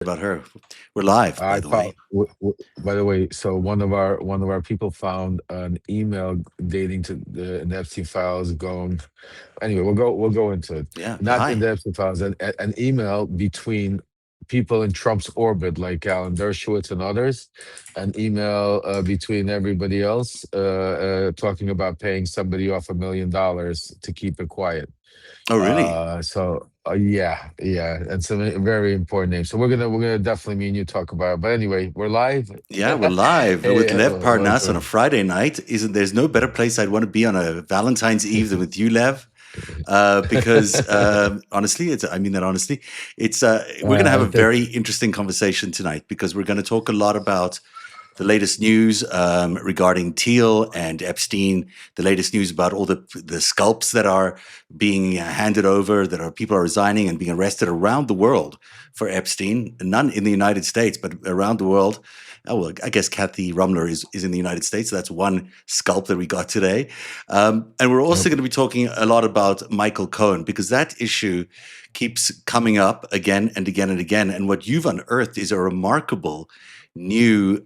about her. We're live, by I the found, way. by the way, so one of our people found an email dating to the Epstein files going. Anyway, we'll go into it. Yeah. Not in Hi. the Epstein files, an email between people in Trump's orbit, like Alan Dershowitz and others, an email between everybody else, talking about paying somebody off $1 million to keep it quiet. Oh, really? Yeah, yeah, and some very important names. So we're gonna definitely me and you talk about it. But anyway, we're live. Yeah, we're live with Hey, Lev Parnas on a welcome. Friday night. Isn't There's no better place I'd want to be on a Valentine's Eve than with you, Lev. Because honestly, I mean that honestly. It's we're going to have a Okay. very interesting conversation tonight because we're going to talk a lot about the latest news regarding Thiel and Epstein, the latest news about all the scalps that are being handed over, that are people are resigning and being arrested around the world for Epstein, none in the United States, but around the world. Oh, well, I guess Kathy Rumler is in the United States. So that's one scalp that we got today. And we're also Yep. going to be talking a lot about Michael Cohen because that issue keeps coming up again and again and again. And what you've unearthed is a remarkable new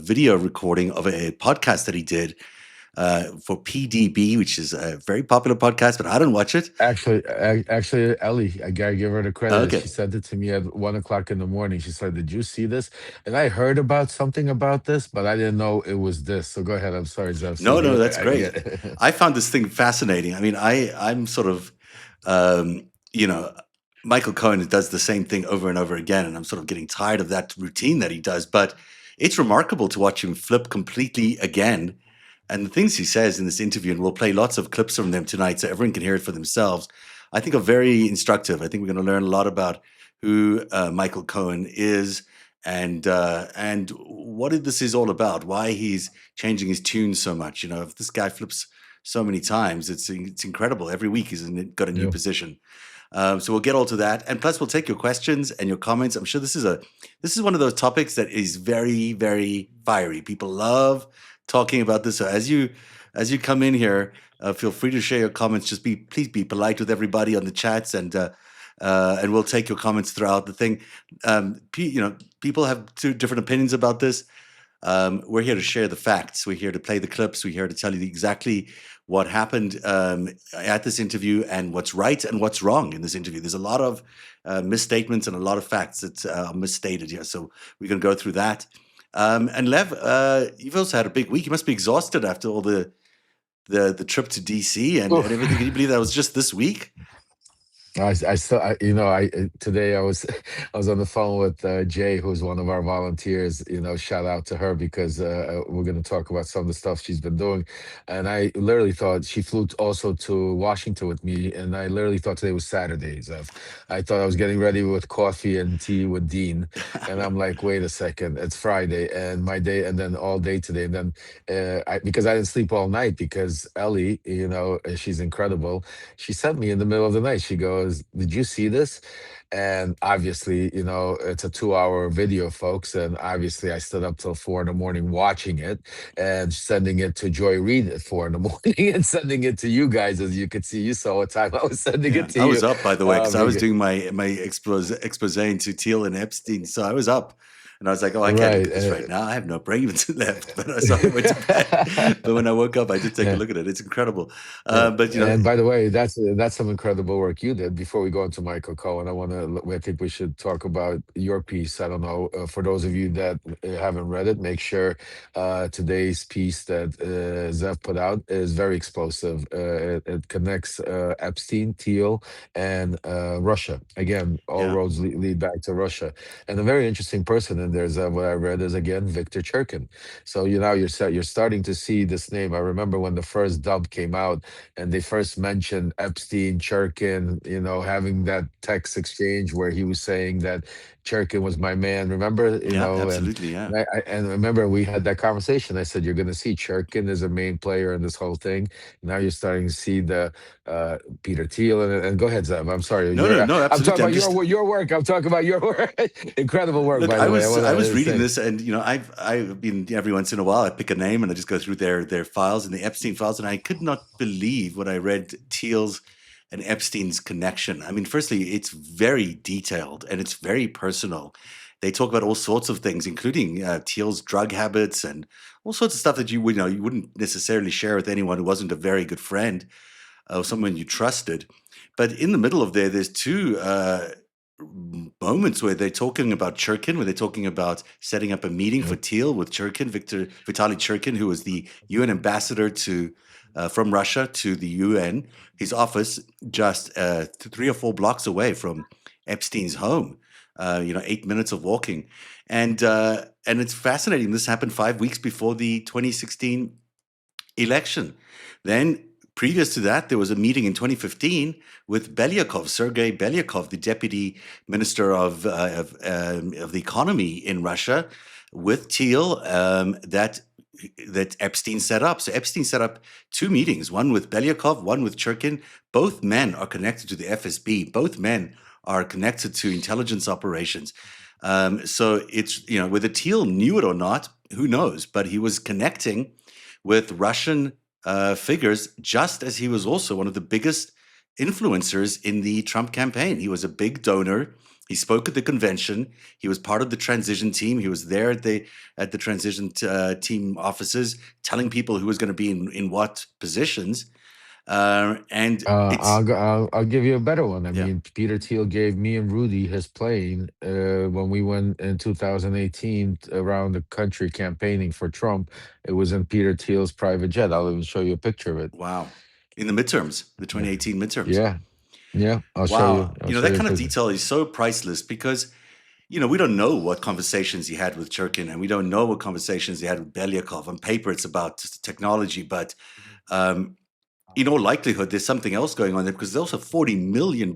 video recording of a podcast that he did for PDB, which is a very popular podcast, but I don't watch it. Actually, Ellie, I gotta give her the credit. Okay. She sent it to me at 1 o'clock in the morning. She said, "Did you see this?" And I heard about something about this, but I didn't know it was this. So go ahead. I'm sorry, Zev. So No, no, you, that's I great. get. I found this thing fascinating. I mean, I'm sort of, um, you know, Michael Cohen does the same thing over and over again, and I'm sort of getting tired of that routine that he does. But it's remarkable to watch him flip completely again. And the things he says in this interview, and we'll play lots of clips from them tonight so everyone can hear it for themselves, I think are very instructive. I think we're going to learn a lot about who Michael Cohen is and what this is all about, why he's changing his tune so much. You know, if this guy flips so many times, it's incredible. Every week got a new Yeah. position. So we'll get all to that, and plus we'll take your questions and your comments. I'm sure this is one of those topics that is very, very fiery. People love talking about this. So as you come in here, feel free to share your comments. Please be polite with everybody on the chats, and we'll take your comments throughout the thing. People have two different opinions about this. We're here to share the facts. We're here to play the clips. We're here to tell you exactly what happened at this interview and what's right and what's wrong in this interview. There's a lot of misstatements and a lot of facts that are misstated here. So we're going to go through that. And Lev, you've also had a big week. You must be exhausted after all the trip to DC and Oof. everything. Can you believe that was just this week? I still, today I was, I was on the phone with Jay, who's one of our volunteers. Shout out to her because we're going to talk about some of the stuff she's been doing. And I literally thought she flew also to Washington with me, and I literally thought today was Saturday. I thought I was getting ready with coffee and tea with Dean, and I'm like, wait a second, it's Friday, and my day, and then all day today, and then because I didn't sleep all night because Ellie, she's incredible. She sent me in the middle of the night. She goes, "Did you see this?" And obviously, it's a 2-hour video, folks. And obviously, I stood up till 4 in the morning watching it and sending it to Joy Reid at 4 in the morning and sending it to you guys. As you could see, you saw what time I was sending Yeah, it to I you. was up, by the way, because I was Because, doing my expose into Thiel and Epstein. So I was up, and I was like, "Oh, I can't look right. at this right now. I have no brains left." So I went to bed. But when I woke up, I did take a Yeah. look at it. It's incredible. Yeah. But And by the way, that's some incredible work you did. Before we go into Michael Cohen, I think we should talk about your piece. I don't know, for those of you that haven't read it, make sure today's piece that Zev put out is very explosive. It connects Epstein, Thiel, and Russia. Again, all yeah, roads lead back to Russia. And a very interesting person in there, Zev, what I read is again Victor Churkin. So you're starting to see this name. I remember when the first dub came out and they first mentioned Epstein, Churkin, having that text exchange where he was saying that Churkin was my man. Remember, yeah, and absolutely, yeah. and I remember we had that conversation. I said you're going to see Churkin as a main player in this whole thing. Now you're starting to see the Peter Thiel and go ahead, Zev. I'm sorry. No, no, no, I'm talking absolutely. I'm about just your work. I'm talking about your work. Incredible work, Look, by I the way. I was want I was to reading say. this, and I've been every once in a while I pick a name and I just go through their files and the Epstein files, and I could not believe when I read Thiel's and Epstein's connection. I mean, firstly, it's very detailed and it's very personal, They talk about all sorts of things, including Thiel's drug habits and all sorts of stuff that you wouldn't necessarily share with anyone who wasn't a very good friend or someone you trusted. But in the middle of there's two moments where they're talking about Churkin, where they're talking about setting up a meeting for Yep. Thiel with Churkin, Vitaly Churkin, who was the UN ambassador to from Russia to the UN. His office just 3 or 4 blocks away from Epstein's home. 8 minutes of walking, and it's fascinating. This happened 5 weeks before the 2016 election. Then, previous to that, there was a meeting in 2015 with Belyakov, Sergei Belyakov, the deputy minister of the economy in Russia, with Thiel that Epstein set up. So Epstein set up two meetings, one with Belyakov, one with Churkin. Both men are connected to the FSB. Both men are connected to intelligence operations. So it's, whether Thiel knew it or not, who knows? But he was connecting with Russian figures, just as he was also one of the biggest influencers in the Trump campaign. He was a big donor. He spoke at the convention. He was part of the transition team. He was there at the transition team offices, telling people who was going to be in what positions. And it's I'll give you a better one. I yeah, mean, Peter Thiel gave me and Rudy his plane when we went in 2018 around the country campaigning for Trump. It was in Peter Thiel's private jet. I'll even show you a picture of it. wow. In the midterms, the Yeah, 2018 midterms. yeah, yeah. I'll show you. Wow. I'll show That you a kind of picture. detail is so priceless because we don't know what conversations he had with Churkin, and we don't know what conversations he had with Belyakov. On paper, it's about technology, but um, in all likelihood, there's something else going on there because there's also $40 million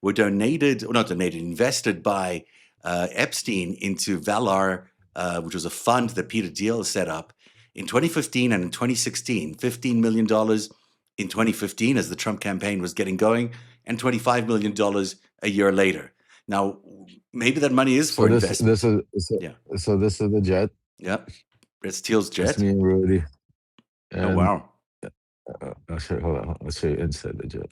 were donated, or not donated, invested by Epstein into Valar, which was a fund that Peter Thiel set up in 2015 and in 2016. $15 million in 2015 as the Trump campaign was getting going, and $25 million a year later. Now, maybe that money is So for this investment. this is Yeah. this is the jet. Yeah. It's Thiel's That's jet. me and Rudy. Oh, And wow. I'll show you. Hold on. I'll show you inside the jet.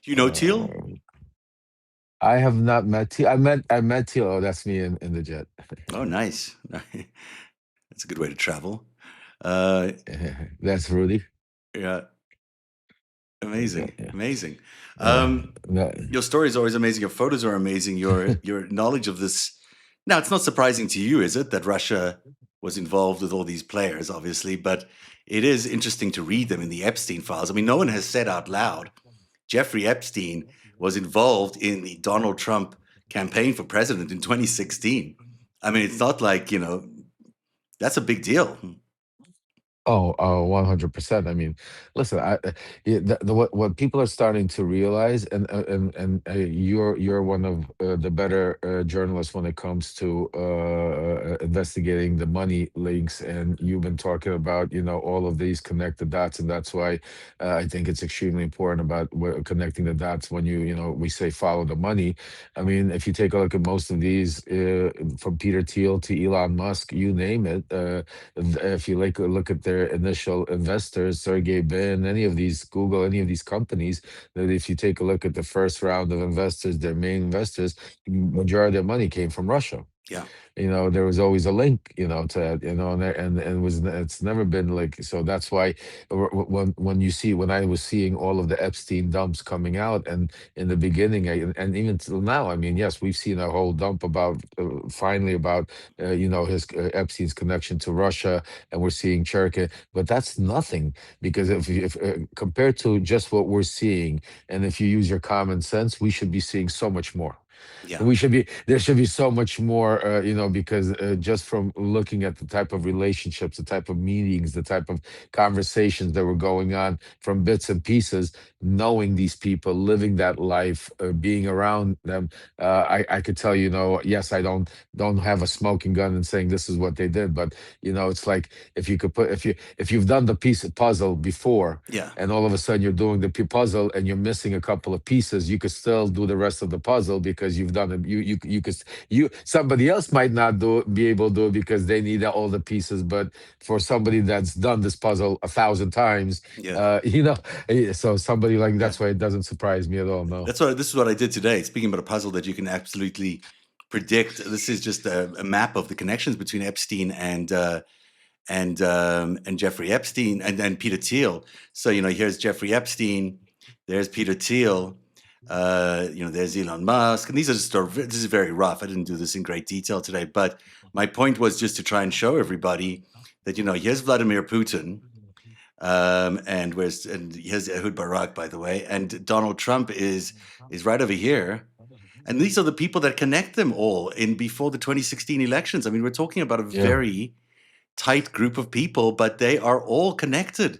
Do you know Thiel? Uh, I have not met Teal. I met Teal. Oh, that's me in the jet. Oh, nice. That's a good way to travel. Uh, That's Rudy. yeah, Yeah, amazing, yeah, amazing. yeah. No, Your story is always amazing. Your photos are amazing. Your knowledge of this. Now, it's not surprising to you, is it, that Russia was involved with all these players, obviously, but it is interesting to read them in the Epstein files. I mean, no one has said out loud Jeffrey Epstein was involved in the Donald Trump campaign for president in 2016. I mean, it's not like, that's a big deal. 100%. I mean, listen, what people are starting to realize, and you're one of the better journalists when it comes to investigating the money links, and you've been talking about all of these connected dots, and that's why I think it's extremely important about connecting the dots when we say follow the money. I mean, if you take a look at most of these, from Peter Thiel to Elon Musk, you name it. If you look at their initial investors, Sergey Brin, any of these, Google, any of these companies, that if you take a look at the first round of investors, their main investors, majority of money came from Russia. Yeah, There was always a link, to that, and it's never been like, so that's why when I was seeing all of the Epstein dumps coming out, and in the beginning, and even till now, I mean, yes, we've seen a whole dump about finally about his Epstein's connection to Russia, and we're seeing Cherka, but that's nothing, because if compared to just what we're seeing, and if you use your common sense, we should be seeing so much more. yeah, There should be so much more, because just from looking at the type of relationships, the type of meetings, the type of conversations that were going on from bits and pieces, knowing these people, living that life, being around them, I could tell yes, I don't have a smoking gun and saying this is what they did, but it's like, if you could put if you've done the piece of puzzle before, yeah, and all of a sudden you're doing the puzzle and you're missing a couple of pieces, you could still do the rest of the puzzle, because because you've done it. You could somebody else might not be able to do it because they need all the pieces, but for somebody that's done this puzzle 1,000 times, Yeah, so somebody like yeah. that's why it doesn't surprise me at all. No. This is what I did today. Speaking about a puzzle that you can absolutely predict, this is just a map of the connections between Epstein and Jeffrey Epstein and Peter Thiel. So here's Jeffrey Epstein, there's Peter Thiel, there's Elon Musk, and these are just this is very rough. I didn't do this in great detail today, but my point was just to try and show everybody that here's Vladimir Putin, and here's Ehud Barak, by the way, and Donald Trump is right over here. And these are the people that connect them all in before the 2016 elections. I mean, we're talking about a Yeah. very tight group of people, but they are all connected.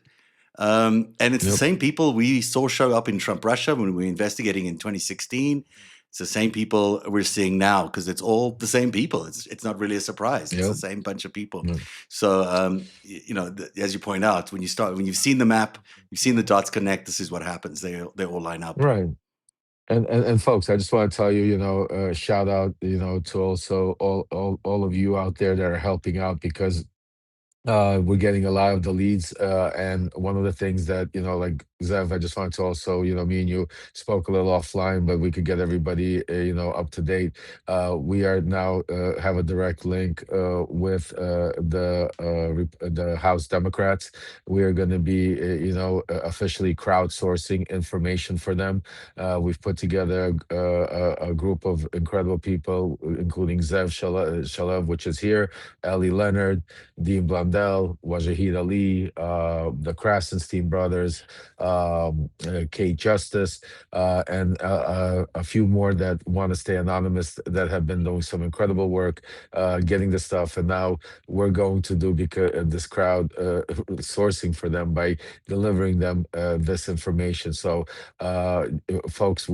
And it's the Yep. same people we saw show up in Trump Russia when we were investigating in 2016. It's the same people we're seeing now because it's all the same people. It's not really a surprise. It's the Yep. same bunch of people. Yep. So as you point out, when you've seen the map, you've seen the dots connect. This is what happens. They all line up. Right. And folks, I just want to tell you, shout out, to also all of you out there that are helping out, because we're getting a lot of the leads, and one of the things that, like Zev, I just wanted to also, me and you spoke a little offline, but we could get everybody, up to date. We are now have a direct link with the House Democrats. We are going to be, officially crowdsourcing information for them. We've put together a group of incredible people, including Zev Shalev, which is here, Ellie Leonard, Dean Blundell, Wajahid Ali, the Krasenstein brothers, Kate Justice, and a few more that want to stay anonymous, that have been doing some incredible work getting the stuff. And now we're going to do this crowd sourcing for them by delivering them this information. So, folks,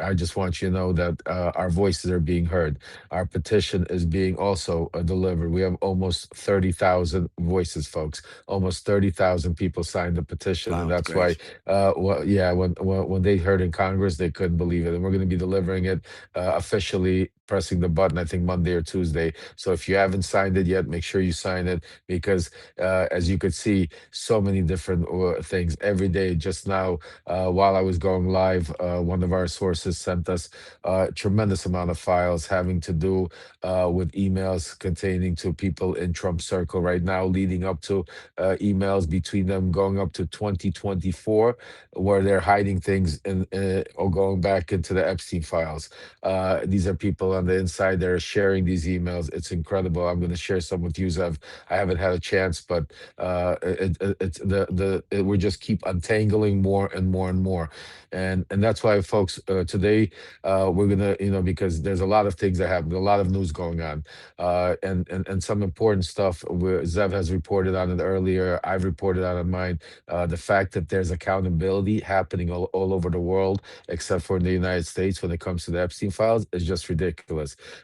I just want you to know that our voices are being heard. Our petition is being also delivered. We have almost 30,000 voices, folks. Almost 30,000 people signed the petition, and Wow, that's why, great. yeah, when they heard in Congress, they couldn't believe it. And we're going to be delivering it officially, pressing the button, I think Monday or Tuesday. So if you haven't signed it yet, make sure you sign it, because as you could see, so many different things every day. Just now, while I was going live, one of our sources sent us a tremendous amount of files having to do with emails containing to people in Trump's circle right now, leading up to emails between them going up to 2024, where they're hiding things or going back into the Epstein files. These are people on the inside that are sharing these emails. It's incredible. I'm going to share some with you, Zev. I haven't had a chance, but it's we just keep untangling more and more and more, and that's why, folks, today we're gonna, because there's a lot of things that happen, a lot of news going on, and some important stuff. Where Zev has reported on it earlier, I've reported on mine. The fact that there's accountability happening all over the world, except for in the United States, when it comes to the Epstein files, is just ridiculous.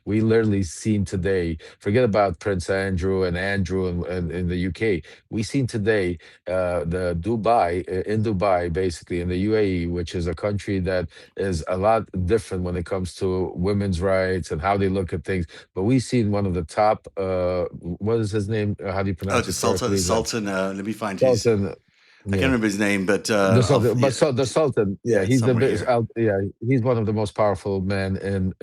We literally seen today. Forget about Prince Andrew and Andrew and in the UK. We seen today the Dubai in Dubai, basically in the UAE, which is a country that is a lot different when it comes to women's rights and how they look at things. But we've seen one of the top, what is his name? How do you Oh, pronounce the it Sultan. The correctly? Sultan. Let me find his. Sultan. I can't Yeah. remember his name, but The I'll. Sultan, but Yeah, so the Sultan, yeah, yeah, it's he's the somewhere biggest here. out. Yeah, he's one of the most powerful men in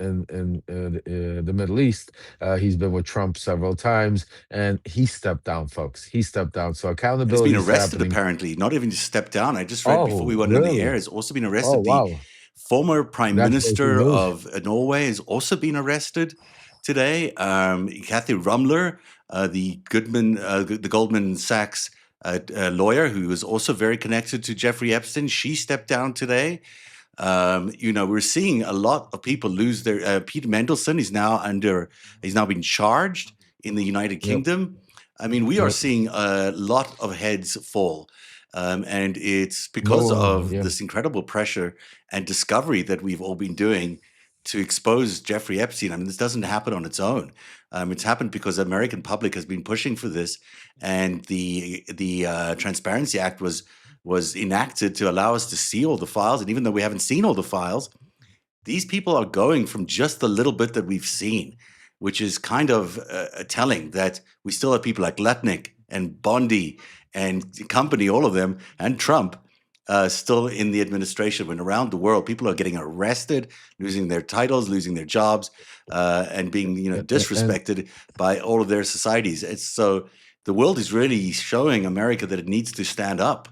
the Middle East. He's been with Trump several times, and he stepped down, folks. He stepped down. So And he's been accountability is arrested, happening. apparently. Not even just stepped down. I just read before we Oh, went on the air, really? he's also been Oh, arrested. The wow. former prime That's breaking minister news. of Norway has also been arrested today. Kathy Rumler, the Goldman Sachs lawyer, who was also very connected to Jeffrey Epstein, she stepped down today. We're seeing a lot of people lose their. Peter Mendelsohn he's now been charged in the United Yep. Kingdom. I mean, we are Yep. seeing a lot of heads fall. And it's because No. of Yeah. this incredible pressure and discovery that we've all been doing to expose Jeffrey Epstein. I mean, this doesn't happen on its own. It's happened because the American public has been pushing for this, and the Transparency Act was enacted to allow us to see all the files. And even though we haven't seen all the files, these people are going from just the little bit that we've seen, which is kind of telling that we still have people like Lutnick and Bondi and company, all of them, and Trump still in the administration. When around the world, people are getting arrested, losing their titles, losing their jobs, and being And disrespected by all of their societies. It's so the world is really showing America that it needs to stand up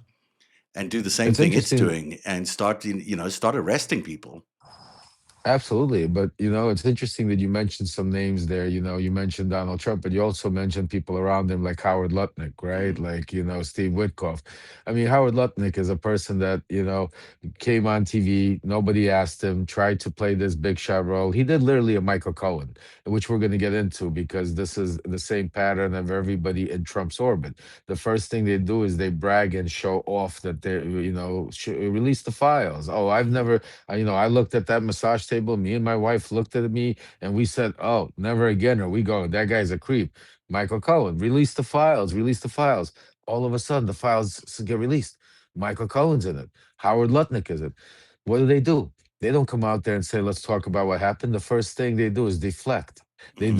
and do the same it's thing it's interesting. doing and start arresting people. Absolutely. But, it's interesting that you mentioned some names there. You mentioned Donald Trump, but you also mentioned people around him like Howard Lutnick, right? Mm. Like, Steve Witkoff. I mean, Howard Lutnick is a person that, came on TV, nobody asked him, tried to play this big shot role. He did literally a Michael Cohen, which we're going to get into because this is the same pattern of everybody in Trump's orbit. The first thing they do is they brag and show off that they, release the files. Oh, I've Mhm. never I looked at that massage table. Me and my wife looked at me and we said, "Oh, never again." Are we going? That guy's a creep. Michael Cohen, release the files. Release the files. All of a sudden, the files get released. Michael Cohen's in it. Howard Lutnick is it. What do? They don't come out there and say, "Let's talk about what happened." The first thing they do is deflect. They Mhm.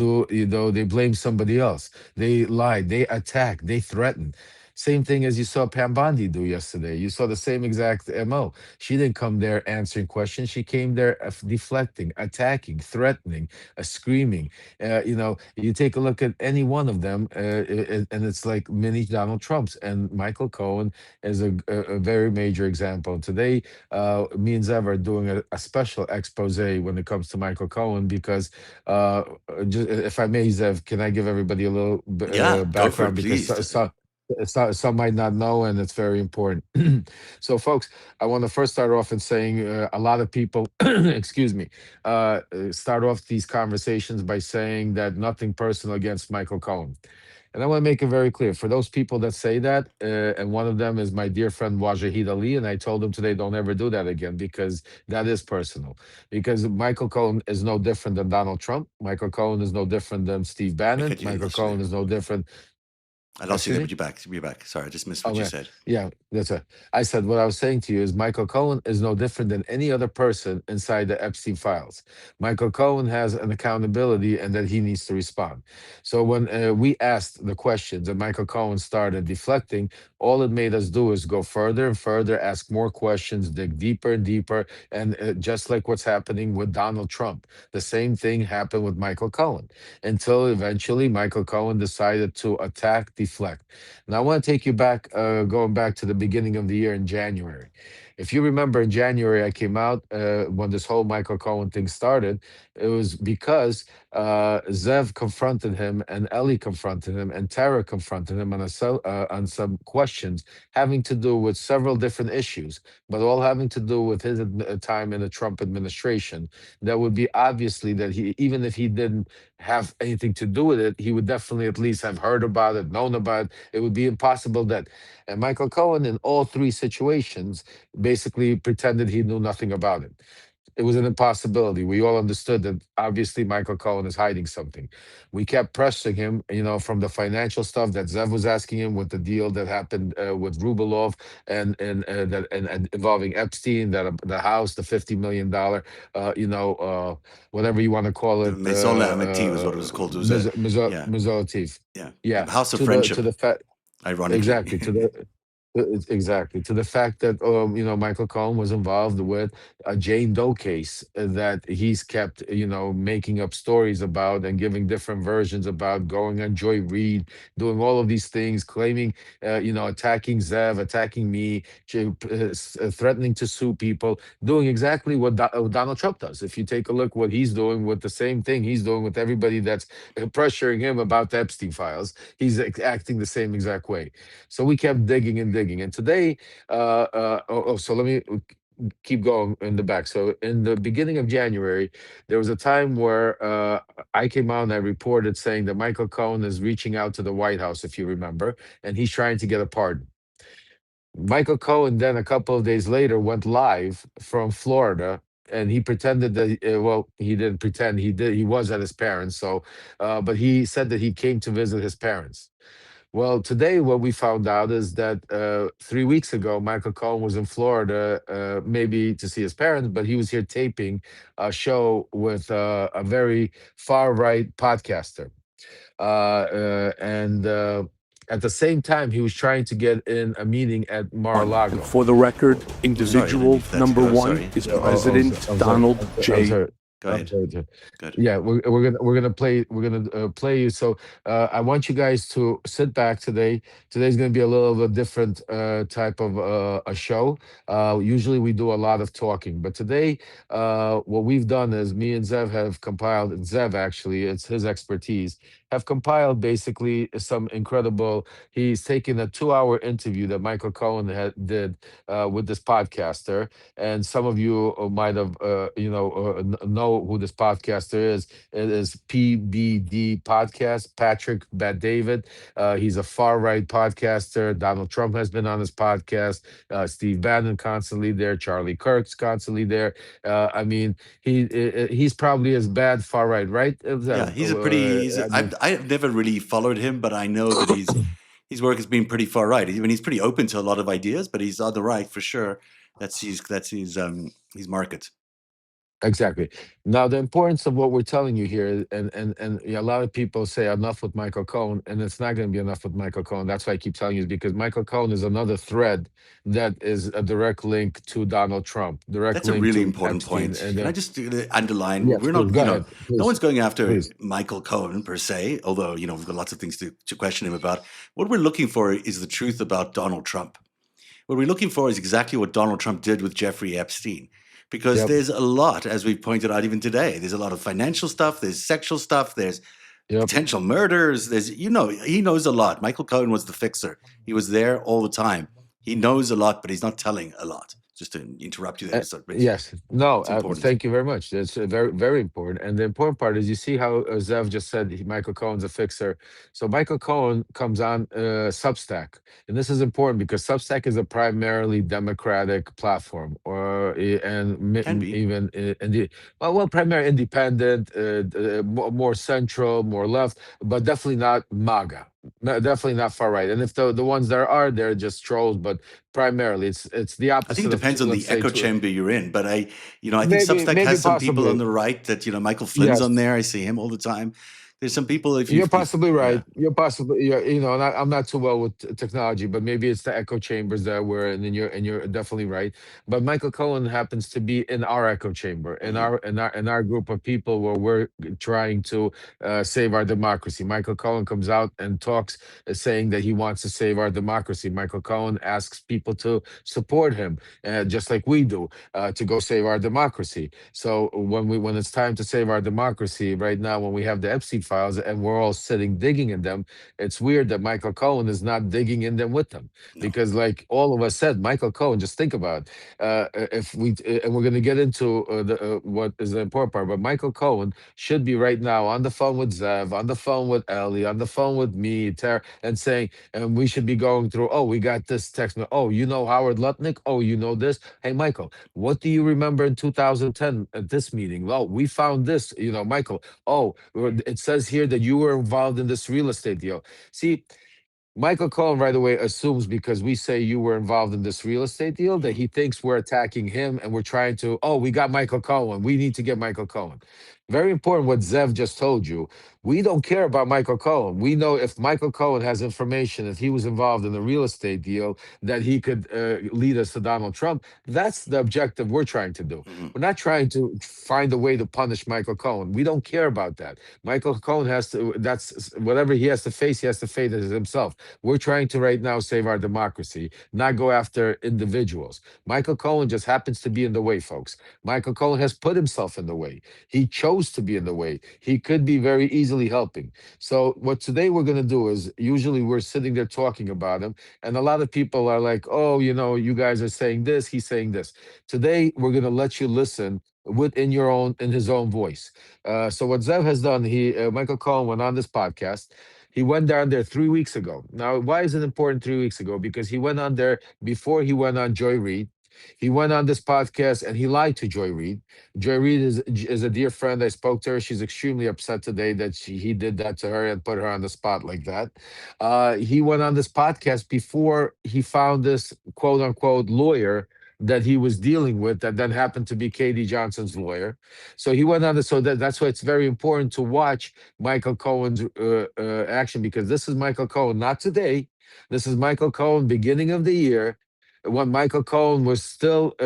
do, they blame somebody else. They lie. They attack. They threaten. Same thing as you saw Pam Bondi do yesterday. You saw the same exact MO. She didn't come there answering questions. She came there deflecting, attacking, threatening, screaming. You take a look at any one of them, and it's like mini Donald Trumps. And Michael Cohen is a very major example. Today, me and Zev are doing a special expose when it comes to Michael Cohen because, just, if I may, Zev, can I give everybody a little Yeah, go for it, background because please. some might not know, and it's very important. So, folks, I want to first start off in saying a lot of people, excuse me, start off these conversations by saying that nothing personal against Michael Cohen. And I want to make it very clear for those people that say that, and one of them is my dear friend Wajahid Ali, and I told him today, don't ever do that again because that is personal. Because Michael Cohen is no different than Donald Trump. Michael Cohen is no different than Steve I Bannon. cut you Michael lost you there. Cohen is no different. I lost you Excuse there, me? but you're back. You're back. Sorry, I just missed Oh what you yeah, said. yeah. That's it. I said what I was saying to you is Michael Cohen is no different than any other person inside the Epstein files. Michael Cohen has an accountability, and that he needs to respond. So when we asked the questions and Michael Cohen started deflecting, all it made us do is go further and further, ask more questions, dig deeper and deeper, and just like what's happening with Donald Trump, the same thing happened with Michael Cohen until eventually Michael Cohen decided to attack, deflect. Now, I want to take you back, going back to the beginning of the year in January. If you remember, in January, I came out when this whole Michael Cohen thing started. It was because Zev confronted him, and Ellie confronted him, and Tara confronted him on some questions having to do with several different issues, but all having to do with his time in the Trump administration. That would be obviously that he, even if he didn't have anything to do with it, he would definitely at least have heard about it, known about it. It would be impossible that. And Michael Cohen, in all three situations, basically pretended he knew nothing about it. It was an impossibility. We all understood that obviously Michael Cohen is hiding something. We kept pressing him, from the financial stuff that Zev was asking him with the deal that happened with Rubelov and involving Epstein, that the house, the $50 million, whatever you want to call The it, Maison Amity was what it was called. It was a yeah, Mizolatif. yeah, Yeah, House of to Friendship, the fact. ironically. Exactly, exactly to the fact that Michael Cohen was involved with a Jane Doe case that he's kept making up stories about and giving different versions about, going on Joy Reid, doing all of these things, claiming attacking Zev, attacking me, threatening to sue people, doing exactly what Donald Trump does. If you take a look what he's doing with the same thing he's doing with everybody that's pressuring him about the Epstein files, he's acting the same exact way. So we kept digging and digging. And today, so let me keep going in the back. So in the beginning of January, there was a time where I came out and I reported saying that Michael Cohen is reaching out to the White House, if you remember, and he's trying to get a pardon. Michael Cohen then a couple of days later went live from Florida, and he pretended that well, he didn't pretend, he was at his parents. So but he said that he came to visit his parents. Well, today what we found out is that 3 weeks ago, Michael Cohen was in Florida, maybe to see his parents, but he was here taping a show with a very far right podcaster. And At the same time, he was trying to get in a meeting at And Mar-a-Lago. for the record, Sorry, I didn't mean individual for that to number go. one Sorry. is Yeah, President I'm sorry. Donald I'm J. sorry. Go I'm ahead. sorry. Good. Yeah, we're gonna play you. So I want you guys to sit back today. Today's gonna be a little of a different type of a show. Usually we do a lot of talking, but today what we've done is me and Zev have compiled. Zev actually, it's his expertise. Have compiled basically some incredible. He's taken a 2-hour interview that Michael Cohen did with this podcaster, and some of you might have know who this podcaster is. It is PBD Podcast, Patrick Bet David. He's a far right podcaster. Donald Trump has been on his podcast. Steve Bannon constantly there. Charlie Kirk's constantly there. I mean, he's probably as bad far right? Yeah, he's a pretty. I mean, I've never really followed him, but I know that his work has been pretty far right. I mean, he's pretty open to a lot of ideas, but he's on the right for sure. That's his market. exactly. Now, the importance of what we're telling you here, and a lot of people say enough with Michael Cohen, and it's not going to be enough with Michael Cohen. That's why I keep telling you, is because Michael Cohen is another thread that is a direct link to Donald Trump, direct That's a link really to important Epstein, point. and Can I just underline? yes, We're please not, go ahead, no one's please, going after please. Michael Cohen per se, although, we've got lots of things to question him about. What we're looking for is the truth about Donald Trump. What we're looking for is exactly what Donald Trump did with Jeffrey Epstein. Because Yep, there's a lot, as we've pointed out even today, there's a lot of financial stuff, there's sexual stuff, there's yep. potential murders, he knows a lot. Michael Cohen was the fixer. He was there all the time. He knows a lot, but he's not telling a lot. Just to interrupt you there, so Yes, no, it's important. thank you very much. That's very, very important. And the important part is you see how Zev just said Michael Cohen's a fixer. So Michael Cohen comes on Substack. And this is important because Substack is a primarily Democratic platform, and Can be. even in the, primarily independent, more central, more left, but definitely not MAGA. No, definitely not far right. And if the ones there are, they're just trolls, but primarily it's the I think it opposite of depends on let's the say echo to chamber you're in, but I think Substack maybe has some people on possibly. the right that, Michael Flynn's on Yes, there. I see him all the time. There's some people, you're if possibly yeah, right. You're possibly, and I'm not too well with technology, but maybe it's the echo chambers that we're in, and you're definitely right. But Michael Cohen happens to be in our echo chamber, mhm, in our group of people where we're trying to save our democracy. Michael Cohen comes out and talks, saying that he wants to save our democracy. Michael Cohen asks people to support him, just like we do, to go save our democracy. So when it's time to save our democracy, right now when we have the Epstein files and we're all sitting digging in them, it's weird that Michael Cohen is not digging in them with them, no, because like all of us said, Michael Cohen. Just think about if we and we're going to get into what is the important part, but Michael Cohen should be right now on the phone with Zev, on the phone with Ellie, on the phone with me, Tara, and saying, and we should be going through. Oh, we got this text. Oh, you know Howard Lutnick. Oh, you know this. Hey, Michael, what do you remember in 2010 at this meeting? Well, we found this, Michael. Oh, it says here that you were involved in this real estate deal. See, Michael Cohen right away assumes because we say you were involved in this real estate deal that mhm, he thinks we're attacking him and we're trying to, oh, we got Michael Cohen. We need to get Michael Cohen. Very important what Zev just told you. We don't care about Michael Cohen. We know if Michael Cohen has information, if he was involved in a real estate deal, that he could lead us to Donald Trump. That's the objective we're trying to do. mhm, We're not trying to find a way to punish Michael Cohen. We don't care about that. Michael Cohen has to, that's whatever he has to face it himself. We're trying to right now save our democracy, not go after individuals. Michael Cohen just happens to be in the way, folks. Michael Cohen has put himself in the way. He chose to be in the way. He could be very easily helping. So, what today we're going to do is usually we're sitting there talking about him, and a lot of people are like, oh, you guys are saying this, he's saying this. Today, we're going to let you listen in his own voice. So what Zev has done, Michael Cohen went on this podcast. He went down there 3 weeks ago. Now, why is it important 3 weeks ago? Because he went on there before he went on Joy Reid. He went on this podcast and he lied to Joy Reid. Joy Reid is a dear friend. I spoke to her. She's extremely upset today that he did that to her and put her on the spot like that. He went on this podcast before he found this quote unquote lawyer that he was dealing with that then happened to be Katie Johnson's lawyer. So he went on this. So that's why it's very important to watch Michael Cohen's action, because this is Michael Cohen, not today. This is Michael Cohen, beginning of the year, when Michael Cohen was still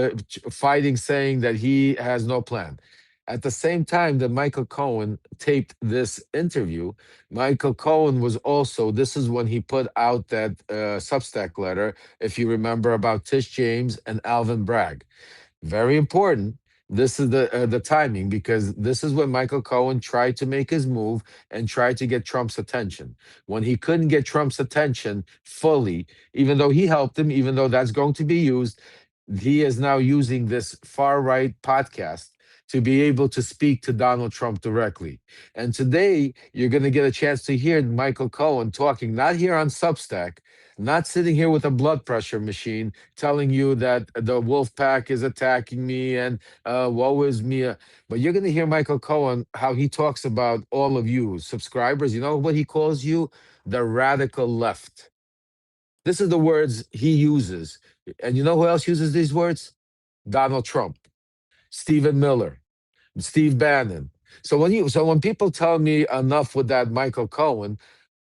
fighting, saying that he has no plan. At the same time that Michael Cohen taped this interview, Michael Cohen was also, this is when he put out that Substack letter, if you remember, about Tish James and Alvin Bragg. Very important. This is the timing, because this is when Michael Cohen tried to make his move and tried to get Trump's attention. When he couldn't get Trump's attention fully, even though he helped him, even though that's going to be used, he is now using this far right podcast to be able to speak to Donald Trump directly. And today, you're going to get a chance to hear Michael Cohen talking, not here on Substack, not sitting here with a blood pressure machine telling you that the wolf pack is attacking me and woe is me. But you're going to hear Michael Cohen, how he talks about all of you subscribers. You know what he calls you? The radical left. This is the words he uses. And you know who else uses these words? Donald Trump, Stephen Miller, Steve Bannon. So when people tell me enough with that Michael Cohen,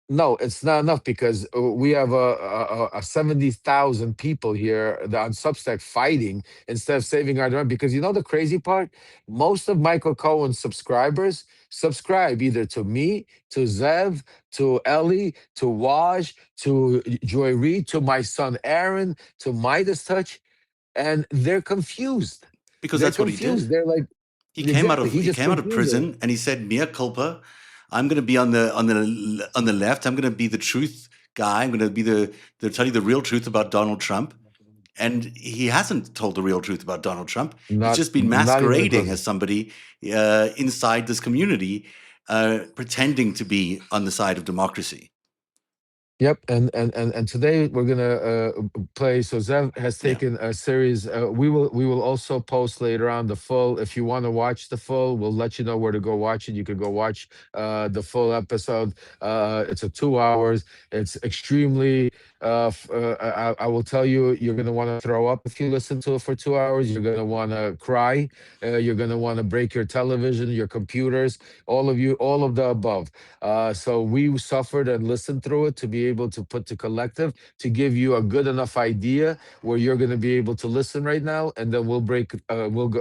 no, it's not enough, because we have a 70,000 people here on Substack fighting instead of saving our demand. Because you know the crazy part? Most of Michael Cohen's subscribers subscribe either to me, to Zev, to Ellie, to Waj, to Joy Reid, to my son Aaron, to Midas Touch, and they're confused. Because They're that's what he confused. did. They're like, He came out exactly. of He he just came out of confused them. prison and he said, "Mea culpa. I'm going to be on the left. I'm going to be the truth guy. I'm going to be the tell you the real truth about Donald Trump." And he hasn't told the real truth about Donald Trump. He's just been Not even masquerading close. as somebody inside this community, pretending to be on the side of democracy. Yep, and today we're gonna play. So Zev has Yeah. taken a series. We will also post later on the full. If you want to watch the full, we'll let you know where to go watch it. You could go watch the full episode. It's a 2 hours. It's extremely. I will tell you, you're gonna want to throw up if you listen to it for 2 hours. You're gonna want to cry. You're gonna want to break your television, your computers, all of you, all of the above. So we suffered and listened through it to be able to put the collective to give you a good enough idea where you're going to be able to listen right now, and then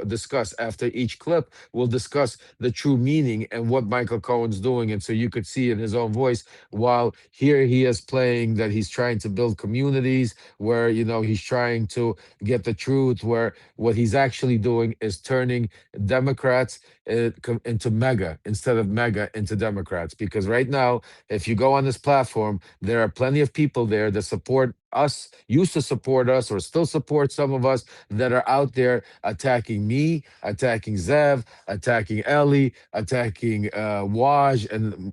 discuss after each clip. We'll discuss the true meaning and what Michael Cohen's doing, and so you could see in his own voice. While here he is playing that he's trying to build communities where he's trying to get the truth, where what he's actually doing is turning Democrats into mega instead of mega into Democrats. Because right now, if you go on this platform, there are plenty of people there that support us, used to support us, or still support some of us, that are out there attacking me, attacking Zev, attacking Ellie, attacking Waj, and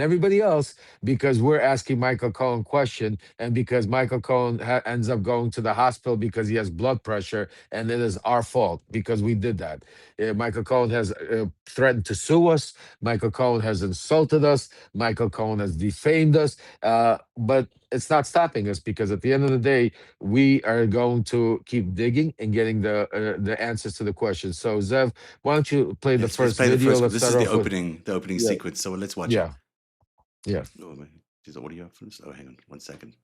everybody else, because we're asking Michael Cohen question, and because Michael Cohen ends up going to the hospital because he has blood pressure, and it is our fault because we did that. Michael Cohen has threatened to sue us. Michael Cohen has insulted us. Michael Cohen has defamed us. But it's not stopping us, because at the end of the day, we are going to keep digging and getting the answers to the questions. So Zev, why don't you play the Yes, let's first play the video? first. Let's This start is the off with opening yeah, sequence. So let's watch it. yeah, yeah. Oh, wait, is the audio from this? Oh, hang on 1 second.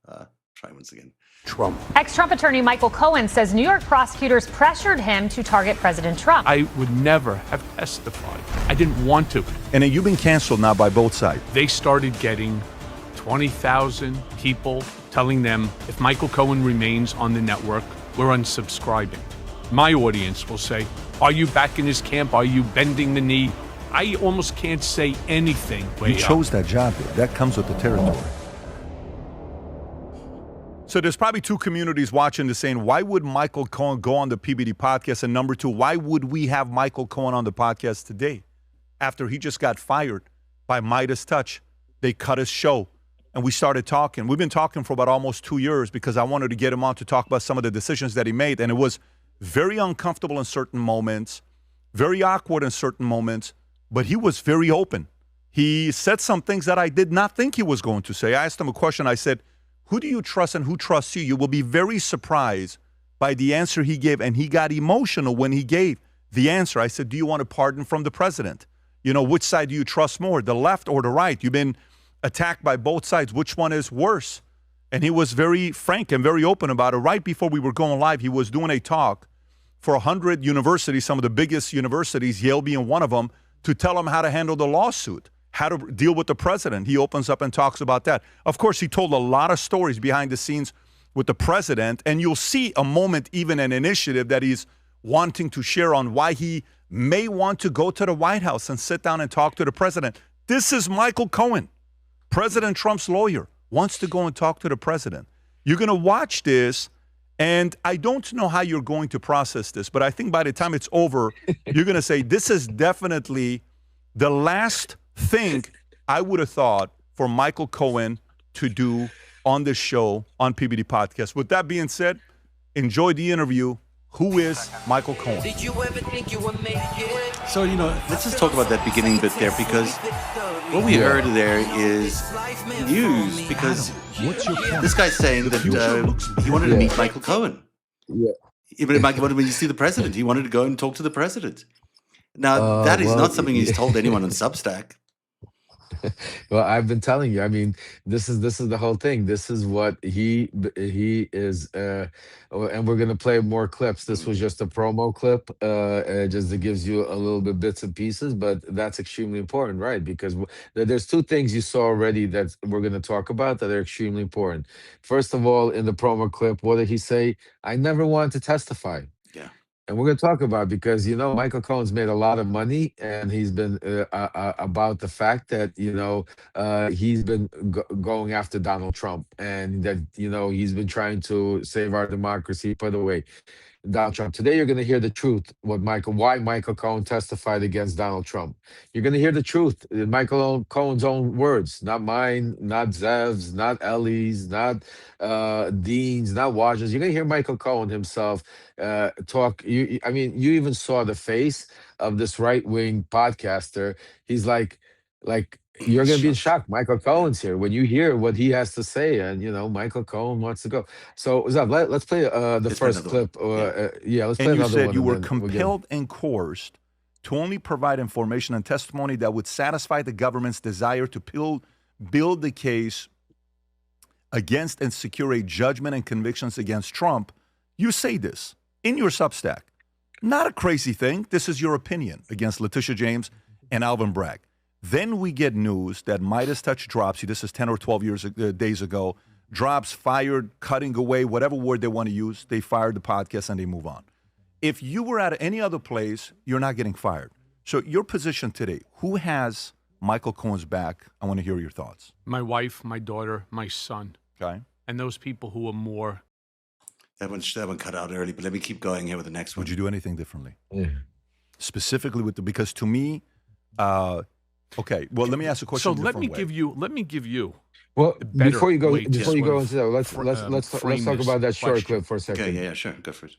Try once again. Trump. Ex-Trump attorney Michael Cohen says New York prosecutors pressured him to target President Trump. I would never have testified. I didn't want to. And then you've been canceled now by both sides. They started getting 20,000 people telling them if Michael Cohen remains on the network, we're unsubscribing. My audience will say, are you back in his camp? Are you bending the knee? I almost can't say anything. You chose that job. That comes with the territory. So there's probably two communities watching this saying, why would Michael Cohen go on the PBD podcast? And number two, why would we have Michael Cohen on the podcast today after he just got fired by Midas Touch? They cut his show and we started talking. We've been talking for about almost 2 years because I wanted to get him on to talk about some of the decisions that he made. And it was very uncomfortable in certain moments, very awkward in certain moments, but he was very open. He said some things that I did not think he was going to say. I asked him a question. I said, who do you trust and who trusts you? You will be very surprised by the answer he gave. And he got emotional when he gave the answer. I said, do you want a pardon from the president? You know, which side do you trust more, the left or the right? You've been attacked by both sides. Which one is worse? And he was very frank and very open about it. Right before we were going live, he was doing a talk for 100 universities, some of the biggest universities, Yale being one of them, to tell them how to handle the lawsuit, how to deal with the president. He opens up and talks about that. Of course, he told a lot of stories behind the scenes with the president, and you'll see a moment, even an initiative that he's wanting to share on why he may want to go to the White House and sit down and talk to the president. This is Michael Cohen, President Trump's lawyer, wants to go and talk to the president. You're going to watch this, and I don't know how you're going to process this, but I think by the time it's over, you're going to say, this is definitely the last thing I would have thought for Michael Cohen to do on this show on PBD Podcast. With that being said, enjoy the interview. Who is Michael Cohen? So, let's just talk about that beginning bit there, because what we heard there is news, because this guy's saying that he wanted to meet Michael Cohen. Yeah. Even when you see the president, he wanted to go and talk to the president. Now, that is Well, not something he's told anyone on Substack. well, I've been telling you. I mean, this is the whole thing. This is what he is, and we're gonna play more clips. This was just a promo clip, just that gives you a little bit bits and pieces, but that's extremely important, right? Because there's two things you saw already that we're gonna talk about that are extremely important. First of all, in the promo clip, what did he say? I never wanted to testify. Yeah. And we're going to talk about, because Michael Cohen's made a lot of money, and he's been about the fact that he's been going after Donald Trump, and that he's been trying to save our democracy, put away Donald Trump. Today, you're going to hear the truth. Why Michael Cohen testified against Donald Trump. You're going to hear the truth in Cohen's own words, not mine, not Zev's, not Ellie's, not Dean's, not Waj's. You're going to hear Michael Cohen himself talk. I mean, you even saw the face of this right-wing podcaster. He's like you're going to be in shock. Michael Cohen's here when you hear what he has to say, and Michael Cohen wants to go. So, Zav, let's play the Let's play first another one. clip. Yeah, let's play And you another said one. you and were then we'll get- compelled and coerced to only provide information and testimony that would satisfy the government's desire to build the case against and secure a judgment and convictions against Trump. You say this in your Substack. Not a crazy thing. This is your opinion against Letitia James and Alvin Bragg. Then we get news that Midas Touch drops you. This is 10 or 12 days ago. Drops, fired, cutting away, whatever word they want to use. They fired the podcast and they move on. If you were at any other place, you're not getting fired. So your position today, who has Michael Cohen's back? I want to hear your thoughts. My wife, my daughter, my son, Okay. and those people who are more. That one cut out early, but let me keep going here with the next one. Would you do anything differently? Yeah. Specifically because to me, okay. Well, let me ask a question. So a let different me way. give you. Well, better before you go way to into that, let's frame talk this about that short question. clip for a second. Okay, yeah, sure, go for it.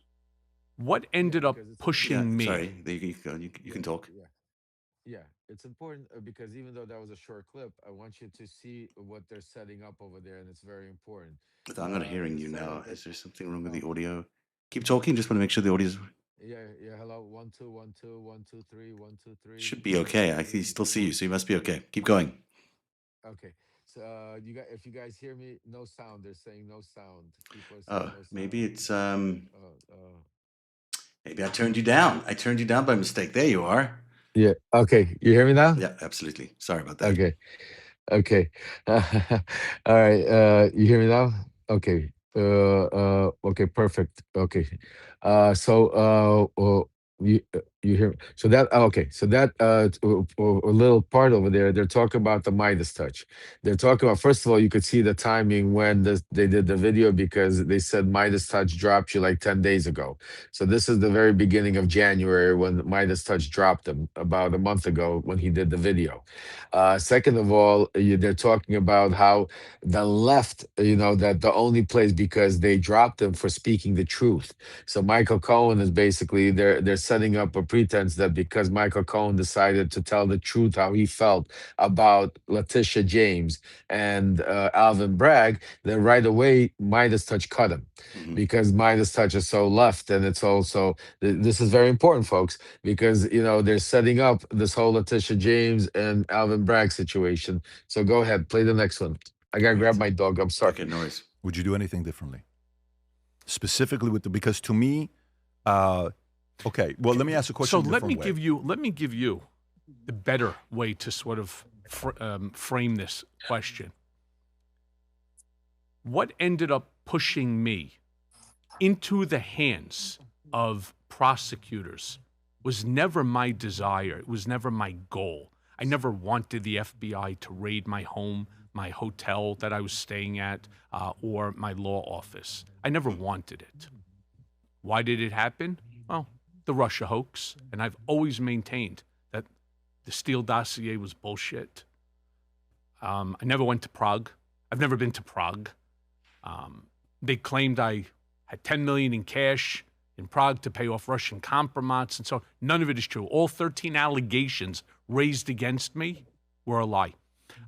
What ended up pushing me? Sorry, there you go. You can talk. Yeah, it's important because even though that was a short clip, I want you to see what they're setting up over there, and it's very important. I'm not hearing you Setting now. up Is there something wrong with the audio? Keep talking. Just want to make sure the audio Yeah. Hello, 1 2 1 2 1 2 3 1 2 3. should be okay. I can still see you, so you must be okay. Keep going. Okay. So if you guys hear me, no sound. They're saying no sound. People are saying Oh, no sound. maybe it's Uh, maybe I turned you down. I turned you down by mistake. There you are. yeah. Okay. You hear me now? Yeah, absolutely. Sorry about that. Okay. Okay. All right. You hear me now? Okay. Okay. Perfect. Okay. So, you, You hear? So that okay. So that a little part over there, they're talking about the Midas touch. They're talking about first of all, you could see the timing when they did the video because they said Midas touch dropped you like 10 days ago. So this is the very beginning of January when Midas touch dropped him about a month ago when he did the video. Second of all, they're talking about how the left, that the only place because they dropped him for speaking the truth. So Michael Cohen is basically they're setting up a pretense that because Michael Cohen decided to tell the truth how he felt about Letitia James and Alvin Bragg, then right away Midas Touch cut him Mhm. because Midas Touch is so left, and it's also this is very important, folks, because they're setting up this whole Letitia James and Alvin Bragg situation. So go ahead, play the next one. I gotta grab Right. my dog. I'm sorry. Okay, no worries. Would you do anything differently? Specifically because to me, okay. Well, let me ask a question. So a let me different way. let me give you the better way to sort of frame this question. What ended up pushing me into the hands of prosecutors was never my desire. It was never my goal. I never wanted the FBI to raid my home, my hotel that I was staying at, or my law office. I never wanted it. Why did it happen? Well, the Russia hoax. And I've always maintained that the Steele dossier was bullshit. I never went to Prague. I've never been to Prague. They claimed I had 10 million in cash in Prague to pay off Russian compromise, and so none of it is true. All 13 allegations raised against me were a lie.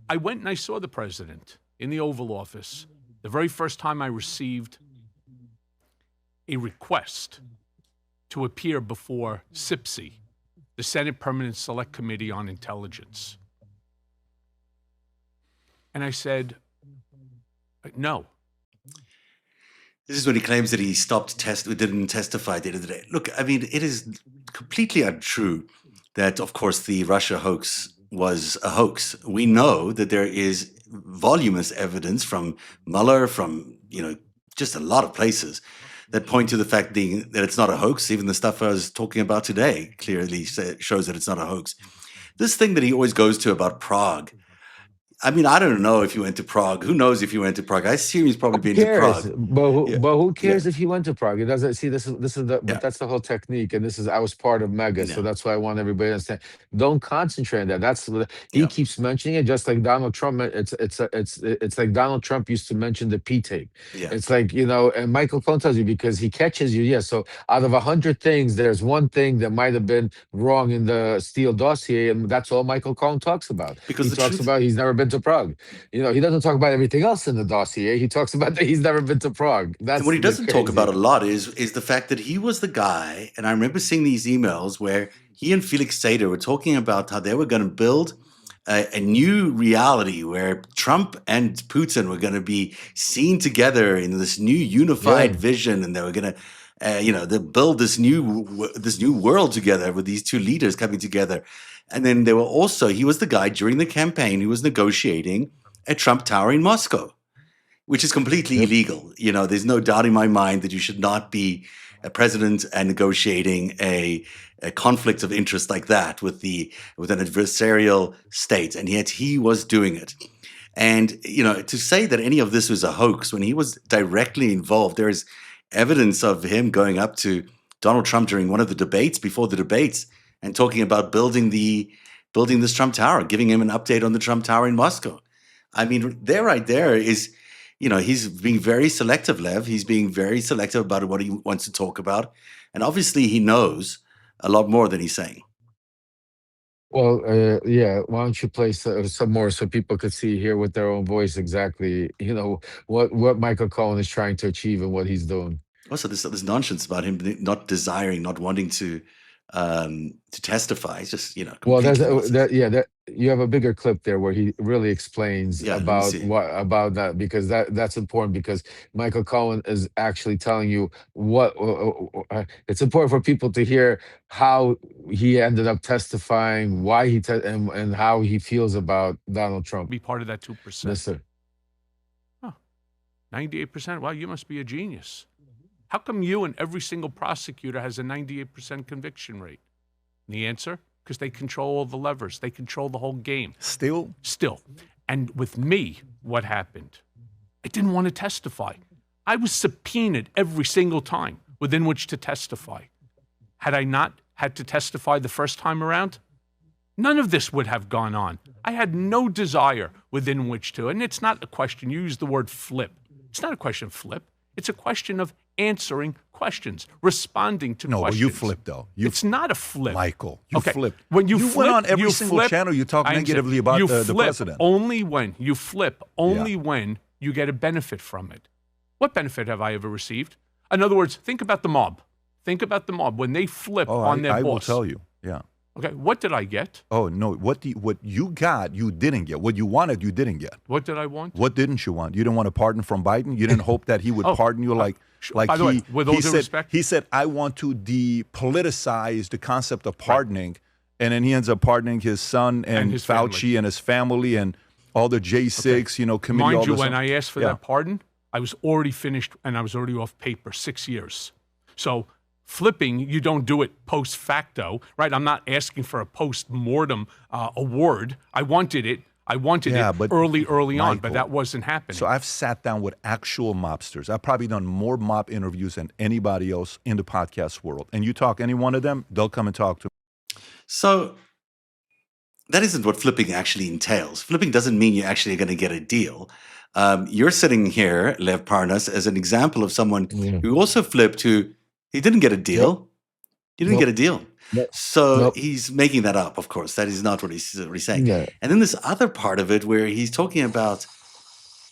I went and I saw the president in the Oval Office the very first time I received a request to appear before SIPSI, the Senate Permanent Select Committee on Intelligence. And I said, no. This is when he claims that he didn't testify at the end of the day. Look, I mean, it is completely untrue that, of course, the Russia hoax was a hoax. We know that there is voluminous evidence from Mueller, from just a lot of places that point to the fact that it's not a hoax. Even the stuff I was talking about today clearly shows that it's not a hoax. This thing that he always goes to about Prague. I mean, I don't know if you went to Prague. Who knows if you went to Prague? I assume he's probably been to Cares? Prague. But Yeah, who yeah, cares if he went to Prague? It doesn't see this is the but yeah. that's the whole technique, and this is I was part of Mega, so No, that's why I want everybody to understand. Don't concentrate on that. He yeah. keeps mentioning it, just like Donald Trump. It's like Donald Trump used to mention the P tape. Yeah, It's like and Michael Cohen tells you because he catches you. Yeah, so out of 100 things, there's one thing that might have been wrong in the Steele dossier, and that's all Michael Cohen talks about. because He the talks truth, about he's never been to Prague. He doesn't talk about everything else in the dossier. He talks about that he's never been to Prague. and That's what he the doesn't talk about crazy. a lot is the fact that he was the guy, and I remember seeing these emails where he and Felix Sater were talking about how they were going to build a new reality where Trump and Putin were going to be seen together in this new Yeah. unified vision, and they were going to, they build this new world together with these two leaders coming together. And then he was the guy during the campaign who was negotiating a Trump Tower in Moscow, which is completely Yep. illegal. There's no doubt in my mind that you should not be a president and negotiating a conflict of interest like that with an adversarial state, and yet he was doing it. And to say that any of this was a hoax when he was directly involved, there is evidence of him going up to Donald Trump during one of the debates, before the debates, and talking about building this Trump Tower, giving him an update on the Trump Tower in Moscow. I mean, right there is, he's being very selective, Lev. He's being very selective about what he wants to talk about. And obviously he knows a lot more than he's saying. Well, yeah. Why don't you play some more so people could see here with their own voice exactly, what Michael Cohen is trying to achieve and what he's doing. Also, this nonsense about him not desiring, not wanting to testify. It's just, Well, completely nonsense. that you have a bigger clip there where he really explains Yeah, let me about see. that because that's important because Michael Cohen is actually telling you what it's important for people to hear how he ended up testifying, why and how he feels about Donald Trump. Be part of that 2%. Listen. 98%. Wow, you must be a genius. How come you and every single prosecutor has a 98% conviction rate? And the answer? Because they control all the levers. They control the whole game. Still? Still. And with me, what happened? I didn't want to testify. I was subpoenaed every single time within which to testify. Had I not had to testify the first time around, none of this would have gone on. I had no desire within which to. And it's not a question, you use the word flip. It's not a question of flip. It's a question of answering questions, responding to No, questions. you flipped, though. It's not a flip. Michael, you flipped. When you went flip, on every you single flip, channel, you talk I negatively understand. about You the flip president. Only when you flip, only when you get a benefit from it. What benefit have I ever received? In other words, think about the mob. Think about the mob. When they flip on their I boss. will tell you. Yeah. Okay, what did I get? Oh, no. What you got, you didn't get. What you wanted, you didn't get. What did I want? What didn't you want? You didn't want a pardon from Biden? You didn't hope that he would pardon you like by the way, with all due said, respect. He said, I want to depoliticize the concept of pardoning. And then he ends up pardoning his son and his Fauci family. and his family and all the J6, committee. Mind all you, this when stuff. I asked for that pardon, I was already finished and I was already off paper 6 years. So flipping, you don't do it post facto, right? I'm not asking for a post-mortem award. I wanted it but early on, but Michael, that wasn't happening. So I've sat down with actual mobsters. I've probably done more mob interviews than anybody else in the podcast world. And you talk any one of them, they'll come and talk to me. So that isn't what flipping actually entails. Flipping doesn't mean you're actually going to get a deal. You're sitting here, Lev Parnas, as an example of someone who also flipped, who he didn't get a deal. He didn't get a deal. So he's making that up, of course. That is not what he's saying. Yeah. And then this other part of it where he's talking about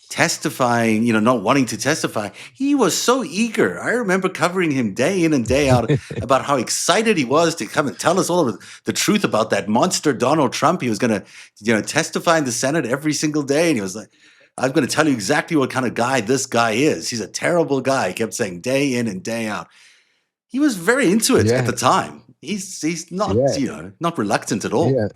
testifying, not wanting to testify. He was so eager. I remember covering him day in and day out about how excited he was to come and tell us all of the truth about that monster Donald Trump. He was going to, testify in the Senate every single day. And he was like, I'm going to tell you exactly what kind of guy this guy is. He's a terrible guy. He kept saying day in and day out. He was very into it at the time. He's not, not reluctant at all.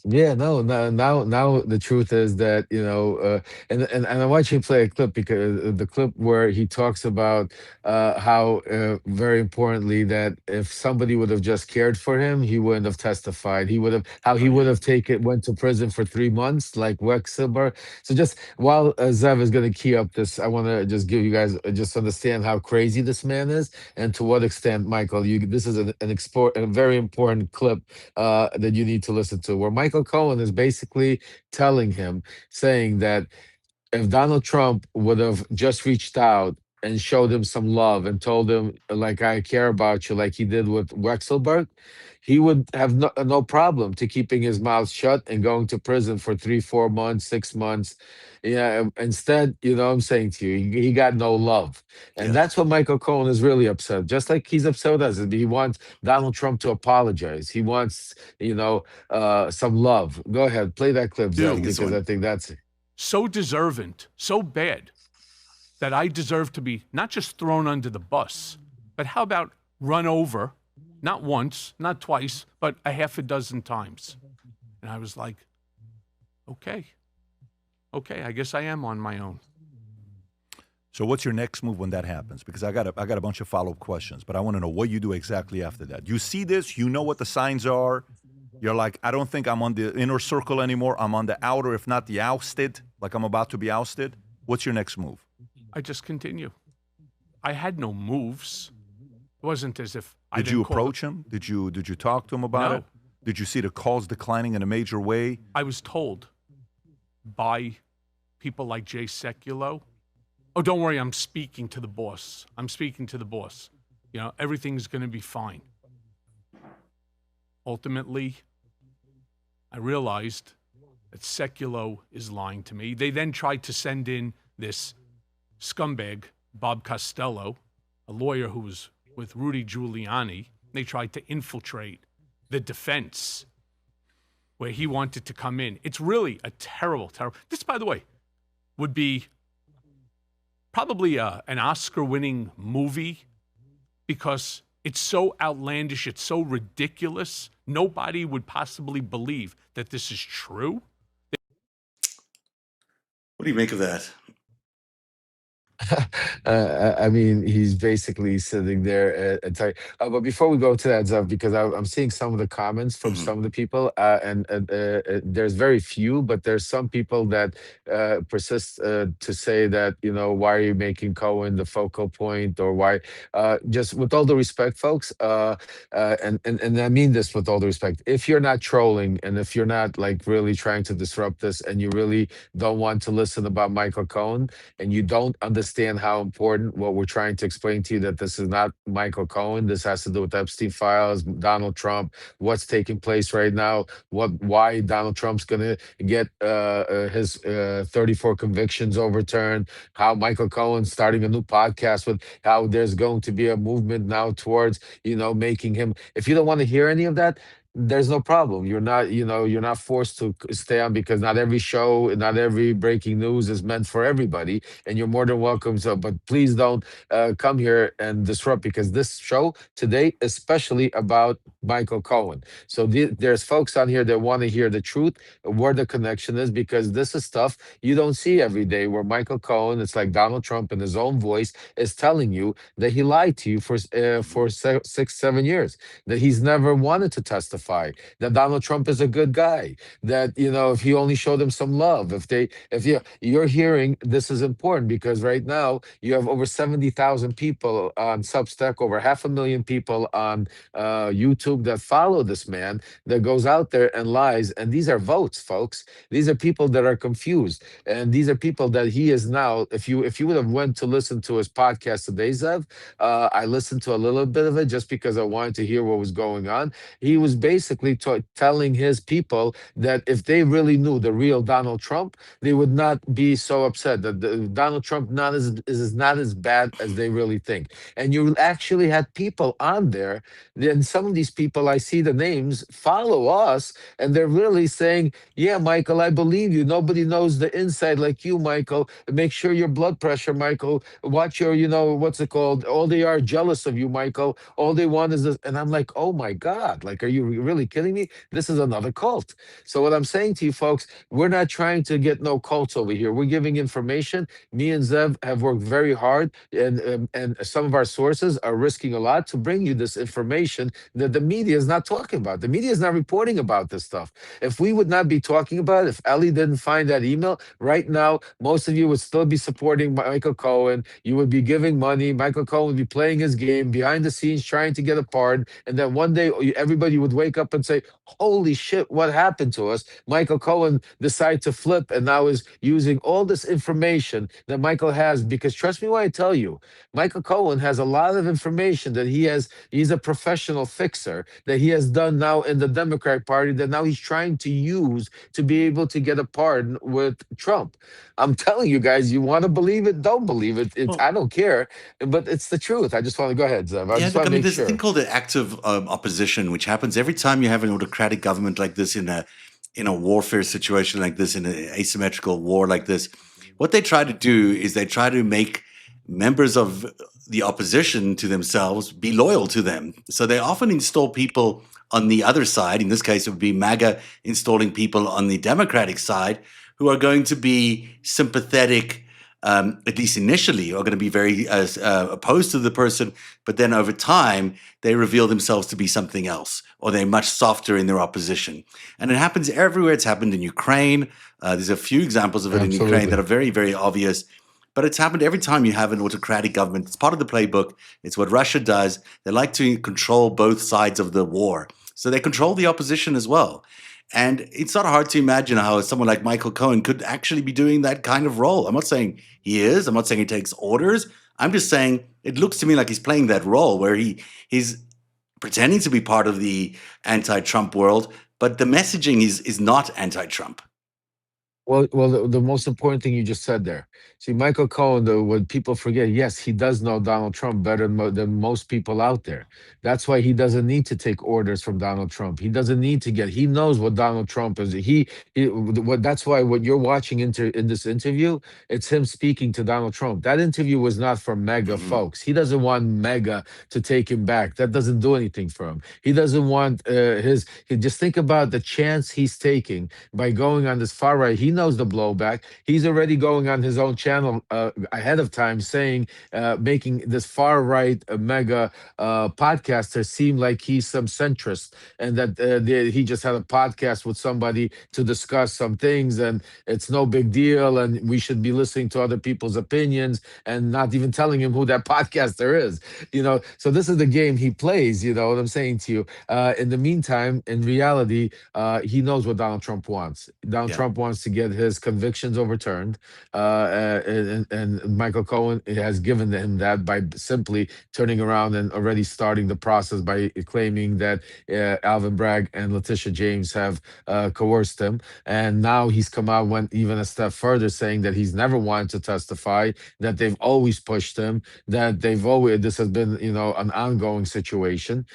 Now the truth is that and I want you to play a clip, because the clip where he talks about how very importantly that if somebody would have just cared for him, he wouldn't have testified. He would have went to prison for 3 months like Wexelberg. So just while Zev is going to key up this, I want to just give you guys just understand how crazy this man is and to what extent, Michael, this is a very important clip that you need to listen to, where Michael Cohen is basically saying that if Donald Trump would have just reached out and showed him some love and told him, like, I care about you, like he did with Wexelberg, he would have no problem to keeping his mouth shut and going to prison for 3, 4 months, 6 months. Yeah. Instead, I'm saying to you, he got no love. And that's what Michael Cohen is really upset. Just like he's upset with us. He wants Donald Trump to apologize. He wants, some love. Go ahead, play that clip, Zach, because I think that's it. So deserving, so bad, that I deserve to be not just thrown under the bus, but how about run over, not once, not twice, but a half a dozen times. And I was like, okay, I guess I am on my own. So what's your next move when that happens? Because I got a bunch of follow-up questions, but I want to know what you do exactly after that. You see this, you know what the signs are. You're like, I don't think I'm on the inner circle anymore. I'm on the outer, if not the ousted, like I'm about to be ousted. What's your next move? I just continue. I had no moves. It wasn't as if I Did you approach him? Did you talk to him about it? Did you see the calls declining in a major way? I was told by people like Jay Sekulow, oh, don't worry, I'm speaking to the boss. Everything's going to be fine. Ultimately, I realized that Sekulow is lying to me. They then tried to send in this scumbag, Bob Costello, a lawyer who was with Rudy Giuliani. They tried to infiltrate the defense where he wanted to come in. It's really a terrible. This, by the way, would be probably an Oscar-winning movie because it's so outlandish, it's so ridiculous. Nobody would possibly believe that this is true. What do you make of that? I mean, he's basically sitting there and telling. But before we go to that, Zev, because I'm seeing some of the comments from Mhm. some of the people, there's very few, but there's some people that persist to say that, why are you making Cohen the focal point, or why? Just with all the respect, folks, and I mean this with all the respect. If you're not trolling, and if you're not like really trying to disrupt this, and you really don't want to listen about Michael Cohen, and you don't understand how important what we're trying to explain to you, that this is not Michael Cohen. This has to do with Epstein files, Donald Trump, what's taking place right now, why Donald Trump's going to get his 34 convictions overturned, how Michael Cohen's starting a new podcast with how there's going to be a movement now towards, making him. If you don't want to hear any of that, there's no problem. You're not forced to stay on, because not every show, not every breaking news is meant for everybody, and you're more than welcome. So, but please don't come here and disrupt, because this show today, especially about Michael Cohen. So there's folks on here that want to hear the truth, where the connection is, because this is stuff you don't see every day. Where Michael Cohen, it's like Donald Trump in his own voice, is telling you that he lied to you for 6, 7 years, that he's never wanted to testify, that Donald Trump is a good guy, that if he only showed them some love, if you're hearing this is important, because right now you have over 70,000 people on Substack, over 500,000 people on YouTube that follow this man that goes out there and lies, and these are votes, folks. These are people that are confused, and these are people that he is now. If you would have went to listen to his podcast today, Zev, I listened to a little bit of it just because I wanted to hear what was going on. He was basically telling his people that if they really knew the real Donald Trump, they would not be so upset, that Donald Trump is not as bad as they really think. And you actually had people on there, and some of these people, I see the names, follow us, and they're really saying, yeah, Michael, I believe you. Nobody knows the inside like you, Michael. Make sure your blood pressure, Michael. Watch your, what's it called? All they are jealous of you, Michael. All they want is this. And I'm like, oh my God, like, are you really kidding me? This is another cult. So what I'm saying to you folks, we're not trying to get no cults over here. We're giving information. Me and Zev have worked very hard, and some of our sources are risking a lot to bring you this information that the media is not talking about. The media is not reporting about this stuff. If we would not be talking about it, if Ellie didn't find that email, right now, most of you would still be supporting Michael Cohen. You would be giving money. Michael Cohen would be playing his game behind the scenes, trying to get a pardon. And then one day, everybody would wake up and say, holy shit, what happened to us? Michael Cohen decided to flip and now is using all this information that Michael has. Because trust me when I tell you, Michael Cohen has a lot of information that he's a professional fixer that he has done now in the Democratic Party, that now he's trying to use to be able to get a pardon with Trump. I'm telling you guys, you want to believe it, don't believe it. I Well, don't care, but it's the truth. I just want to go ahead, Zev. I yeah, just look, want I to mean, make there's a thing sure. called an active opposition, which happens every time you have an autocratic government like this in a warfare situation like this, in an asymmetrical war like this. What they try to do is they try to make members of the opposition to themselves be loyal to them. So they often install people on the other side. In this case, it would be MAGA installing people on the Democratic side who are going to be sympathetic, at least initially, are going to be very opposed to the person, but then over time, they reveal themselves to be something else, or they're much softer in their opposition. And it happens everywhere. It's happened in Ukraine. There's a few examples of it in Ukraine that Absolutely. are very, very obvious. But it's happened every time you have an autocratic government. It's part of the playbook. It's what Russia does. They like to control both sides of the war. So they control the opposition as well. And it's not hard to imagine how someone like Michael Cohen could actually be doing that kind of role. I'm not saying he is. I'm not saying he takes orders. I'm just saying it looks to me like he's playing that role where he's pretending to be part of the anti-Trump world, but the messaging is not anti-Trump. Well, the most important thing you just said there. See, Michael Cohen, though, what people forget, yes, he does know Donald Trump better than most people out there. That's why he doesn't need to take orders from Donald Trump. He doesn't need to get. He knows what Donald Trump is. What that's why what you're watching in this interview, it's him speaking to Donald Trump. That interview was not for mega Mhm. folks. He doesn't want mega to take him back. That doesn't do anything for him. He doesn't want his. Just think about the chance he's taking by going on this far right. He knows the blowback. He's already going on his own channel ahead of time, saying, making this far right mega podcaster seem like he's some centrist, and that he just had a podcast with somebody to discuss some things, and it's no big deal, and we should be listening to other people's opinions, and not even telling him who that podcaster is. So this is the game he plays. You know what I'm saying to you? In the meantime, in reality, he knows what Donald Trump wants. Donald Yeah. Trump wants to get his convictions overturned, and Michael Cohen has given him that by simply turning around and already starting the process by claiming that Alvin Bragg and Letitia James have coerced him. And now he's come out, went even a step further, saying that he's never wanted to testify, that they've always pushed him, that this has been, an ongoing situation.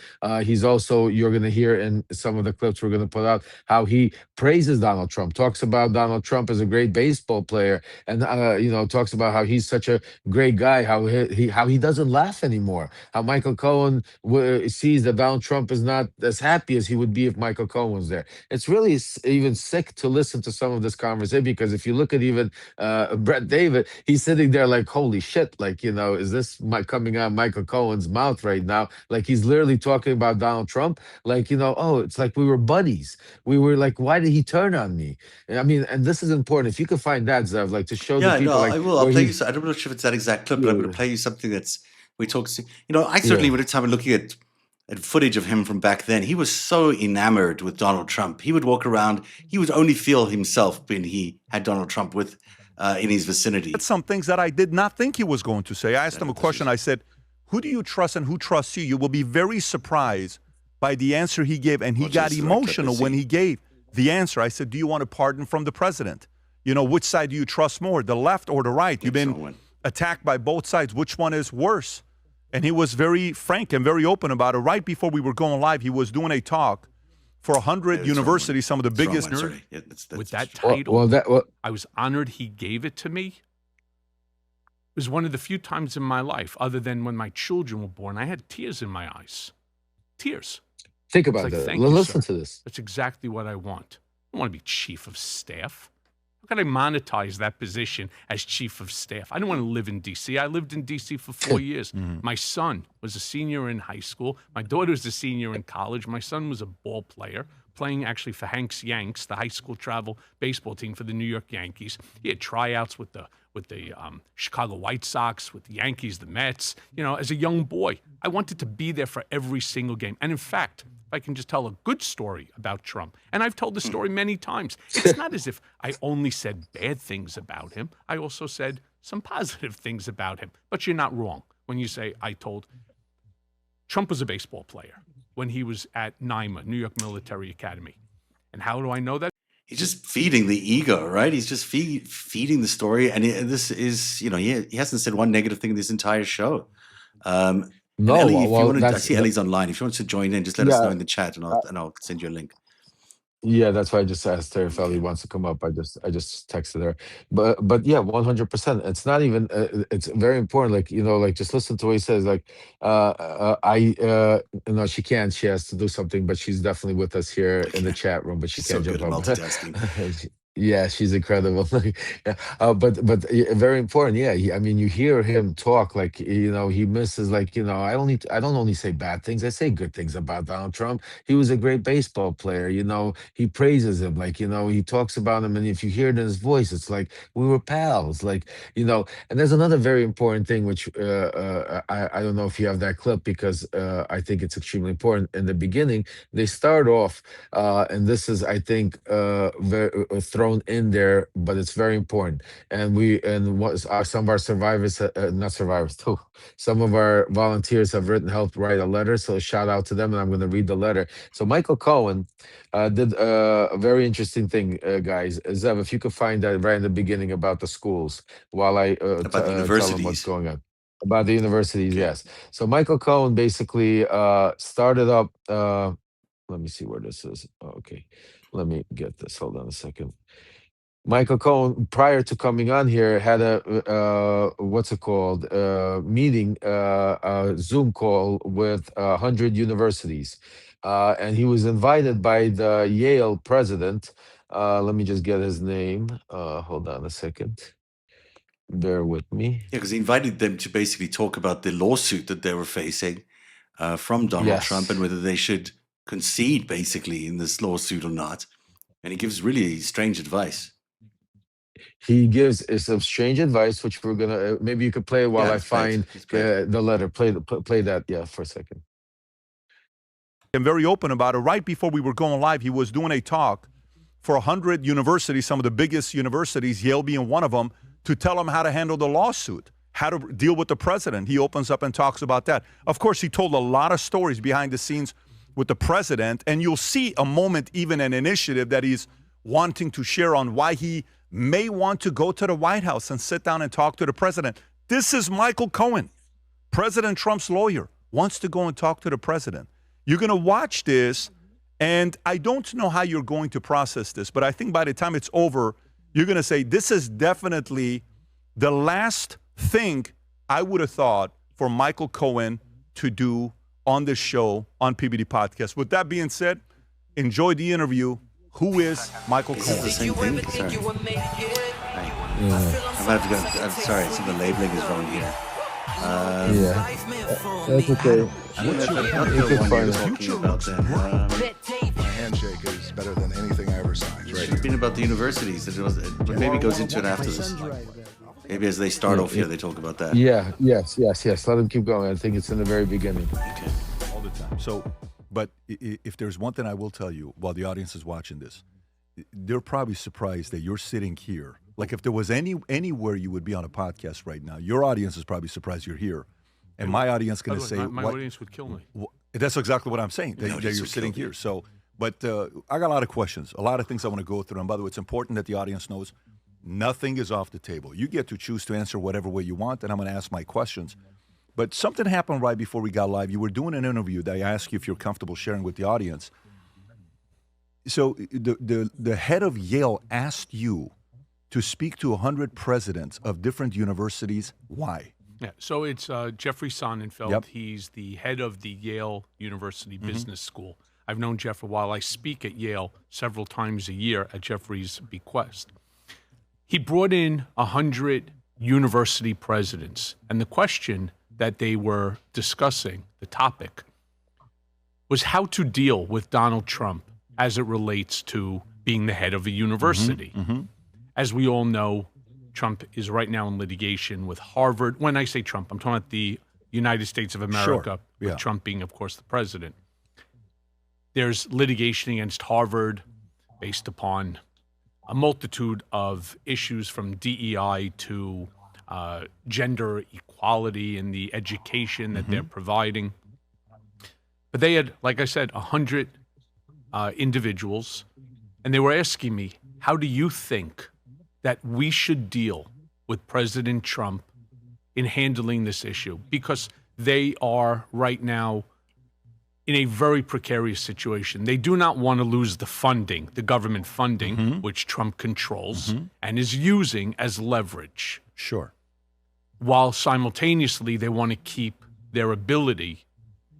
He's also, you're going to hear in some of the clips we're going to put out, how he praises Donald Trump, talks about Donald Trump as a great baseball player, and talks about how he's such a great guy, how he doesn't laugh anymore, how Michael Cohen sees that Donald Trump is not as happy as he would be if Michael Cohen was there. It's really even sick to listen to some of this conversation, because if you look at even Brett David, he's sitting there like, holy shit, like, is this coming out of Michael Cohen's mouth right now? Like, he's literally talking about Donald Trump, like, oh, it's like we were buddies. We were like, why did he turn on me? I mean, and this is important. If you could find that, Zev, like, to show the Yeah, people, no, like, I will. I'll where play you. he's, I don't know if it's that exact clip, but I'm going to play you something that's we talked. I yeah. certainly, when time looking at footage of him from back then, he was so enamored with Donald Trump. He would walk around. He would only feel himself when he had Donald Trump with in his vicinity. That's some things that I did not think he was going to say. I asked him a question. I said, "Who do you trust and who trusts you?" You will be very surprised by the answer he gave, and he got emotional when he gave the answer. I said, "Do you want a pardon from the president? Which side do you trust more, the left or the right? You've been attacked by both sides. Which one is worse?" And he was very frank and very open about it. Right before we were going live, he was doing a talk for 100 universities, some of the biggest. With that title, Well, I was honored he gave it to me. It was one of the few times in my life, other than when my children were born, I had tears in my eyes. Tears. think about like, that. thank you, Listen sir. to this. That's exactly what I want. I don't want to be chief of staff. How can I monetize that position as chief of staff? I didn't want to live in D.C. I lived in D.C. for 4 years. My son was a senior in high school. My daughter was a senior in college. My son was a ball player, playing actually for Hank's Yanks, the high school travel baseball team for the New York Yankees. He had tryouts with the Chicago White Sox, with the Yankees, the Mets. As a young boy, I wanted to be there for every single game. And in fact, I can just tell a good story about Trump. And I've told the story many times. It's not as if I only said bad things about him. I also said some positive things about him. But you're not wrong when you say Trump was a baseball player when he was at NYMA, New York Military Academy. And how do I know that? He's just feeding the ego, right? He's just feeding the story. And this is, he hasn't said one negative thing in this entire show. No, Ellie, if you well, want to, I see Ellie's online. If you want to join in, just let us know in the chat, and I'll send you a link. Yeah, that's why I just asked her if Ellie wants to come up. I just texted her, but yeah, 100%. It's not even. It's very important. Like just listen to what he says. Like, no, she can't. She has to do something, but she's definitely with us here in the chat room. But she She's can't so jump good at up. multitasking. Yeah, she's incredible. Yeah. But very important. Yeah, you hear him talk like he misses like I don't only say bad things. I say good things about Donald Trump. He was a great baseball player. He praises him. Like he talks about him, and if you hear it in his voice, it's like we were pals. Like And there's another very important thing which I don't know if you have that clip, because I think it's extremely important. In the beginning, they start off, and this is I think very thrown in there, but it's very important. And some of our survivors, not survivors, too. Some of our volunteers have helped write a letter. So shout out to them, and I'm going to read the letter. So Michael Cohen did a very interesting thing, guys. Zev, if you could find that right in the beginning about the schools, while I About the tell them what's universities. going on. About the universities, Okay. yes. So Michael Cohen basically started up. Let me see where this is. Oh, okay. Let me get this. Hold on a second. Michael Cohen, prior to coming on here, had a what's it called? Meeting, Zoom call with 100 universities, and he was invited by the Yale president, Let me just get his name. Hold on a second. Bear with me. Yeah, because he invited them to basically talk about the lawsuit that they were facing from Donald Trump and Yes. whether they should concede basically in this lawsuit or not. And he gives really strange advice. He gives some strange advice, which we're gonna maybe you could play it while I Let's play it. find Let's play it. the letter. Play that, yeah, for a second. And very open about it. Right before we were going live, he was doing a talk for 100 universities, some of the biggest universities, Yale being one of them, to tell them how to handle the lawsuit, how to deal with the president. He opens up and talks about that. Of course, he told a lot of stories behind the scenes with the president, and you'll see a moment, even an initiative that he's wanting to share on why he may want to go to the White House and sit down and talk to the president. This is Michael Cohen, President Trump's lawyer, wants to go and talk to the president. You're going to watch this, and I don't know how you're going to process this, but I think by the time it's over, you're going to say, this is definitely the last thing I would have thought for Michael Cohen to do on this show on PBD Podcast. With that being said, enjoy the interview. Who is Michael Is this the Cohen? same thing? Sorry. I'm sorry, some of the labeling is wrong here. Yeah, that's okay. I'm not the could one find you're it. talking about then. My handshake is better than anything I ever signed. It Right should have been about the universities. But maybe it goes into it after this. Maybe as they start off here, they talk about that. Yes. Let him keep going. I think it's in the very beginning. Okay. All the time. So, but if there's one thing I will tell you while the audience is watching this, they're probably surprised that you're sitting here. Like if there was anywhere you would be on a podcast right now, your audience is probably surprised you're here. And my audience going to say, my audience would kill me. That's exactly what I'm saying, that you're sitting here. So, but I got a lot of questions, a lot of things I want to go through. And by the way, it's important that the audience knows nothing is off the table. You get to choose to answer whatever way you want, and I'm going to ask my questions. But something happened right before we got live. You were doing an interview that I asked you if you're comfortable sharing with the audience. So the head of Yale asked you to speak to 100 presidents of different universities. Why? Yeah, so it's Jeffrey Sonnenfeld. Yep. He's the head of the Yale University Business School. I've known Jeff a while. I speak at Yale several times a year at Jeffrey's bequest. He brought in 100 university presidents, and the question that they were discussing, the topic, was how to deal with Donald Trump as it relates to being the head of a university. As we all know, Trump is right now in litigation with Harvard. When I say Trump, I'm talking about the United States of America, with Trump being, of course, the president. There's litigation against Harvard based upon a multitude of issues from DEI to gender equality in the education that they're providing. But they had, like I said, 100 individuals, and they were asking me, how do you think that we should deal with President Trump in handling this issue? Because they are right now in a very precarious situation. They do not want to lose the funding, the government funding, which Trump controls and is using as leverage. Sure. While simultaneously they want to keep their ability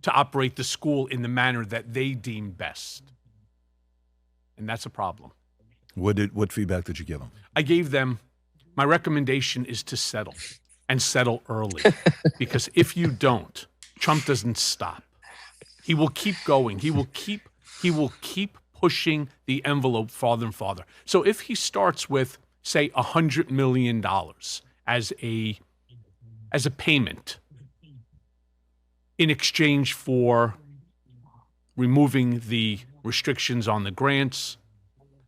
to operate the school in the manner that they deem best. And that's a problem. What feedback did you give them? I gave them, my recommendation is to settle, and settle early. Because if you don't, Trump doesn't stop. He will keep going. He will keep pushing the envelope farther and farther. So if he starts with, say, $100 million as a payment in exchange for removing the restrictions on the grants,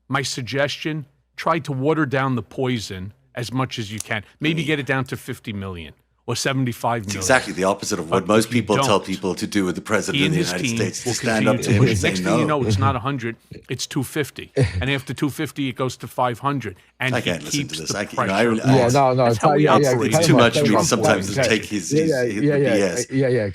my suggestion, try to water down the poison as much as you can. Maybe get it down to 50 million or 75 million. It's exactly the opposite of what But most if you people tell don't, people to do with the president He of and the his United team States, to will stand continue up to to him push. and say Next thing you no. know, it's not 100, it's 250. And after 250, it goes to 500. And I he can't listen keeps to this. the I can't- pressure. you know, I- Yeah, no, That's how we operate. It's cut too him off, much cut for him me off. sometimes to Cut- take his yeah, BS.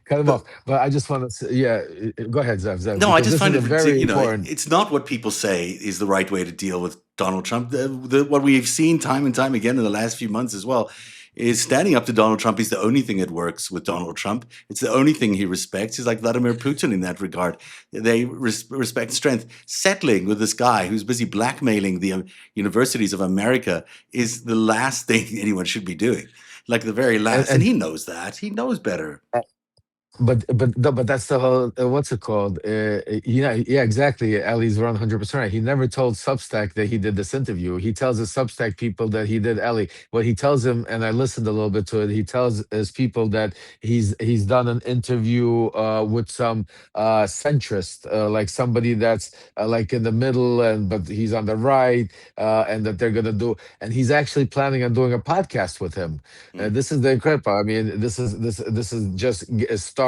cut him off. But I just want to, go ahead, Zev. No, I because just this find is it a very you know, important. it's not what people say is the right way to deal with Donald Trump. What we've seen time and time again in the last few months as well is standing up to Donald Trump is the only thing that works with Donald Trump. It's the only thing he respects. He's like Vladimir Putin in that regard. They respect strength. Settling with this guy who's busy blackmailing the universities of America is the last thing anyone should be doing. Like the very last. And And he knows that. He knows better. but no, but that's the whole what's it called? Yeah, exactly. Ali's 100% right. He never told Substack that he did this interview. He tells his Substack people that he did Ali. What he tells him, and I listened a little bit to it. He tells his people that he's done an interview with some centrist, like somebody that's like in the middle, and but he's on the right, and that they're gonna do. And he's actually planning on doing a podcast with him. Mm. This is the incredible. I mean, this is just starting.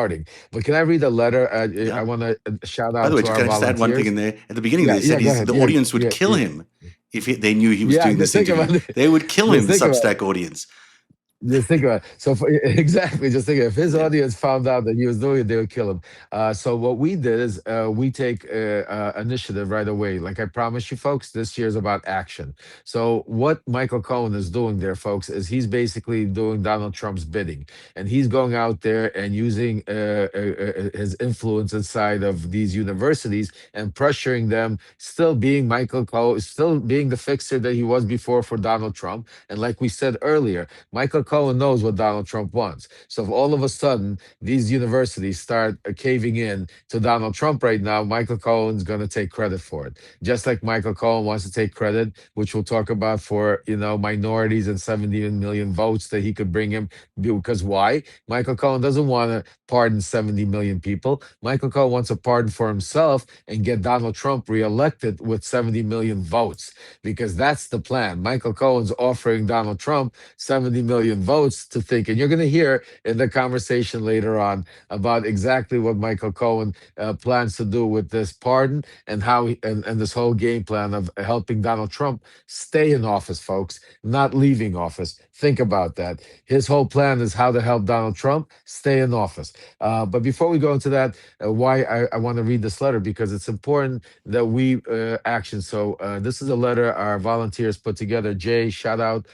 But can I read a letter? I Yeah. want to shout By the out way, to our can I just add one thing volunteers. in there? At the beginning, Yeah, they said yeah. Go ahead. the Yeah, audience would yeah, kill yeah. him if they knew he was Yeah, doing just this think interview. about it. They would kill him, Just the think about it. Substack audience. Just think about it. So exactly, just think if his Yeah. audience found out that he was doing it, they would kill him. So what we did is we take initiative right away. Like I promised you, folks, this year is about action. So what Michael Cohen is doing there, folks, is he's basically doing Donald Trump's bidding, and he's going out there and using his influence inside of these universities and pressuring them, still being Michael Cohen, still being the fixer that he was before for Donald Trump. And like we said earlier, Michael Cohen knows what Donald Trump wants. So if all of a sudden these universities start caving in to Donald Trump right now, Michael Cohen's going to take credit for it. Just like Michael Cohen wants to take credit, which we'll talk about for, minorities and 70 million votes that he could bring him. Because why? Michael Cohen doesn't want to pardon 70 million people. Michael Cohen wants a pardon for himself and get Donald Trump reelected with 70 million votes, because that's the plan. Michael Cohen's offering Donald Trump 70 million votes to think. And you're going to hear in the conversation later on about exactly what Michael Cohen plans to do with this pardon and how and this whole game plan of helping Donald Trump stay in office, folks, not leaving office. Think about that. His whole plan is how to help Donald Trump stay in office. But before we go into that, why I want to read this letter, because it's important that we action. So this is a letter our volunteers put together. Jay, shout out,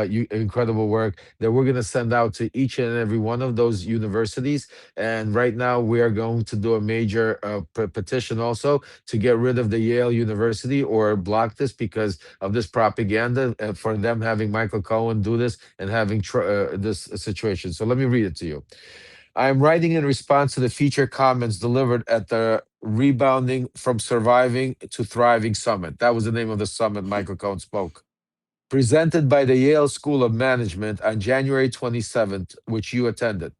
you incredible work that we're going to send out to each and every one of those universities. And right now we are going to do a major petition also to get rid of the Yale University or block this because of this propaganda, for them having Michael Cohen do this and having this situation. So let me read it to you. I am writing in response to the feature comments delivered at the Rebounding from Surviving to Thriving Summit. That was the name of the summit Michael Cohen spoke. Presented by the Yale School of Management on January 27th, which you attended.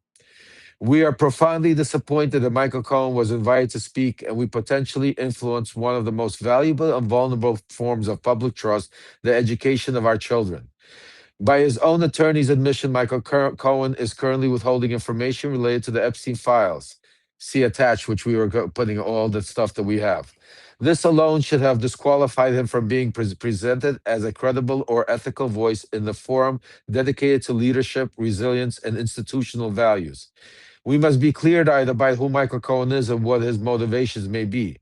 We are profoundly disappointed that Michael Cohen was invited to speak, and we potentially influence one of the most valuable and vulnerable forms of public trust, the education of our children. By his own attorney's admission, Michael Cohen is currently withholding information related to the Epstein files. See attached, which we were putting all the stuff that we have. This alone should have disqualified him from being presented as a credible or ethical voice in the forum dedicated to leadership, resilience, and institutional values. We must be clear either by who Michael Cohen is and what his motivations may be.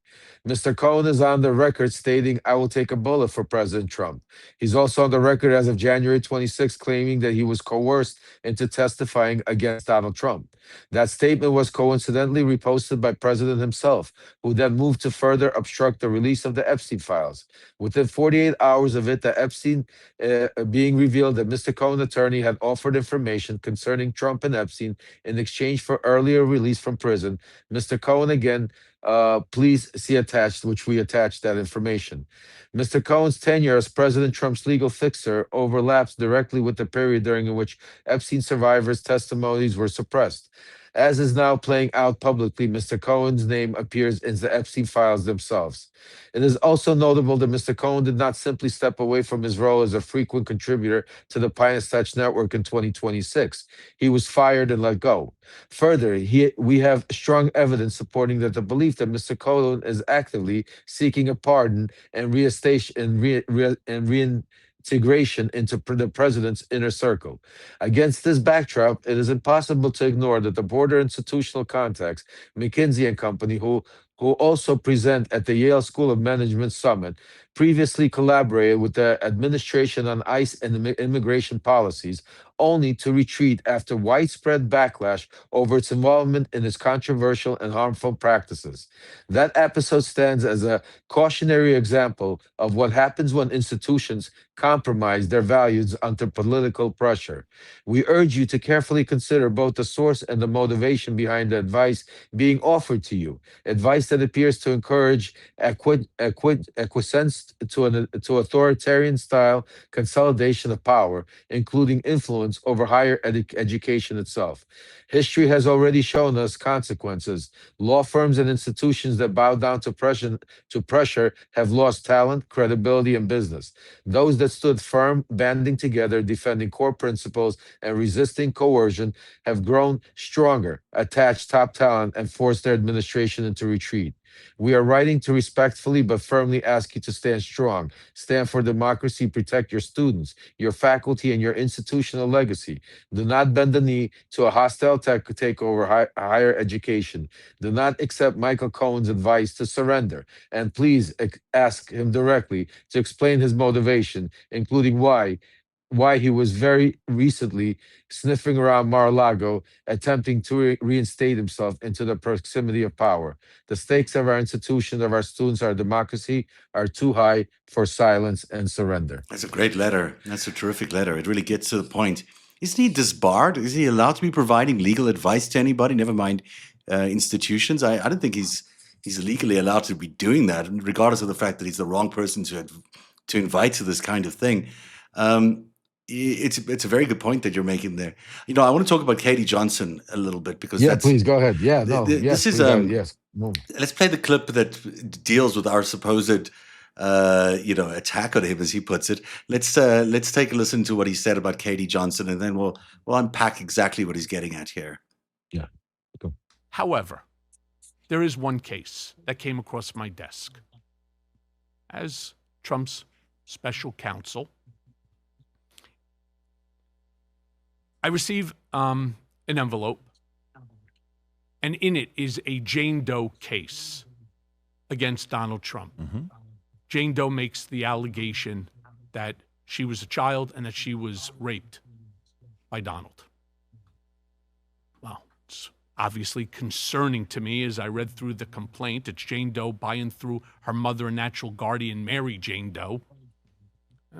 Mr. Cohen is on the record stating, I will take a bullet for President Trump. He's also on the record as of January 26, claiming that he was coerced into testifying against Donald Trump. That statement was coincidentally reposted by President himself, who then moved to further obstruct the release of the Epstein files. Within 48 hours of it, the Epstein being revealed that Mr. Cohen's attorney had offered information concerning Trump and Epstein in exchange for earlier release from prison. Mr. Cohen again, please see attached, which we attached that information. Mr. Cohen's tenure as President Trump's legal fixer overlaps directly with the period during which Epstein survivors' testimonies were suppressed. As is now playing out publicly, Mr. Cohen's name appears in the Epstein files themselves. It is also notable that Mr. Cohen did not simply step away from his role as a frequent contributor to the Pine Touch Network in 2026. He was fired and let go. Further, we have strong evidence supporting that the belief that Mr. Cohen is actively seeking a pardon and reintegration into the president's inner circle. Against this backdrop, it is impossible to ignore that the broader institutional context, McKinsey and Company, who also present at the Yale School of Management Summit, previously collaborated with the administration on ICE and immigration policies, only to retreat after widespread backlash over its involvement in its controversial and harmful practices. That episode stands as a cautionary example of what happens when institutions compromise their values under political pressure. We urge you to carefully consider both the source and the motivation behind the advice being offered to you. Advice that appears to encourage acquiescence to authoritarian style consolidation of power, including influence over higher education itself. History has already shown us consequences. Law firms and institutions that bow down to pressure have lost talent, credibility, and business. Those that stood firm, banding together, defending core principles, and resisting coercion have grown stronger, attached top talent, and forced their administration into retreat. We are writing to respectfully but firmly ask you to stand strong, stand for democracy, protect your students, your faculty, and your institutional legacy. Do not bend the knee to a hostile takeover higher education. Do not accept Michael Cohen's advice to surrender. And please ask him directly to explain his motivation, including why he was very recently sniffing around Mar-a-Lago, attempting to reinstate himself into the proximity of power. The stakes of our institution, of our students, our democracy are too high for silence and surrender. That's a great letter. That's a terrific letter. It really gets to the point. Isn't he disbarred? Is he allowed to be providing legal advice to anybody? Never mind institutions. I don't think he's legally allowed to be doing that, regardless of the fact that he's the wrong person to invite to this kind of thing. It's a very good point that you're making there. You know, I want to talk about Katie Johnson a little bit because Please go ahead. Yeah, no, this is yes. Let's play the clip that deals with our supposed attack on him, as he puts it. Let's take a listen to what he said about Katie Johnson, and then we'll unpack exactly what he's getting at here. Yeah. Go. However, there is one case that came across my desk. As Trump's special counsel, I receive an envelope, and in it is a Jane Doe case against Donald Trump. Mm-hmm. Jane Doe makes the allegation that she was a child and that she was raped by Donald. Well, it's obviously concerning to me as I read through the complaint. It's Jane Doe buying through her mother and natural guardian, Mary Jane Doe.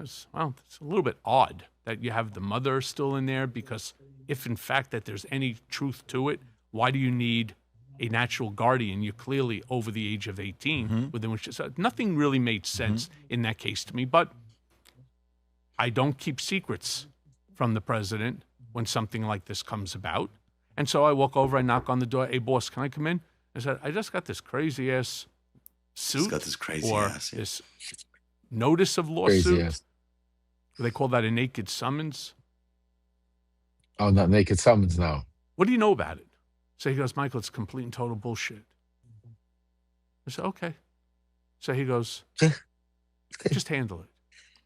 It's a little bit odd that you have the mother still in there, because if in fact that there's any truth to it, why do you need a natural guardian? You're clearly over the age of 18, within which nothing really made sense in that case to me. But I don't keep secrets from the president when something like this comes about. And so I walk over, I knock on the door. Hey, boss, can I come in? I said, I just got this crazy ass suit. This notice of lawsuit. Crazy ass. They call that a naked summons. Oh, not naked summons now. What do you know about it? So he goes, Michael, it's complete and total bullshit. I said, okay. So he goes, just handle it.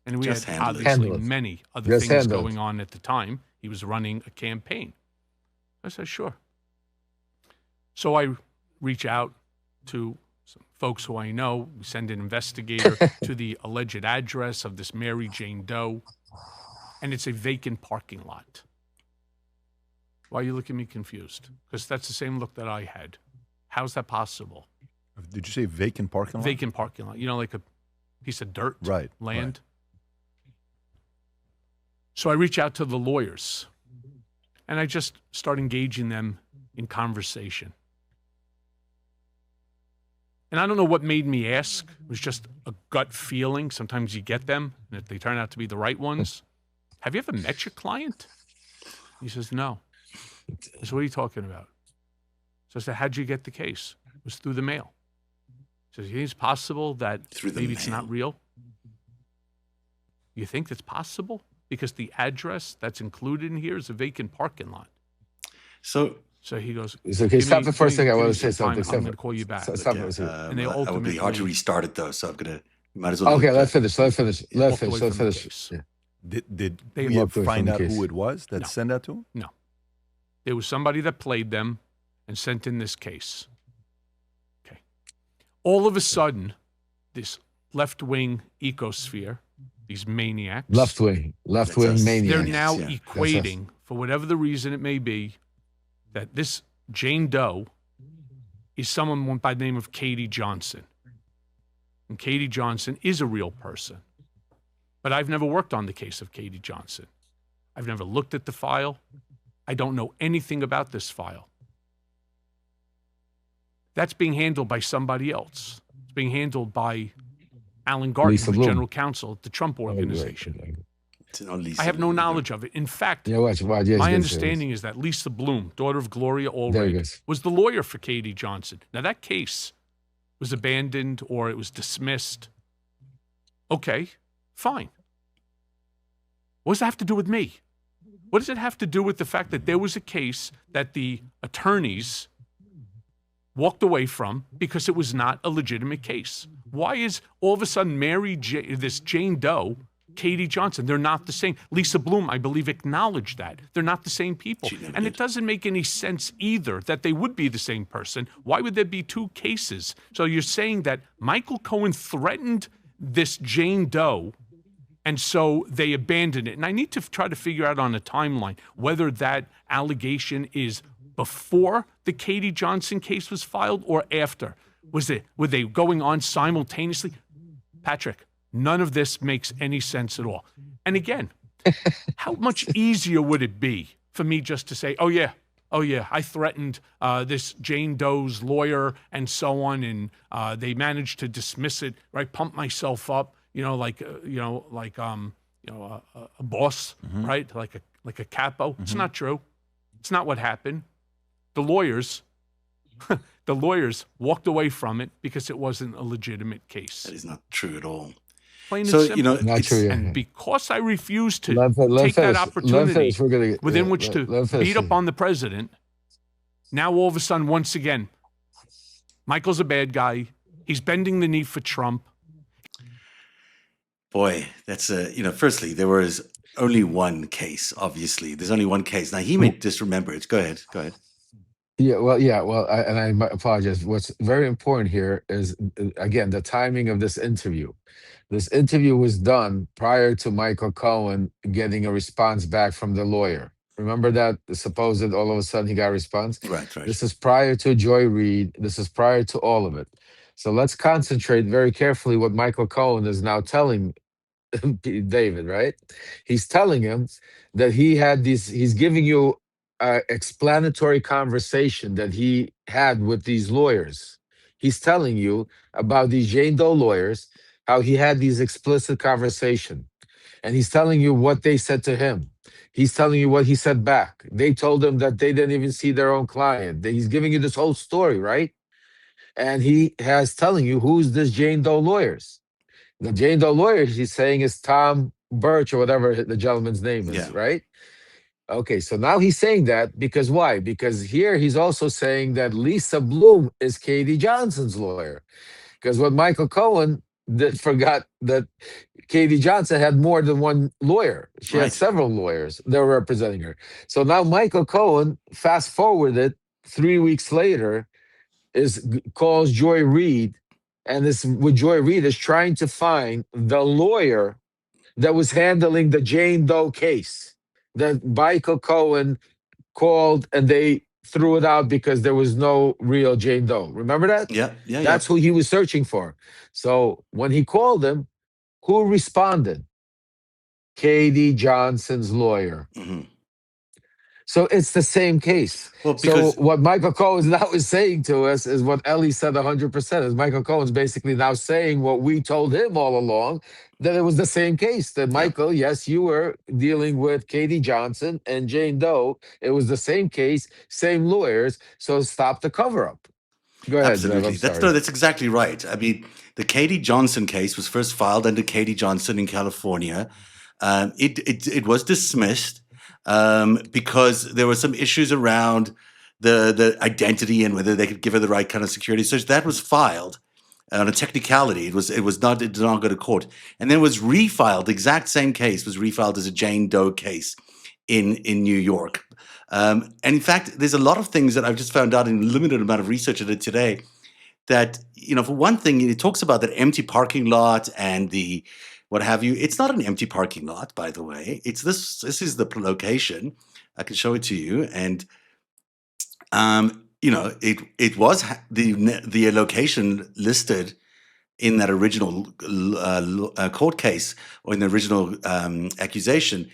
And we had obviously many other things going on at the time. He was running a campaign. I said, sure. So I reach out to some folks who I know. We send an investigator to the alleged address of this Mary Jane Doe, and it's a vacant parking lot. Why are you looking at me confused? Because that's the same look that I had. How's that possible? Did you say vacant parking lot? Vacant parking lot. You know, like a piece of dirt, land. Right. So I reach out to the lawyers, and I just start engaging them in conversation. And I don't know what made me ask. It was just a gut feeling. Sometimes you get them, and if they turn out to be the right ones. Have you ever met your client? He says, no. I said, what are you talking about? So I said, how'd you get the case? It was through the mail. He says, it's possible that maybe it's not real. You think that's possible? Because the address that's included in here is a vacant parking lot. So he goes, it's okay. Stop the first thing. I want to say something. I'm going to call you back. And they ultimately, it would be hard to restart it though, so I'm going to, might as well. Okay, let's finish. Yeah. Did we find out who it was that sent that to him? No. There was somebody that played them and sent in this case. Okay. All of a sudden, this left-wing ecosphere, these maniacs, Left wing us. maniacs. they're now Yeah. equating, for whatever the reason it may be, that this Jane Doe is someone by the name of Katie Johnson. And Katie Johnson is a real person. But I've never worked on the case of Katie Johnson. I've never looked at the file. I don't know anything about this file. That's being handled by somebody else. It's being handled by Alan Garten, Lisa who's Bloom. general counsel at the Trump organization. It's not Lisa I have no either. knowledge of it. In fact, Yeah, watch. Yeah, my understanding is that Lisa Bloom, daughter of Gloria There he Allred, goes. was the lawyer for Katie Johnson. Now, that case was abandoned or it was dismissed. Okay, fine. What does that have to do with me? What does it have to do with the fact that there was a case that the attorneys walked away from because it was not a legitimate case? Why is all of a sudden this Jane Doe, Katie Johnson, they're not the same? Lisa Bloom, I believe, acknowledged that. They're not the same people. She never And did. it doesn't make any sense either that they would be the same person. Why would there be two cases? So you're saying that Michael Cohen threatened this Jane Doe, and so they abandoned it. And I need to try to figure out on a timeline whether that allegation is before the Katie Johnson case was filed or after. Were they going on simultaneously? Patrick, none of this makes any sense at all. And again, how much easier would it be for me just to say, oh yeah, I threatened this Jane Doe's lawyer and so on, and they managed to dismiss it, right? Pump myself up, like a boss, right? Like a capo. It's not true. It's not what happened. The lawyers walked away from it because it wasn't a legitimate case. That is not true at all. Plain and So, simple. Not true. Yeah. And because I refuse to Let take that finish. opportunity Finish. We're gonna, within yeah, which to let finish. beat up on the president, now all of a sudden, once again, Michael's a bad guy. He's bending the knee for Trump. Boy, that's firstly, there was only one case, obviously. There's only one case. Now, he may disremember it. Go ahead. I apologize. What's very important here is, again, the timing of this interview. This interview was done prior to Michael Cohen getting a response back from the lawyer. Remember that supposed all of a sudden he got a response? Right. This is prior to Joy Reid. This is prior to all of it. So let's concentrate very carefully what Michael Cohen is now telling David, right? He's telling him that he's giving you an explanatory conversation that he had with these lawyers. He's telling you about these Jane Doe lawyers, how he had these explicit conversation. And he's telling you what they said to him. He's telling you what he said back. They told him that they didn't even see their own client. He's giving you this whole story, right? And he has telling you who's this Jane Doe lawyers. The Jane Doe lawyers he's saying is Tom Birch or whatever the gentleman's name is, Yeah. right? Okay, so now he's saying that because why? Because here he's also saying that Lisa Bloom is Katie Johnson's lawyer. Because what Michael Cohen forgot that Katie Johnson had more than one lawyer. She Right. had several lawyers that were representing her. So now Michael Cohen, fast forwarded 3 weeks later, calls Joy Reid, and this with Joy Reid is trying to find the lawyer that was handling the Jane Doe case that Michael Cohen called, and they threw it out because there was no real Jane Doe. Remember that? Yeah. That's who he was searching for. So when he called him, who responded? Katie Johnson's lawyer. hmm So it's the same case. Well, because So what Michael Cohen now is saying to us is what Ellie said 100%. Is Michael Cohen's basically now saying what we told him all along, that it was the same case. That Michael, yes, you were dealing with Katie Johnson and Jane Doe. It was the same case, same lawyers. So stop the cover up. Go ahead, Zev, absolutely, I'm sorry. that's exactly right. I mean, the Katie Johnson case was first filed under Katie Johnson in California. It was dismissed because there were some issues around the identity and whether they could give her the right kind of security. So that was filed on a technicality. It did not go to court, and then was refiled. The exact same case was refiled as a Jane Doe case in New York. And in fact, there's a lot of things that I've just found out in limited amount of research I did today. that, for one thing, it talks about that empty parking lot and the what have you. It's not an empty parking lot, by the way. It's this is the location. I can show it to you. And it was the location listed in that original court case, or in the original accusation,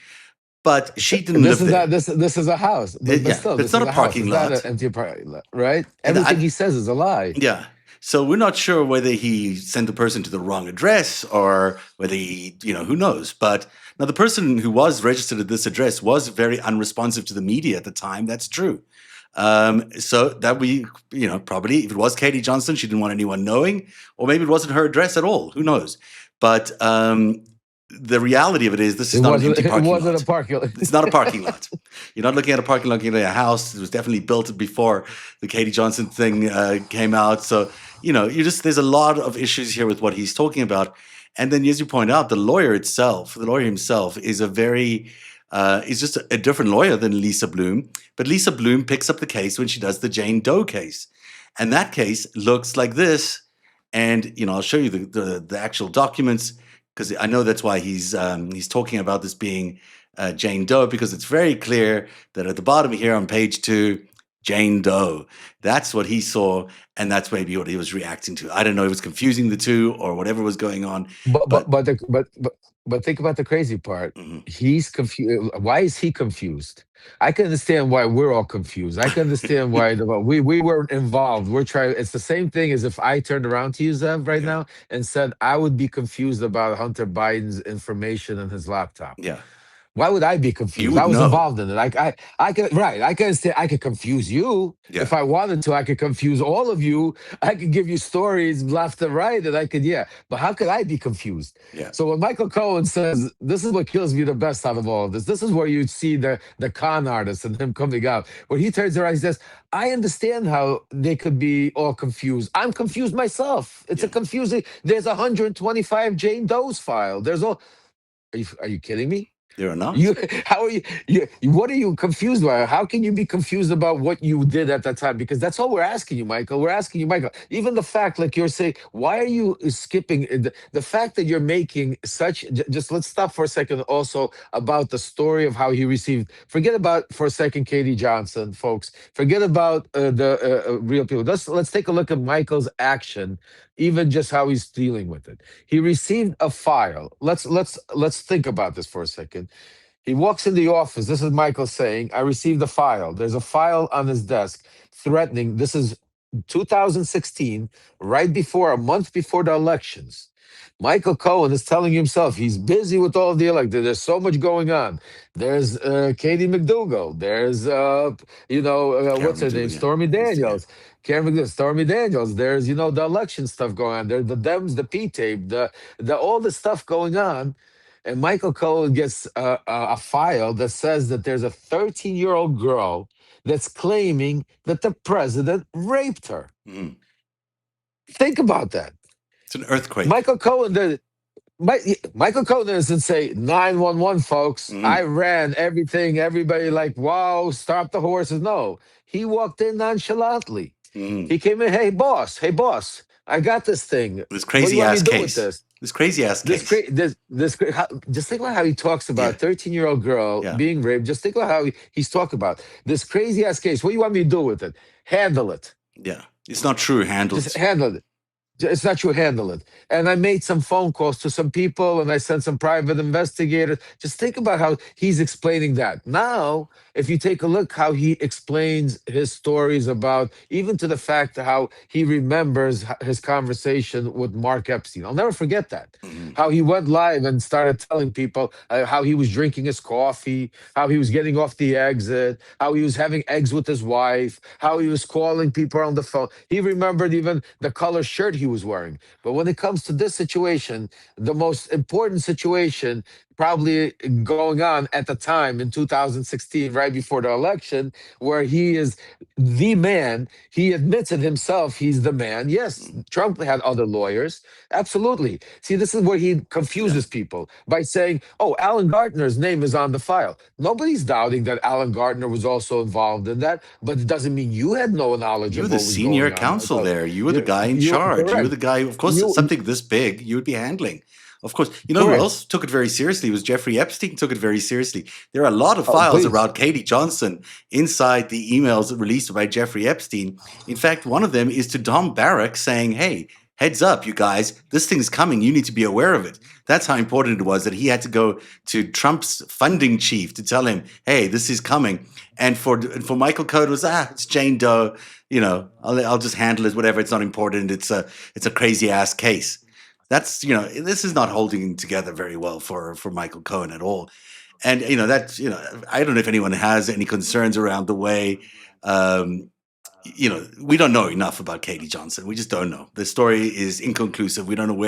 but she didn't This live is there. not this is a house, but Yeah, still, but it's this not is a a house. parking It's not an lot. empty parking lot, right? And Everything he says is a lie. Yeah. So we're not sure whether he sent the person to the wrong address, or whether he, who knows. But now the person who was registered at this address was very unresponsive to the media at the time. That's true. So that probably, if it was Katie Johnson, she didn't want anyone knowing, or maybe it wasn't her address at all. Who knows? But the reality of it is, this is not an empty parking lot. It wasn't a parking lot. It's not a parking lot. You're not looking at a parking lot, looking at a house. It was definitely built before the Katie Johnson thing came out. So, there's a lot of issues here with what he's talking about. And then, as you point out, the lawyer himself is is just a different lawyer than Lisa Bloom. But Lisa Bloom picks up the case when she does the Jane Doe case. And that case looks like this. And, I'll show you the actual documents, because I know that's why he's talking about this being Jane Doe, because it's very clear that at the bottom here on page 2, Jane Doe. That's what he saw, and that's maybe what he was reacting to. I don't know if it was confusing the two or whatever was going on. But think about the crazy part. He's confused. Why is he confused? I can understand why we're all confused. I can understand why we weren't involved. We're trying. It's the same thing as if I turned around to you, Zev, right now, and said I would be confused about Hunter Biden's information in his laptop. Yeah. Why would I be confused? I was involved in it. I could understand. I could confuse you if I wanted to. I could confuse all of you. I could give you stories left and right, and I could, But how could I be confused? Yeah. So when Michael Cohen says, "This is what kills me the best out of all of this," this is where you see the con artist and him coming out. Where he turns around, he says, "I understand how they could be all confused. I'm confused myself. It's a confusing. There's 125 Jane Doe's file. There's all. Are you kidding me? There are not. How are you? What are you confused by? How can you be confused about what you did at that time? Because that's all we're asking you, Michael. We're asking you, Michael. Even the fact, like you're saying, why are you skipping the fact that you're making such? Just let's stop for a second. Also about the story of how he received. Forget about for a second, Katie Johnson, folks. Forget about the real people. Let's take a look at Michael's action. Even just how he's dealing with it. He received a file. Let's think about this for a second. He walks in the office. This is Michael saying, "I received a file." There's a file on his desk threatening. This is 2016, a month before the elections. Michael Cohen is telling himself he's busy with all of the elections. There's so much going on. There's Katie McDougal. There's what's her name? Stormy Daniels. Karen McDougal, Stormy Daniels. There's the election stuff going on. There's the Dems, the P-tape, the all the stuff going on. And Michael Cohen gets a file that says that there's a 13-year-old girl that's claiming that the president raped her. Think about that. It's an earthquake. Michael Cohen doesn't say 911, folks. I ran everything. Everybody like, wow, stop the horses. No, he walked in nonchalantly. He came in, hey boss, I got this thing. This crazy ass case. This crazy ass case. Just think about how he talks about a 13-year-old girl being raped. Just think about how he's talking about this crazy ass case. What do you want me to do with it? Handle it. Yeah, it's not true. Just handle it. It's not you handle it. And I made some phone calls to some people and I sent some private investigators. Just think about how he's explaining that. Now, if you take a look how he explains his stories about, even to the fact how he remembers his conversation with Mark Epstein. I'll never forget that. How he went live and started telling people how he was drinking his coffee, how he was getting off the exit, how he was having eggs with his wife, how he was calling people on the phone. He remembered even the color shirt he was wearing. But when it comes to this situation, the most important situation, probably going on at the time in 2016, right before the election, where he is the man. He admits it himself. He's the man. Yes, Trump had other lawyers. Absolutely. See, this is where he Yeah. confuses people by saying, oh, Alan Gardner's name is on the file. Nobody's doubting that Alan Gardner was also involved in that, but it doesn't mean you had no knowledge You were of the what was senior going on, counsel Michael. there. You were the guy in You charge. You were correct. the guy, of course, You something this big, you would be handling. Of course. You know who correct. else took it very seriously? It was Jeffrey Epstein took it very seriously. There are a lot of Oh, files please. around Katie Johnson inside the emails released by Jeffrey Epstein. In fact, one of them is to Dom Barrack saying, hey, heads up, you guys, this thing's coming. You need to be aware of it. That's how important it was that he had to go to Trump's funding chief to tell him, hey, this is coming. And for Michael Cohen, it was, it's Jane Doe. You know, I'll just handle it, whatever. It's not important. It's a crazy ass case. That's, this is not holding together very well for Michael Cohen at all. And, I don't know if anyone has any concerns around the way, we don't know enough about Katie Johnson. We just don't know. The story is inconclusive. We don't know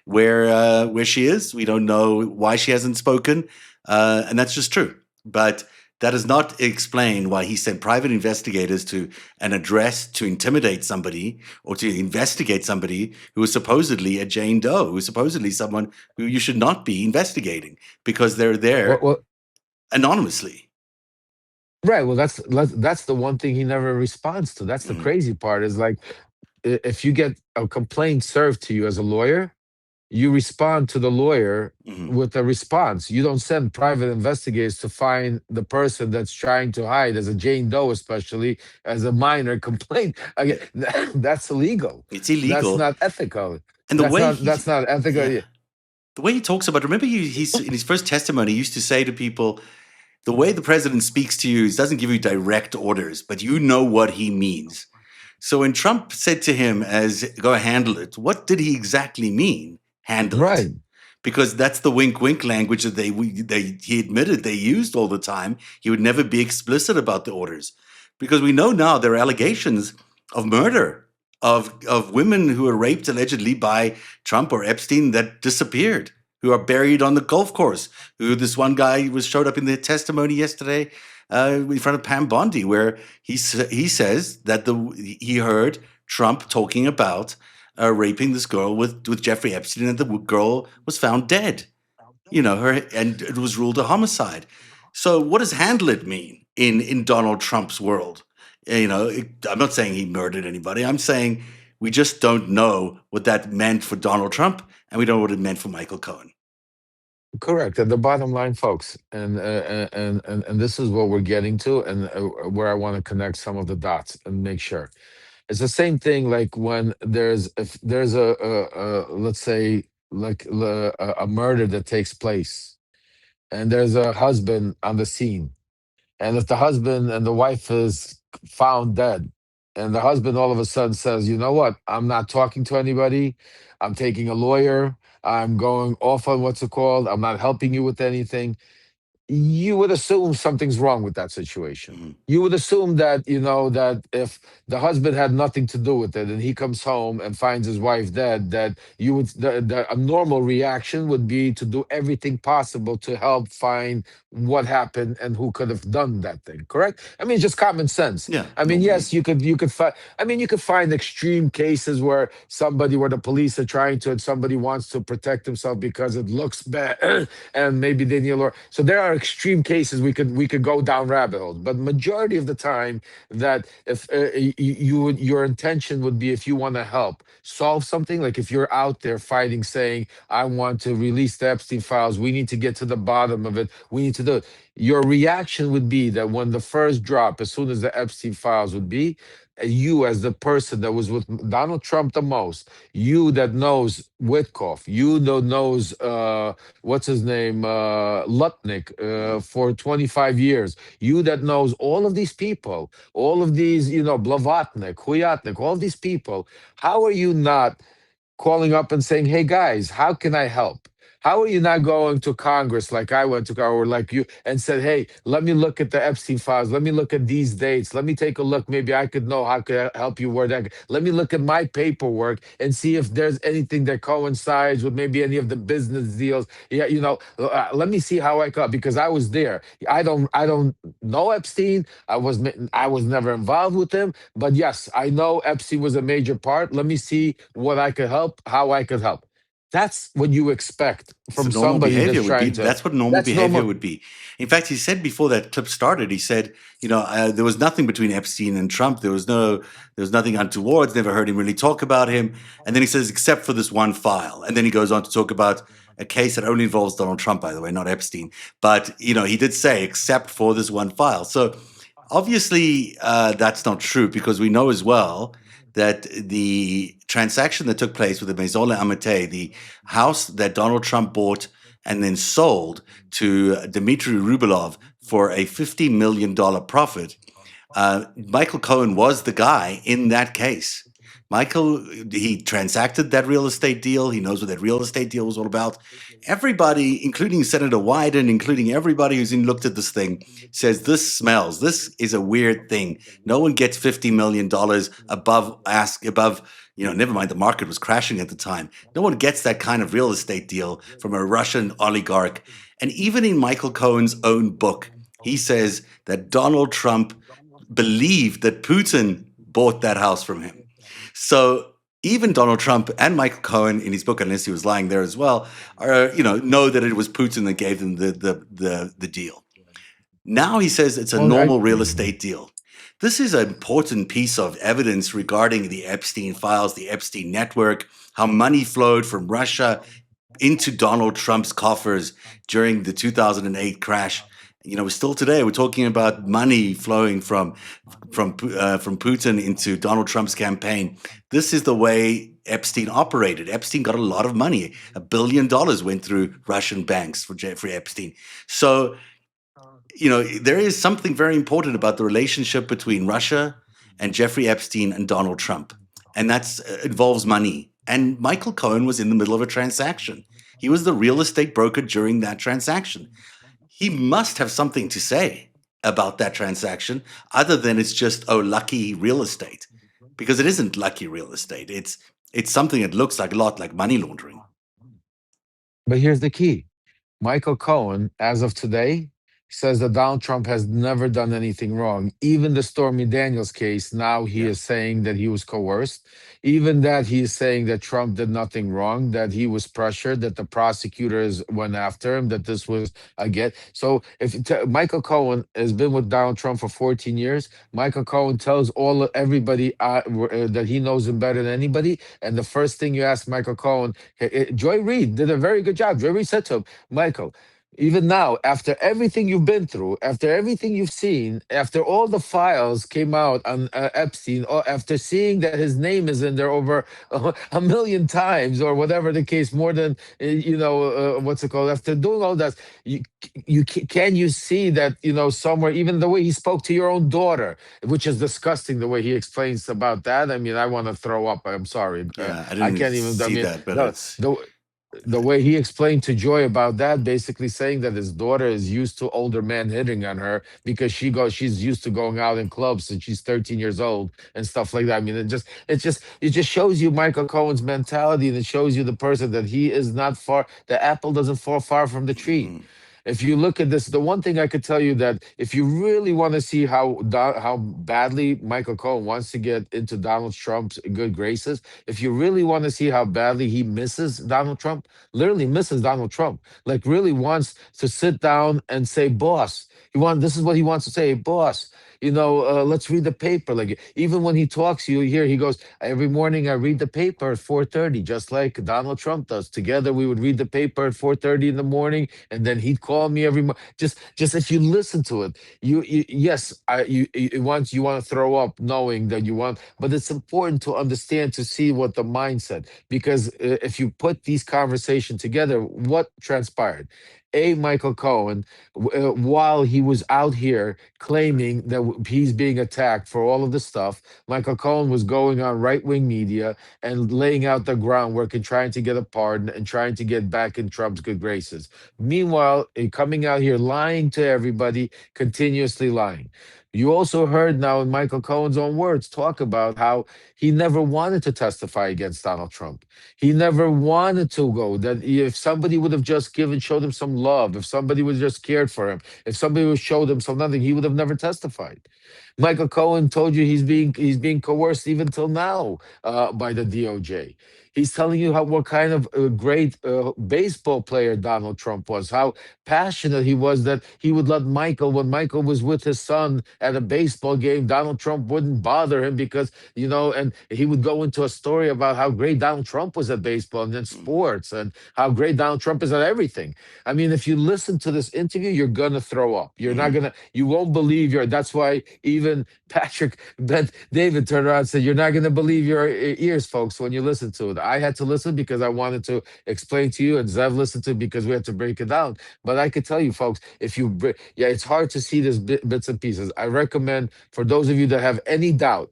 where she is. We don't know why she hasn't spoken. And that's just true. But that does not explain why he sent private investigators to an address to intimidate somebody or to investigate somebody who was supposedly a Jane Doe, who was supposedly someone who you should not be investigating because they're there Well, anonymously. right. Well, that's the one thing he never responds to. That's the Mhm. crazy part. Is like if you get a complaint served to you as a lawyer, you respond to the lawyer Mhm. with a response. You don't send private investigators to find the person that's trying to hide, as a Jane Doe, especially as a minor complaint. Again, that's illegal. It's That's illegal. not ethical. And the That's way not. he, That's not ethical. yeah, the way he talks about, remember he's in his first testimony, he used to say to people, the way the president speaks to you, he doesn't give you direct orders, but you know what he means. So when Trump said to him as go handle it, what did he exactly mean? Handle it. Right. Because that's the wink wink language that he admitted they used all the time. He would never be explicit about the orders. Because we know now there are allegations of murder of women who were raped allegedly by Trump or Epstein that disappeared, who are buried on the golf course. Who this one guy was showed up in the testimony yesterday in front of Pam Bondi, where he says that he heard Trump talking about raping this girl with Jeffrey Epstein, and the girl was found dead. And it was ruled a homicide. So what does handle it mean in Donald Trump's world? I'm not saying he murdered anybody. I'm saying we just don't know what that meant for Donald Trump, and we don't know what it meant for Michael Cohen. Correct. And the bottom line, folks, and this is what we're getting to, and where I want to connect some of the dots and make sure. It's the same thing like when if there's let's say like a murder that takes place, and there's a husband on the scene, and if the husband and the wife is found dead, and the husband all of a sudden says, you know what, I'm not talking to anybody, I'm taking a lawyer, I'm going off on what's it called, I'm not helping you with anything, you would assume something's wrong with that situation. Mhm. You would assume that, that if the husband had nothing to do with it and he comes home and finds his wife dead, that you would, a normal reaction would be to do everything possible to help find what happened and who could have done that thing. Correct? I mean, just common sense. Yeah, I mean, normally. yes, you could find. I mean, you could find extreme cases where the police are trying to, and somebody wants to protect himself because it looks bad, and maybe they need a lawyer. So there are extreme cases we could go down rabbit holes. But majority of the time, that if your intention would be, if you want to help solve something, like if you're out there fighting, saying, I want to release the Epstein files, we need to get to the bottom of it, we need to do it. Your reaction would be that when the first drop, as soon as the Epstein files would be, you as the person that was with Donald Trump the most, you that knows Witkoff, you that knows what's his name, Lutnick, for 25 years, you that knows all of these people, all of these, Blavatnik, Huyatnik, all these people, how are you not calling up and saying, hey guys, how can I help? How are you not going to Congress like I went to, or like you, and said, "Hey, let me look at the Epstein files. Let me look at these dates. Let me take a look. Maybe I could know how could I help you where that. Let me look at my paperwork and see if there's anything that coincides with maybe any of the business deals. Yeah, let me see how I could, because I was there. I don't know Epstein. I was never involved with him, but yes, I know Epstein was a major part. Let me see what I could help, how I could help." That's what you expect So from normal somebody behavior that's would be trying to. that's what normal That's behavior normal. would be. In fact, he said before that clip started, he said, there was nothing between Epstein and Trump. There was nothing untoward. Never heard him really talk about him. And then he says, except for this one file. And then he goes on to talk about a case that only involves Donald Trump, by the way, not Epstein. But he did say, except for this one file. So obviously, that's not true, because we know as well that the transaction that took place with the Maison Amate, the house that Donald Trump bought and then sold to Dmitry Rubelov for a $50 million profit, Michael Cohen was the guy in that case. Michael, he transacted that real estate deal. He knows what that real estate deal was all about. Everybody, including Senator Wyden, including everybody who's looked at this thing, says this smells. This is a weird thing. No one gets $50 million above, never mind, the market was crashing at the time. No one gets that kind of real estate deal from a Russian oligarch. And even in Michael Cohen's own book, he says that Donald Trump believed that Putin bought that house from him. So even Donald Trump and Michael Cohen in his book, unless he was lying there as well, know that it was Putin that gave them the deal. Now he says it's a Well, normal real estate deal. This is an important piece of evidence regarding the Epstein files, the Epstein network, how money flowed from Russia into Donald Trump's coffers during the 2008 crash. Still today, we're talking about money flowing from Putin into Donald Trump's campaign. This is the way Epstein operated. Epstein got a lot of money. $1 billion went through Russian banks for Jeffrey Epstein. So, there is something very important about the relationship between Russia and Jeffrey Epstein and Donald Trump, and that involves money. And Michael Cohen was in the middle of a transaction. He was the real estate broker during that transaction. He must have something to say about that transaction other than it's just, lucky real estate, because it isn't lucky real estate. It's something that looks like a lot like money laundering. But here's the key. Michael Cohen, as of today, says that Donald Trump has never done anything wrong. Even the Stormy Daniels case, now he Yeah. is saying that he was coerced. Even that he is saying that Trump did nothing wrong, that he was pressured, that the prosecutors went after him, that this was a get. So if Michael Cohen has been with Donald Trump for 14 years, Michael Cohen tells everybody that he knows him better than anybody. And the first thing you ask Michael Cohen, Joy Reid did a very good job. Joy Reid said to him, Michael, even now, after everything you've been through, after everything you've seen, after all the files came out on Epstein, or after seeing that his name is in there over a million times, or whatever the case, more than what's it called? After doing all that, can you see that somewhere, even the way he spoke to your own daughter, which is disgusting, the way he explains about that. I mean, I want to throw up. I'm sorry. Yeah, I I didn't can't even. I see mean, that, but it's the way he explained to Joy about that, basically saying that his daughter is used to older men hitting on her because she's used to going out in clubs since she's 13 years old and stuff like that. I mean, it just shows you Michael Cohen's mentality, and it shows you the person that he is not far. The apple doesn't fall far from the tree. If you look at this, the one thing I could tell you, that if you really want to see how badly Michael Cohen wants to get into Donald Trump's good graces, if you really want to see how badly he misses Donald Trump, literally misses Donald Trump, like really wants to sit down and say, "Boss," this is what he wants to say, "Boss, let's read the paper." Like, even when he talks, you hear he goes, "Every morning I read the paper at 4:30, just like Donald Trump does. Together we would read the paper at 4:30 in the morning, and then he'd call me every morning." Just if you listen to it, yes, once you want to throw up knowing that you want, but it's important to understand, to see what the mindset, because if you put these conversations together, what transpired? Michael Cohen, while he was out here claiming that he's being attacked for all of this stuff. Michael Cohen was going on right wing media and laying out the groundwork and trying to get a pardon and trying to get back in Trump's good graces. Meanwhile, coming out here lying to everybody, continuously lying. You also heard now in Michael Cohen's own words talk about how he never wanted to testify against Donald Trump. He never wanted to go. That if somebody would have just showed him some love, if somebody was just cared for him, if somebody would showed him some nothing, he would have never testified. Michael Cohen told you he's being coerced even till now by the DOJ. He's telling you what kind of great baseball player Donald Trump was, how passionate he was that he would let Michael, when Michael was with his son at a baseball game, Donald Trump wouldn't bother him because, and he would go into a story about how great Donald Trump was at baseball and then sports and how great Donald Trump is at everything. I mean, if you listen to this interview, you're going to throw up. You're not going to, you won't believe that's why even David turned around and said, you're not going to believe your ears, folks, when you listen to it. I had to listen because I wanted to explain to you, and Zev listened to it because we had to break it down. But I could tell you, folks, it's hard to see this bits and pieces. I recommend for those of you that have any doubt,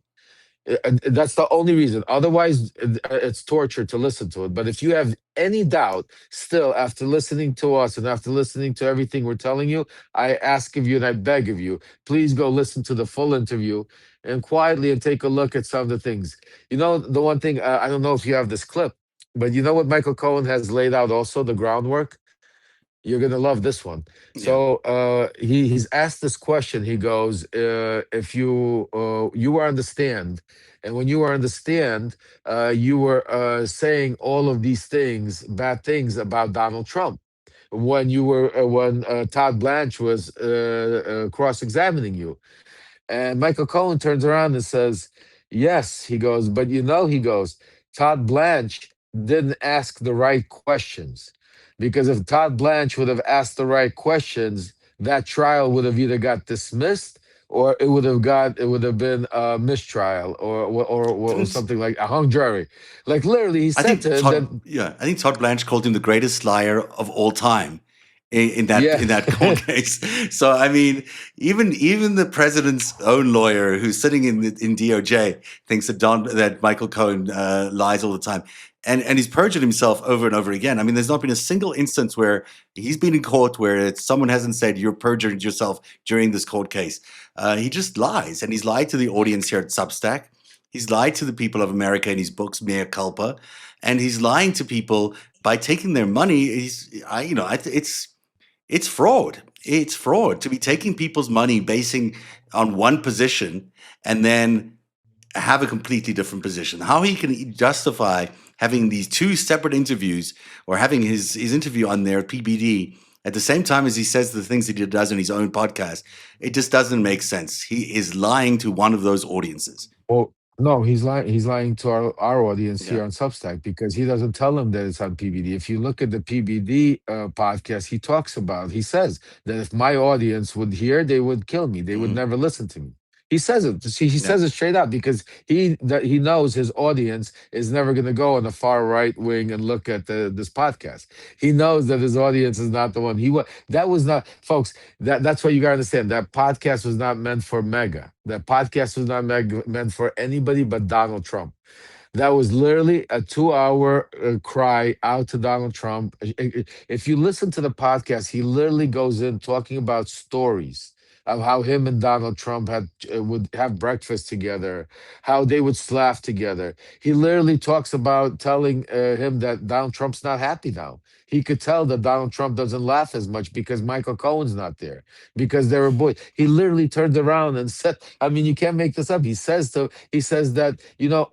that's the only reason. Otherwise, it's torture to listen to it. But if you have any doubt still after listening to us and after listening to everything we're telling you, I ask of you and I beg of you, please go listen to the full interview and quietly and take a look at some of the things. The one thing, I don't know if you have this clip, but you know what Michael Cohen has laid out also, the groundwork? You're gonna love this one. Yeah. So he's asked this question. He goes, "If you were on the stand, and when you were on the stand, you were saying all of these things, bad things about Donald Trump. When Todd Blanche was cross-examining you, and Michael Cohen turns around and says, yes, he goes, but he goes, Todd Blanche didn't ask the right questions. Because if Todd Blanche would have asked the right questions, that trial would have either got dismissed or it would have been a mistrial or Didn't something like a hung jury. Like literally, he I said think to him that, I think Todd Blanche called him the greatest liar of all time in yeah, that court case. So I mean, even the president's own lawyer, who's sitting in DOJ, thinks that Michael Cohen lies all the time, and he's perjured himself over and over again. I mean, there's not been a single instance where he's been in court where someone hasn't said you're perjured yourself during this court case. He just lies, and he's lied to the audience here at Substack. He's lied to the people of America in his books, Mea Culpa, and he's lying to people by taking their money. It's fraud. It's fraud to be taking people's money basing on one position and then have a completely different position. How he can justify having these two separate interviews or having his interview on their PBD at the same time as he says the things that he does in his own podcast, it just doesn't make sense. He is lying to one of those audiences. well, no, he's lying. He's lying to our audience here Yeah. on Substack because he doesn't tell them that it's on PBD. If you look at the PBD podcast, he says that if my audience would hear, they would kill me. They would Mhm. never listen to me. He says it. He Yeah. says it straight out because he knows his audience is never going to go on the far right wing and look at this podcast. He knows that his audience is not the one. That was not, folks. That's what you got to understand. That podcast was not meant for Mega. That podcast was not meant for anybody but Donald Trump. That was literally a 2-hour cry out to Donald Trump. If you listen to the podcast, he literally goes in talking about stories of how him and Donald Trump would have breakfast together, how they would laugh together. He literally talks about telling him that Donald Trump's not happy now. He could tell that Donald Trump doesn't laugh as much because Michael Cohen's not there, because they were boys. He literally turned around and said, I mean, you can't make this up. He says that,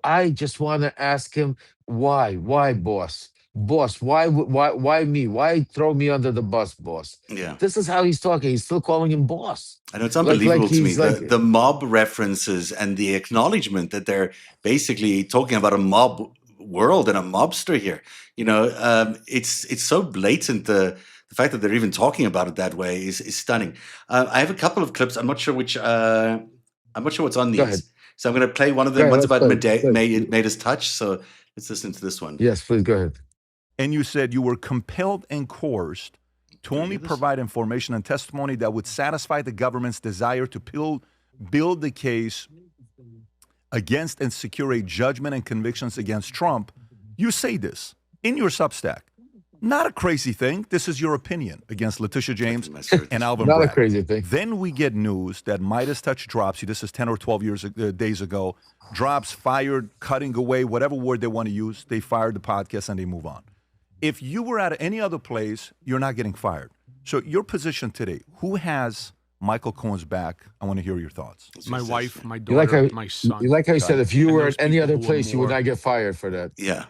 I just want to ask him why, boss? Boss, why me? Why throw me under the bus, boss? Yeah. This is how he's talking. He's still calling him boss. I know it's unbelievable to me. he's like, The mob references and the acknowledgement that they're basically talking about a mob world and a mobster here. It's so blatant. The fact that they're even talking about it that way is stunning. I have a couple of clips. I'm not sure which. I'm not sure what's on Go ahead. these. So I'm going to play one of Go them. ahead, One's let's about play it. Made us touch. So let's listen to this one. Yes, please go ahead. And you said you were compelled and coerced to only provide information and testimony that would satisfy the government's desire to build the case against and secure a judgment and convictions against Trump. You say this in your Substack. Not a crazy thing. This is your opinion against Letitia James and Alvin Not Bragg. a crazy thing. Then we get news that Midas Touch drops you. This is 10 or 12 days ago. Drops, fired, cutting away, whatever word they want to use. They fired the podcast and they move on. If you were at any other place, you're not getting fired. So your position today, who has Michael Cohen's back? I want to hear your thoughts. My wife, my You like daughter, how, my son. you like how you said if you And were those at any people other who are place, you would more- not get fired for that. Yeah.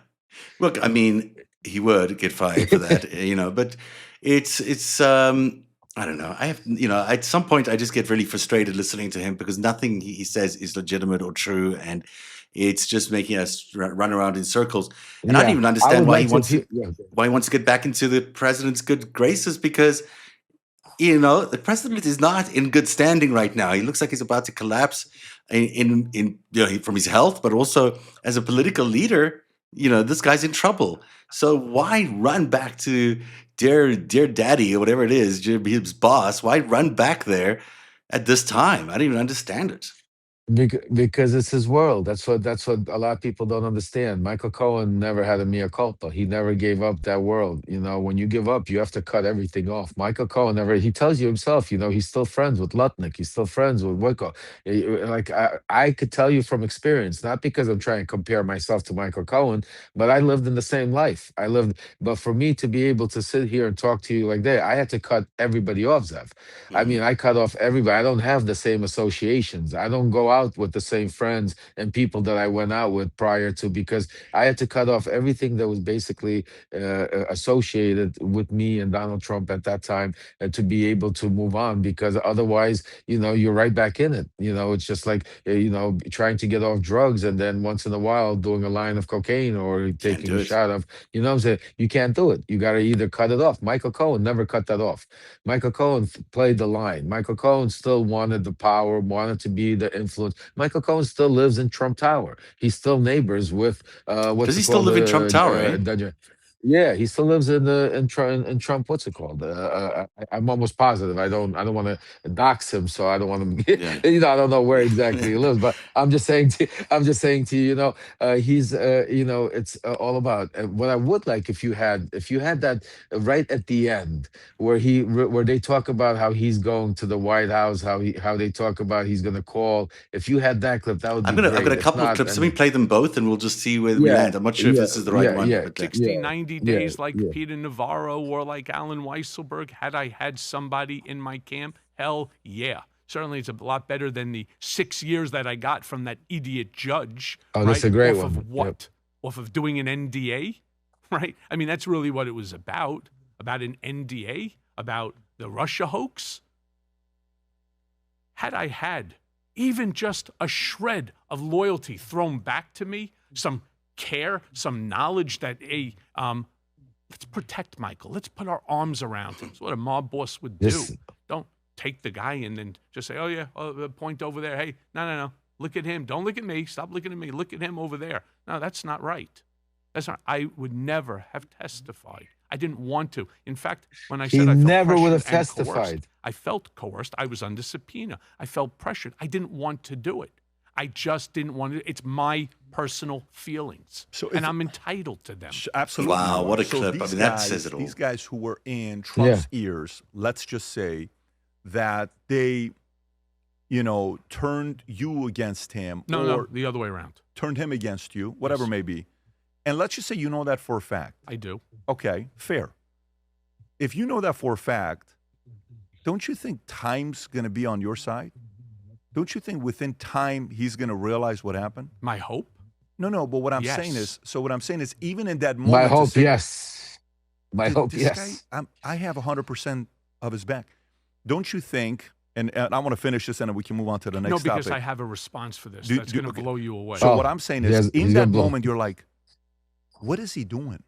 Look, I mean, he would get fired for that, but it's I don't know. I have, at some point I just get really frustrated listening to him because nothing he says is legitimate or true, and it's just making us run around in circles. And I don't even understand why he wants to get back into the president's good graces because the president is not in good standing right now. He looks like he's about to collapse in from his health, but also as a political leader. This guy's in trouble. So why run back to dear daddy or whatever it is, his boss? Why run back there at this time? I don't even understand it. Because it's his world. That's what a lot of people don't understand. Michael Cohen never had a mea culpa. He never gave up that world. When you give up, you have to cut everything off. Michael Cohen never. He tells you himself. He's still friends with Lutnick. He's still friends with Wicko. Like I could tell you from experience, not because I'm trying to compare myself to Michael Cohen, but I lived in the same life. But for me to be able to sit here and talk to you like that, I had to cut everybody off, Zev. I mean, I cut off everybody. I don't have the same associations. I don't go out with the same friends and people that I went out with prior to, because I had to cut off everything that was basically associated with me and Donald Trump at that time to be able to move on, because otherwise, you're right back in it. It's just like, trying to get off drugs and then once in a while doing a line of cocaine or taking a shot of, what I'm saying? You can't do it. You got to either cut it off. Michael Cohen never cut that off. Michael Cohen played the line. Michael Cohen still wanted the power, wanted to be the influence. Michael Cohen still lives in Trump Tower. He's still neighbors with Does he still live in Trump Tower? Yeah, he still lives in Trump. What's it called? I'm almost positive. I don't want to dox him, so I don't want to. I don't know where exactly he lives, but I'm just saying to you, he's it's all about what I would like if you had that right at the end where they talk about how he's going to the White House, how they talk about he's going to call. If you had that clip, that would be great. I've got a couple of clips. Let me play them both, and we'll just see where we land. I'm not sure if this is the right one. But 60, 90 days like Peter Navarro or like Alan Weisselberg. Had I had somebody in my camp? Hell yeah. Certainly it's a lot better than the 6 years that I got from that idiot judge. Oh, that's a great one. Off of what? Off of doing an NDA? Right? I mean, that's really what it was about an NDA, about the Russia hoax. Had I had even just a shred of loyalty thrown back to me, some care, some knowledge that, let's protect Michael. Let's put our arms around him. That's what a mob boss would do. Don't take the guy and then just say, oh, yeah, point over there. Hey, no. Look at him. Don't look at me. Stop looking at me. Look at him over there. No, that's not right. I would never have testified. I didn't want to. In fact, when I said I felt never would have pressured and testified. coerced, I felt coerced. I was under subpoena. I felt pressured. I didn't want to do it. I just didn't want to. It's my personal feelings, and I'm entitled to them. Absolutely. Wow, what a clip. I mean, that says it all. These guys who were in Trump's ears, let's just say that they, turned you against him. No, the other way around. Turned him against you, whatever it may be. And let's just say you know that for a fact. I do. Okay, fair. If you know that for a fact, don't you think time's going to be on your side? Don't you think within time he's going to realize what happened? My hope? No, but what I'm saying is, even in that moment, my hope, yes. My hope, this yes. guy, I have 100% of his back. Don't you think? And I want to finish this, and then we can move on to the next topic. No, because I have a response for this. That's going to blow you away. So what I'm saying is, in that moment, you're like, what is he doing?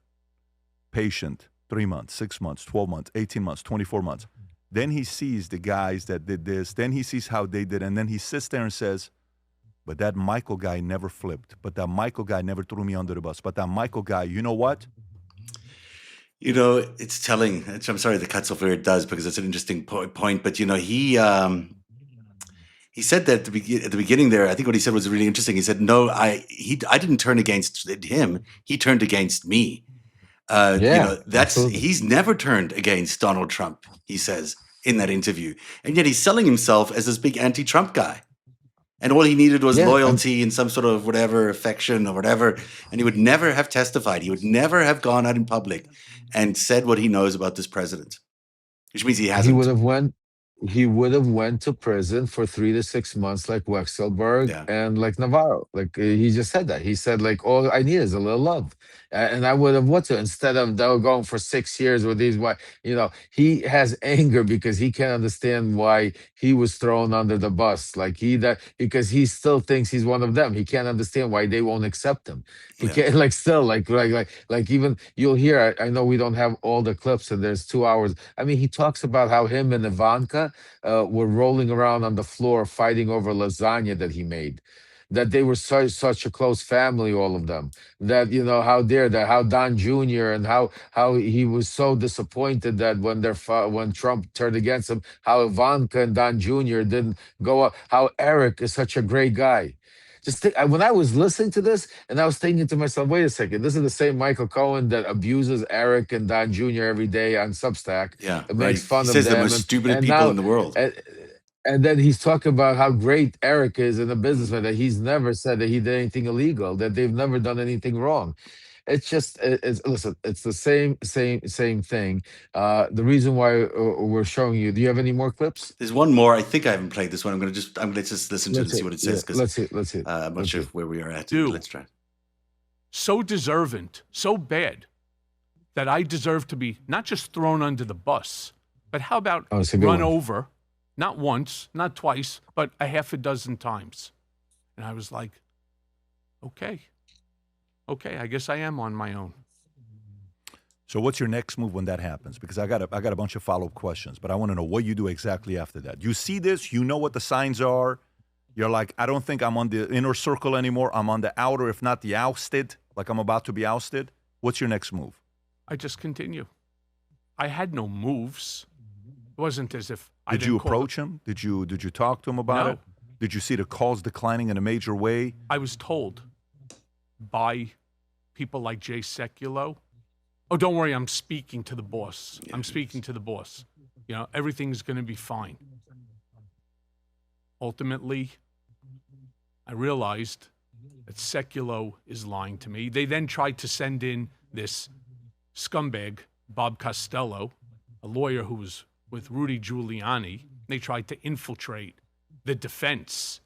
Patient, 3 months, 6 months, 12 months, 18 months, 24 months. Then he sees the guys that did this. Then he sees how they did. And then he sits there and says, but that Michael guy never flipped. But that Michael guy never threw me under the bus. But that Michael guy, you know what? You know, it's telling. I'm sorry that cuts off where it does because it's an interesting point. But you know, he said that at the beginning there. I think what he said was really interesting. He said, "No, I didn't turn against him. He turned against me." You Yeah, know, absolutely. he's never turned against Donald Trump. He says in that interview, and yet he's selling himself as this big anti-Trump guy. And all he needed was Yeah, and loyalty and some sort of whatever affection or whatever. And he would never have testified. He would never have gone out in public and said what he knows about this president, which means he he would hasn't. have went he would have went to prison for 3 to 6 months like Wexelberg Yeah. and like Navarro. Like he just said that. He said like all I need is a little love. And I would have what to instead of going for 6 years with these why he has anger because he can't understand why he was thrown under the bus. Like he that because he still thinks he's one of them. He can't understand why they won't accept him. He Yeah. can't like still like even you'll hear I know we don't have all the clips and there's 2 hours. I mean, he talks about how him and Ivanka were rolling around on the floor fighting over lasagna that he made. That they were such a close family, all of them. That how dare that how Don Jr. and how he was so disappointed that when Trump turned against him, how Ivanka and Don Jr. didn't go up. How Eric is such a great guy. Just think, when I was listening to this, and I was thinking to myself, wait a second, this is the same Michael Cohen that abuses Eric and Don Jr. every day on Substack Yeah. and Right. makes He fun of says the them, most stupid and people in now, the world. and, and then he's talking about how great Eric is in a businessman, that he's never said that he did anything illegal, that they've never done anything wrong. It's just it's listen, it's the same thing. The reason why we're showing you. Do you have any more clips? There's one more. I think I haven't played this one. I'm gonna just listen to it and Let's see see. what it Yeah, says because let's see it. I'm not Let's sure see. where we are at. Do. Let's try. So deserving, so bad that I deserve to be not just thrown under the bus, but how about Oh, it's a good run one. over, not once, not twice, but a half a dozen times. And I was like, okay, I guess I am on my own. So what's your next move when that happens? Because I got a bunch of follow-up questions, but I want to know what you do exactly after that. You see this, you know what the signs are. You're like, I don't think I'm on the inner circle anymore. I'm on the outer, if not the ousted, like I'm about to be ousted. What's your next move? I just continue. I had no moves. It wasn't as if I Did you didn't call approach him? Did you talk to him about No. it? Did you see the calls declining in a major way? I was told by people like Jay Sekulow, oh, don't worry, I'm speaking to the boss. I'm speaking to the boss. You know, everything's going to be fine. Ultimately, I realized that Sekulow is lying to me. They then tried to send in this scumbag, Bob Costello, a lawyer who was with Rudy Giuliani. They tried to infiltrate the defense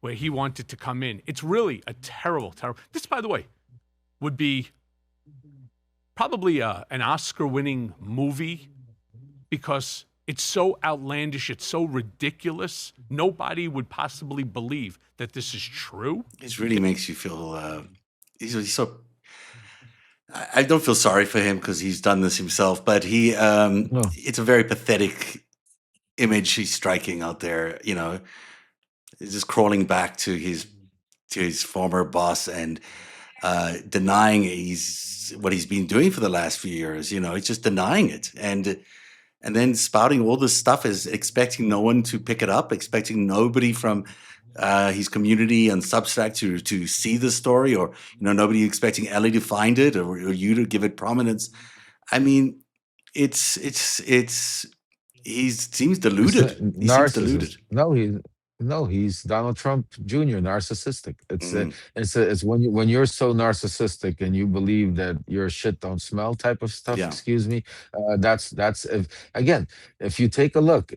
where he wanted to come in. It's really a terrible. This, by the way, would be probably an Oscar-winning movie because it's so outlandish, it's so ridiculous. Nobody would possibly believe that this is true. It really makes you feel. He's so. I don't feel sorry for him because he's done this himself, but No. it's a very pathetic image he's striking out there. You know, he's just crawling back to his former boss and denying what he's been doing for the last few years. You know, he's just denying it and then spouting all this stuff is expecting no one to pick it up, expecting nobody from his community and Substack to see the story, or nobody expecting Ellie to find it or you to give it prominence. I mean, he seems It's a deluded. He seems deluded. narcissist. No, he's Donald Trump Jr. Narcissistic. Mm, It's when you're so narcissistic and you believe that your shit don't smell type of stuff. yeah. Excuse me. That's if you take a look,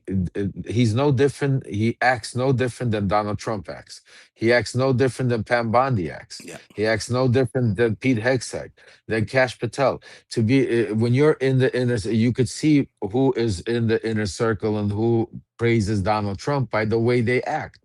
he's no different. He acts no different than Donald Trump acts. He acts no different than Pam Bondi acts. Yeah. He acts no different than Pete Hegseth, than Cash Patel. To be when you're in the inner, you could see who is in the inner circle and who praises Donald Trump by the way they act.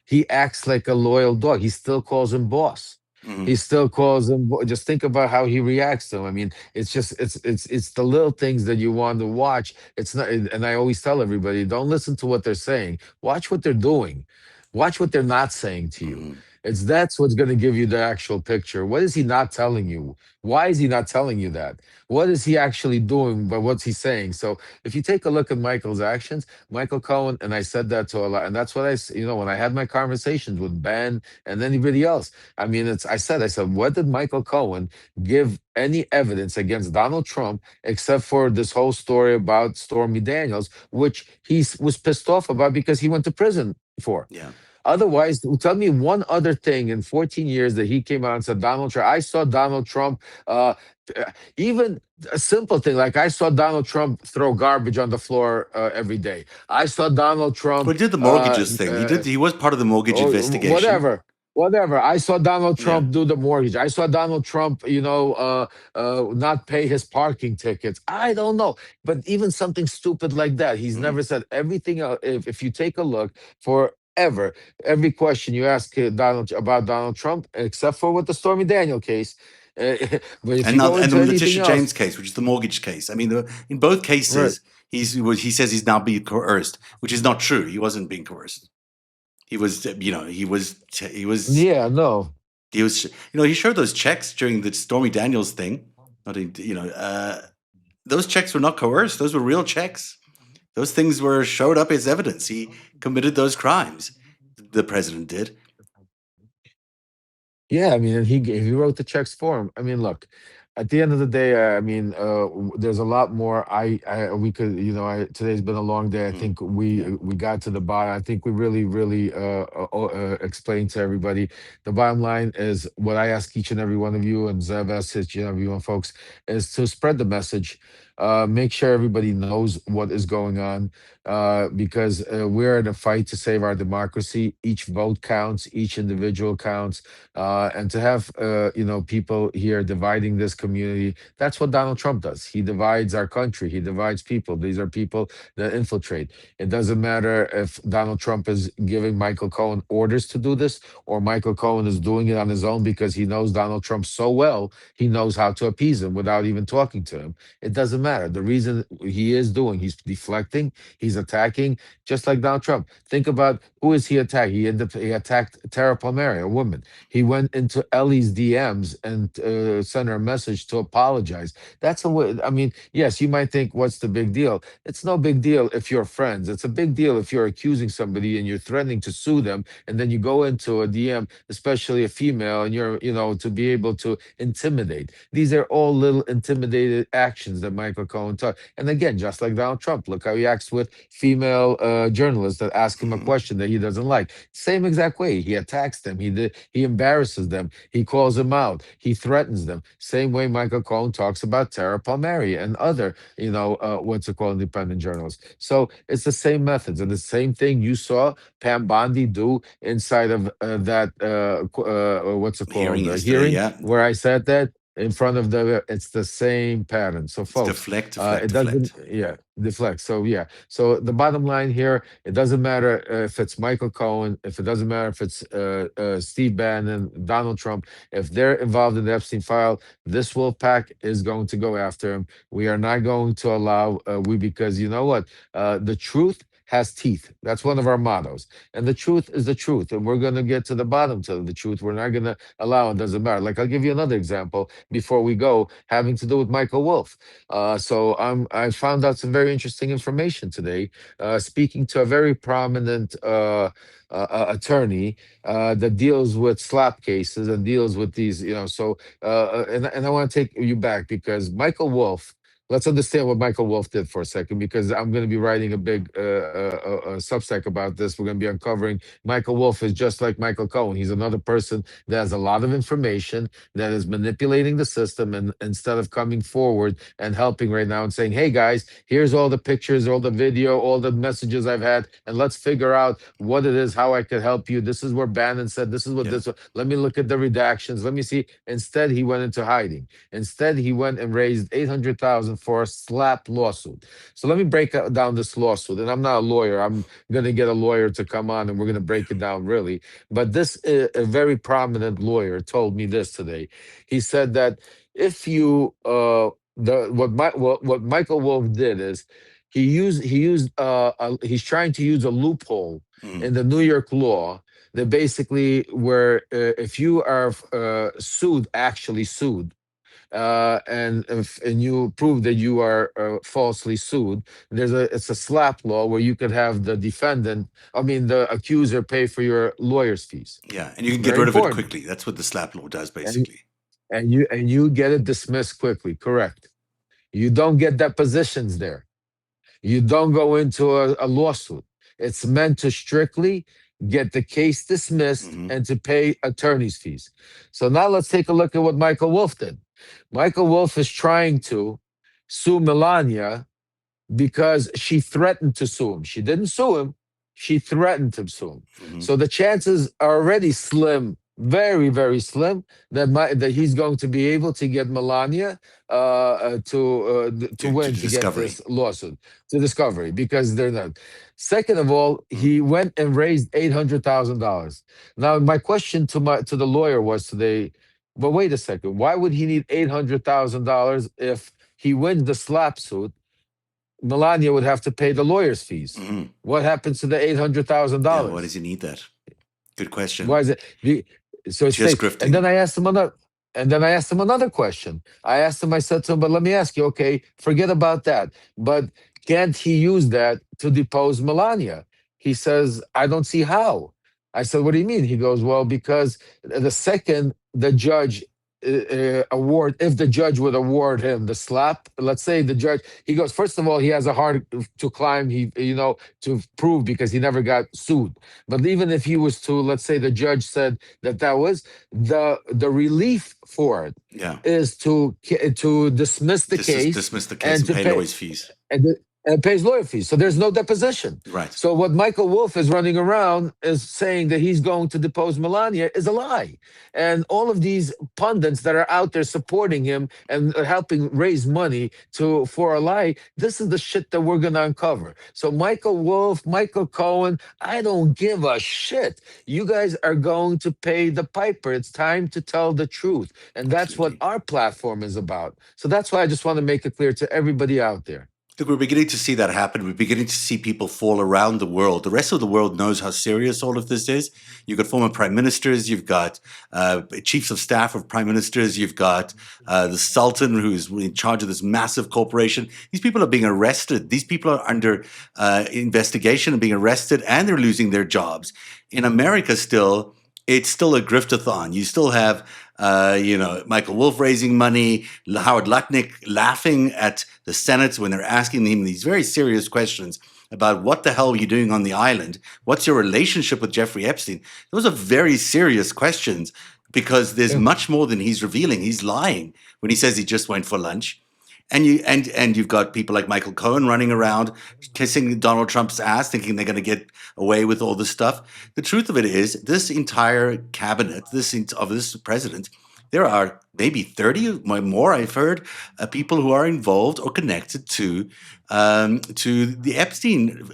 He acts like a loyal dog. He still calls him boss. Mhm. He still calls him. Just think about how he reacts to him. I mean, it's the little things that you want to watch. It's not, and I always tell everybody, don't listen to what they're saying. Watch what they're doing. Watch what they're not saying to you. Mhm. That's what's going to give you the actual picture. What is he not telling you? Why is he not telling you that? What is he actually doing? But what's he saying? So if you take a look at Michael's actions, Michael Cohen, and I said that to a lot, and that's what when I had my conversations with Ben and anybody else, I mean, I said, what did Michael Cohen give any evidence against Donald Trump except for this whole story about Stormy Daniels, which was pissed off about because he went to prison for? Yeah. Otherwise, tell me one other thing in 14 years that he came out and said, Donald Trump. I saw Donald Trump, uh, even a simple thing like I saw Donald Trump throw garbage on the floor every day. I saw Donald Well, Trump, he did the mortgages thing. He was part of the mortgage or investigation. whatever. I saw Donald Yeah. Trump do the mortgage. I saw Donald Trump, not pay his parking tickets. I don't know, but even something stupid like that, he's Mhm. never said everything else. If you take a look forever, every question you ask about Donald Trump, except for with the Stormy Daniel case. But if And you now, go and the into anything Letitia else, James case, which is the mortgage case. I mean, in both right? cases, he says he's now being coerced, which is not true. He wasn't being coerced. He was, Yeah, no. he showed those checks during the Stormy Daniels thing. Those checks were not coerced. Those were real checks. Those things showed up as evidence. He committed those crimes. The president did. Yeah, I mean, and he wrote the checks for him. I mean, look, at the end of the day, there's a lot more. We could, today's been a long day. I Mm, think we yeah. we got to the bottom. I think we really, really explained to everybody. The bottom line is what I ask each and every one of you, and Zev asks each and every one, folks, is to spread the message. Make sure everybody knows what is going on, because we're in a fight to save our democracy. Each vote counts. Each individual counts, and to have people here dividing this community. That's what Donald Trump does. He divides our country. He divides people. These are people that infiltrate. It doesn't matter if Donald Trump is giving Michael Cohen orders to do this, or Michael Cohen is doing it on his own because he knows Donald Trump so well, he knows how to appease him without even talking to him. It doesn't matter. The reason he's deflecting, he's attacking, just like Donald Trump. Think about who is he attacking. He attacked Tara Palmieri, a woman. He went into Ellie's DMs and sent her a message to apologize. That's a way. I mean, yes, you might think, what's the big deal? It's no big deal if you're friends. It's a big deal if you're accusing somebody and you're threatening to sue them, and then you go into a DM, especially a female, and to be able to intimidate. These are all little intimidated actions that Michael Cohen took. And again, just like Donald Trump, look how he acts with female journalists that ask him a Mhm. question that he doesn't like. Same exact way. He attacks them. He embarrasses them. He calls them out. He threatens them. Same way Michael Cohen talks about Tara Palmieri and other, independent journalists. So it's the same methods and the same thing you saw Pam Bondi do inside of that, what's it Hearing called, yesterday, hearing, yeah. where I said that in front of it's the same pattern. So, It's folks, deflect, deflect, it doesn't, deflect. yeah, deflect. So, yeah. So the bottom line here, it doesn't matter if it's Michael Cohen, if it doesn't matter if it's Steve Bannon, Donald Trump, if they're involved in the Epstein file, this wolf pack is going to go after him. We are not going to allow, because you know what? The truth has teeth. That's one of our mottos. And the truth is the truth. And we're going to get to the bottom to the truth. We're not going to allow it. Doesn't matter. Like, I'll give you another example before we go, having to do with Michael Wolff. I found out some very interesting information today, speaking to a very prominent attorney that deals with slap cases and deals with these, and I want to take you back because Michael Wolff. Let's understand what Michael Wolff did for a second, because I'm going to be writing a big Substack about this. We're going to be uncovering Michael Wolff is just like Michael Cohen. He's another person that has a lot of information, that is manipulating the system, and instead of coming forward and helping right now and saying, hey guys, here's all the pictures, all the video, all the messages I've had, and let's figure out what it is, how I could help you. This is where Bannon said, this is what Yeah. this, let me look at the redactions. Let me see. Instead, he went into hiding. Instead, he went and raised 800,000 for a slap lawsuit. So let me break down this lawsuit. And I'm not a lawyer. I'm going to get a lawyer to come on and we're going to break it down really. But this a very prominent lawyer told me this today. He said that if you what Michael Wolff did is he's trying to use a loophole Mm. in the New York law They basically where if you are actually sued, and you prove that you are falsely sued, it's a slap law where you could have the accuser pay for your lawyer's fees. Yeah, and you can get Very rid of it important. quickly. That's what the slap law does, And basically. you get it dismissed quickly. Correct. You don't get depositions there. You don't go into a lawsuit. It's meant to strictly get the case dismissed Hmm. and to pay attorney's fees. So now let's take a look at what Michael Wolff did. Michael Wolff is trying to sue Melania because she threatened to sue him. She didn't sue him. She threatened to sue him. Hmm. So the chances are already slim, very, very slim, that he's going to be able to get Melania to win, To to get discovery. this lawsuit to discovery, because they're not. Second of all, he went and raised $800,000. Now, my question to the lawyer was today, but wait a second, why would he need $800,000 if he wins the slap suit? Melania would have to pay the lawyer's fees. Hmm. What happens to the Yeah, why does $800,000? he need that? Good question. Why is it? So it's Just safe. And then grifting. I asked him another. And then I asked him another question. I said to him, but let me ask you, okay, forget about that. But can't he use that to depose Melania? He says, I don't see how. I said, what do you mean? He goes, well, because the second the judge if the judge would award him the slap, let's say the judge, he goes, first of all, he has a hard to climb, to prove, because he never got sued. But even if he was to, let's say the judge said that was the relief for it Yeah. is to dismiss the case Dismiss the case and to pay lawyers' fees. and pays lawyer fees. So there's no deposition. Right. So what Michael Wolff is running around is saying that he's going to depose Melania is a lie. And all of these pundits that are out there supporting him and helping raise money for a lie, this is the shit that we're going to uncover. So Michael Wolff, Michael Cohen, I don't give a shit. You guys are going to pay the piper. It's time to tell the truth. And that's what Absolutely. our platform is about. So that's why I just want to make it clear to everybody out there. Look, we're beginning to see that happen. We're beginning to see people fall around the world. The rest of the world knows how serious all of this is. You've got former prime ministers. You've got chiefs of staff of prime ministers. You've got the Sultan, who's in charge of this massive corporation. These people are being arrested. These people are under investigation and being arrested, and they're losing their jobs. In America still, it's still a griftathon. You still have Michael Wolff raising money, Howard Lutnick laughing at the Senate when they're asking him these very serious questions about what the hell are you doing on the island? What's your relationship with Jeffrey Epstein? Those are very serious questions, because there's much more than he's revealing. He's lying when he says he just went for lunch. And you've got people like Michael Cohen running around kissing Donald Trump's ass, thinking they're going to get away with all this stuff. The truth of it is, this entire cabinet, of this president, there are maybe 30 or more, I've heard, people who are involved or connected to the Epstein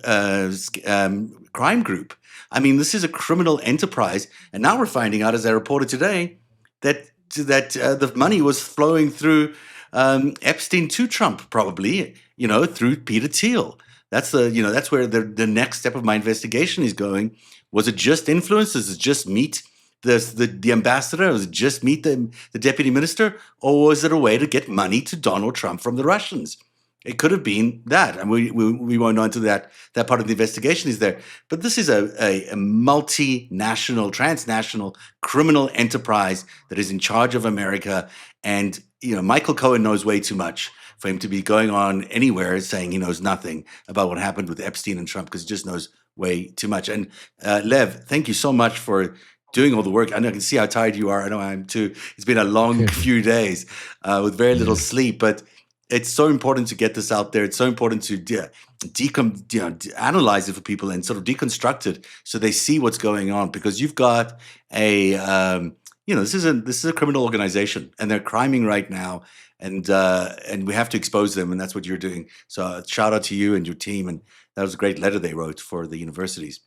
crime group. I mean, this is a criminal enterprise, and now we're finding out, as I reported today, that the money was flowing through Epstein to Trump, probably, through Peter Thiel. That's where the next step of my investigation is going. Was it just influence? Does it just meet the ambassador? Was it just meet the deputy minister? Or was it a way to get money to Donald Trump from the Russians? It could have been that, and we won't go into that part of the investigation is there. But this is a multinational, transnational criminal enterprise that is in charge of America. And Michael Cohen knows way too much for him to be going on anywhere saying he knows nothing about what happened with Epstein and Trump, because he just knows way too much. And Lev, thank you so much for doing all the work. I know I can see how tired you are. I know I am too. It's been a long few days with very little sleep, but it's so important to get this out there. It's so important to analyze it for people and sort of deconstruct it so they see what's going on. Because you've got this is a criminal organization, and they're criming right now, and we have to expose them, and that's what you're doing. So shout out to you and your team, and that was a great letter they wrote for the universities.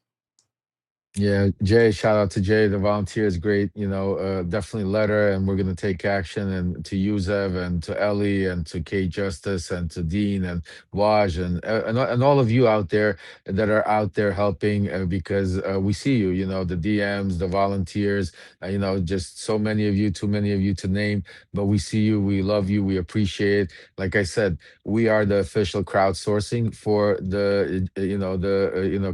Yeah, Jay, shout out to Jay. The volunteer is great. Definitely letter, and we're going to take action. And to Yuzev, and to Ellie, and to Kate Justice, and to Dean, and Waj, and all of you out there that are out there helping, because we see you. The DMs, the volunteers. Just so many of you, too many of you to name, but we see you. We love you. We appreciate. Like I said, we are the official crowdsourcing for the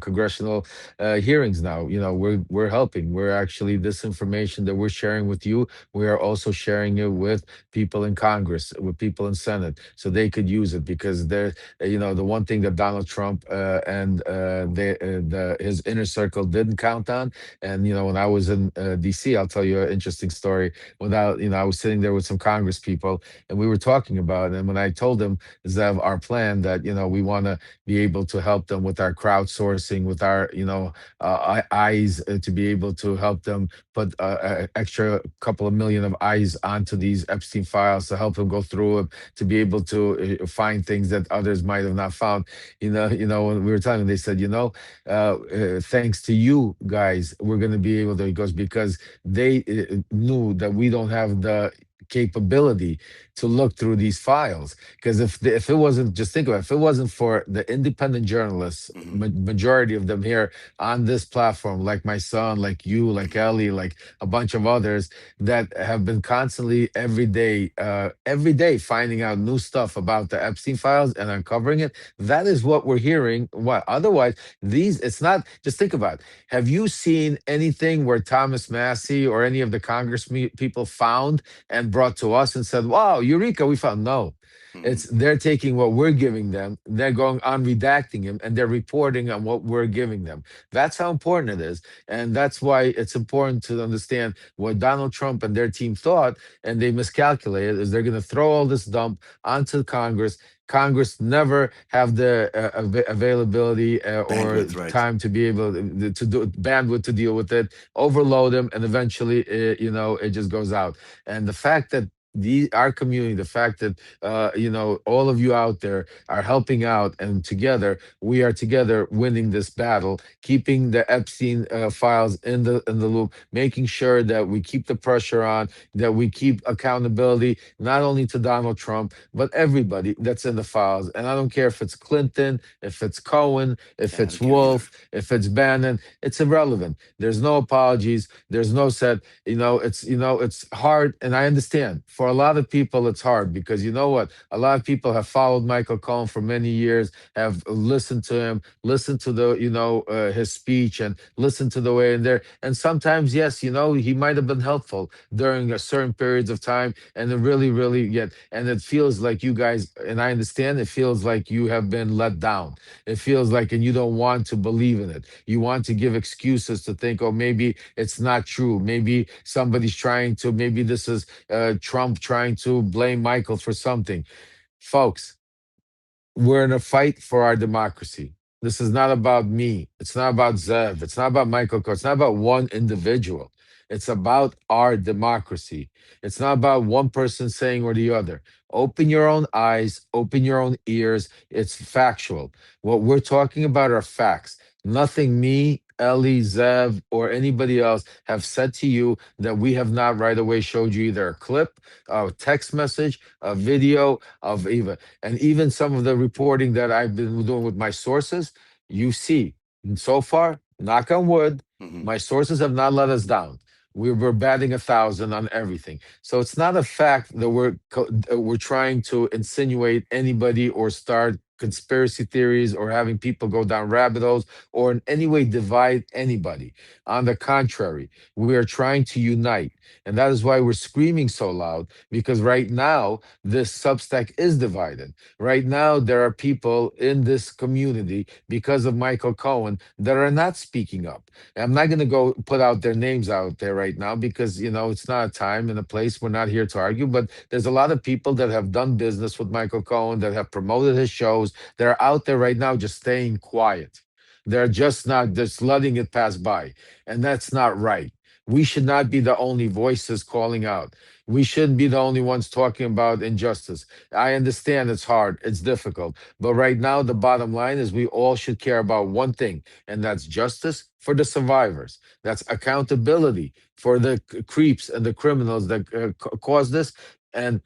congressional hearings now. We're helping. We're actually, this information that we're sharing with you, we are also sharing it with people in Congress, with people in Senate, so they could use it, because they're the one thing that Donald Trump and his inner circle didn't count on. And when I was in DC, I'll tell you an interesting story. I was sitting there with some Congress people, and we were talking about it. And when I told them, Zev, our plan, that we want to be able to help them with our crowdsourcing, with our eyes, to be able to help them put extra couple of million of eyes onto these Epstein files, to help them go through it, to be able to find things that others might have not found. When we were telling them, they said, thanks to you guys, we're going to be able to, because they knew that we don't have the capability to look through these files. Because if it wasn't, just think about it, if it wasn't for the independent journalists, Hmm. majority of them here on this platform, like my son, like you, like Ellie, like a bunch of others that have been constantly every day finding out new stuff about the Epstein files and uncovering it. That is what we're hearing. What otherwise, it's not. Just think about it. Have you seen anything where Thomas Massey or any of the Congress people found and brought to us and said, "Wow, Eureka, we found"? No. Hmm. It's they're taking what we're giving them, they're going on redacting them, and they're reporting on what we're giving them. That's how important it is. And that's why it's important to understand what Donald Trump and their team thought, and they miscalculated, is they're going to throw all this dump onto Congress. Congress never have the availability or Bandwidth, right? time to be able to do bandwidth to deal with it, overload them, and eventually, it just goes out. And the fact that our community, the fact that all of you out there are helping out, and together we are together winning this battle, keeping the Epstein files in the loop, making sure that we keep the pressure on, that we keep accountability not only to Donald Trump but everybody that's in the files. And I don't care if it's Clinton, if it's Cohen, if Yeah, I it's don't care either. Wolf, if it's Bannon. It's irrelevant. There's no apologies. There's no set. It's hard, and I understand for a lot of people it's hard, because you know what, a lot of people have followed Michael Cohen for many years, have listened to him, listened to his speech, and listened to the way in there. And sometimes, yes, he might have been helpful during a certain periods of time, and it really, really yet, and it feels like you guys, and I understand, it feels like you have been let down. It feels like, and you don't want to believe in it. You want to give excuses to think, oh, maybe it's not true. Maybe somebody's trying to, maybe this is Trump trying to blame Michael for something. Folks, we're in a fight for our democracy. This is not about me. It's not about Zev. It's not about Michael Cohen. It's not about one individual. It's about our democracy. It's not about one person saying or the other. Open your own eyes, open your own ears. It's factual. What we're talking about are facts. Nothing me, Ellie, Zev, or anybody else have said to you that we have not right away showed you either a clip, a text message, a video of even, and even some of the reporting that I've been doing with my sources, you see, and so far, knock on wood, Hmm. my sources have not let us down. We're batting 1,000 on everything. So it's not a fact that we're trying to insinuate anybody or start conspiracy theories or having people go down rabbit holes or in any way divide anybody. On the contrary, we are trying to unite. And that is why we're screaming so loud, because right now, this Substack is divided. Right now, there are people in this community, because of Michael Cohen, that are not speaking up. And I'm not going to go put out their names out there right now, because it's not a time and a place. We're not here to argue, but there's a lot of people that have done business with Michael Cohen, that have promoted his shows, that are out there right now just staying quiet. They're just not, just letting it pass by. And that's not right. We should not be the only voices calling out. We shouldn't be the only ones talking about injustice. I understand it's hard, it's difficult, but right now the bottom line is we all should care about one thing, and that's justice for the survivors. That's accountability for the creeps and the criminals that caused this, and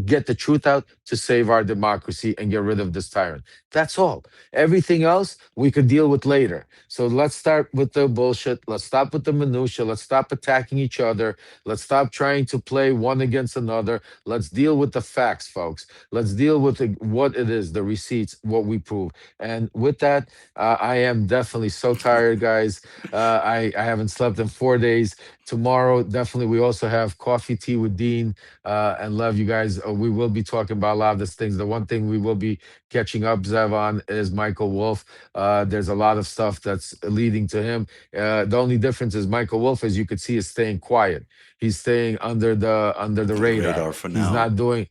get the truth out to save our democracy and get rid of this tyrant. That's all. Everything else we could deal with later. So let's start with the bullshit. Let's stop with the minutia. Let's stop attacking each other. Let's stop trying to play one against another. Let's deal with the facts, folks. Let's deal with what it is, the receipts, what we prove. And with that, I am definitely so tired, guys. I haven't slept in 4 days. Tomorrow, definitely, we also have coffee tea with Dean and love you guys. We will be talking about a lot of these things. The one thing we will be catching up, Zev, on is Michael Wolff. There's a lot of stuff that's leading to him. The only difference is Michael Wolff, as you could see, is staying quiet. He's staying under the Under the radar. radar for He's now. not doing.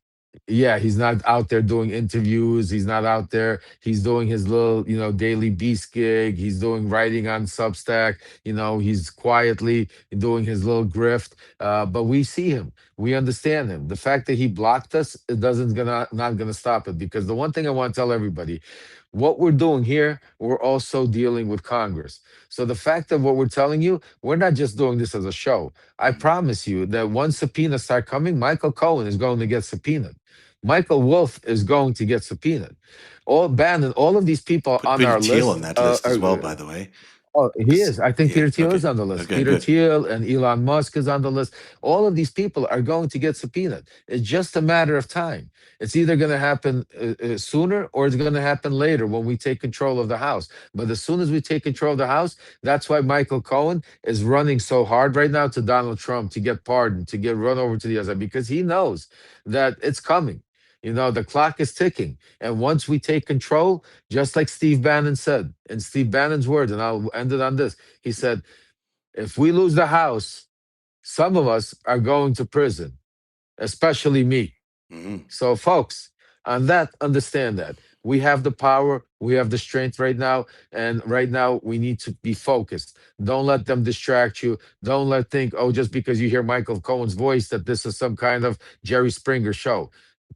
Yeah, he's not out there doing interviews. He's not out there. He's doing his little, daily beast gig. He's doing writing on Substack. He's quietly doing his little grift. But we see him. We understand him. The fact that he blocked us, it doesn't gonna not gonna stop it. Because the one thing I want to tell everybody, what we're doing here, we're also dealing with Congress. So the fact of what we're telling you, we're not just doing this as a show. I promise you that once subpoenas start coming, Michael Cohen is going to get subpoenaed. Michael Wolff is going to get subpoenaed. All Bannon, all of these people Put on Peter our Thiel on list that list as well, by the way. Oh, he is. I think Yeah. Peter Thiel Okay. is on the list. Okay. Peter Good. Thiel and Elon Musk is on the list. All of these people are going to get subpoenaed. It's just a matter of time. It's either going to happen sooner or it's going to happen later when we take control of the House. But as soon as we take control of the House, that's why Michael Cohen is running so hard right now to Donald Trump to get pardoned, to get run over to the other side, because he knows that it's coming. The clock is ticking. And once we take control, just like Steve Bannon said, in Steve Bannon's words, and I'll end it on this. He said, if we lose the House, some of us are going to prison, especially me. Hmm. So, folks, on that, understand that. We have the power, we have the strength right now, and right now we need to be focused. Don't let them distract you. Don't think, oh, just because you hear Michael Cohen's voice, that this is some kind of Jerry Springer show.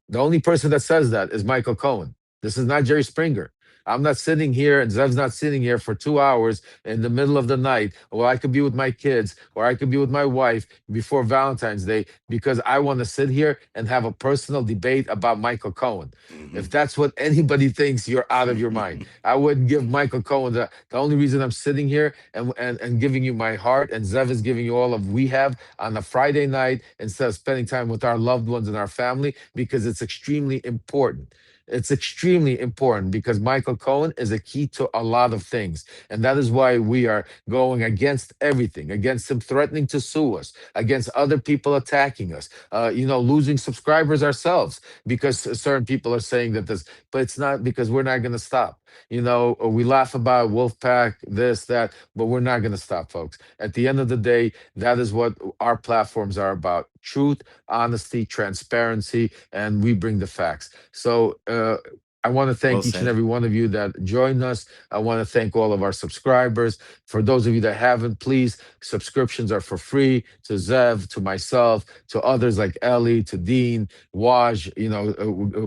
The only person that says that is Michael Cohen. This is not Jerry Springer. I'm not sitting here, and Zev's not sitting here for 2 hours in the middle of the night, or I could be with my kids, or I could be with my wife before Valentine's Day, because I want to sit here and have a personal debate about Michael Cohen. If that's what anybody thinks, you're out of your mind. I wouldn't give Michael Cohen the only reason I'm sitting here and giving you my heart, and Zev is giving you all of we have on a Friday night instead of spending time with our loved ones and our family, because it's extremely important. It's extremely important because Michael Cohen is a key to a lot of things. And that is why we are going against everything, against him threatening to sue us, against other people attacking us, losing subscribers ourselves because certain people are saying that this, but it's not, because we're not going to stop. We laugh about Wolfpack, this, that, but we're not going to stop, folks. At the end of the day, that is what our platforms are about: truth, honesty, transparency, and we bring the facts. So, I want to Well thank each and said. every one of you that joined us. I want to thank all of our subscribers. For those of you that haven't, please, subscriptions are for free to Zev, to myself, to others like Ellie, to Dean, Waj,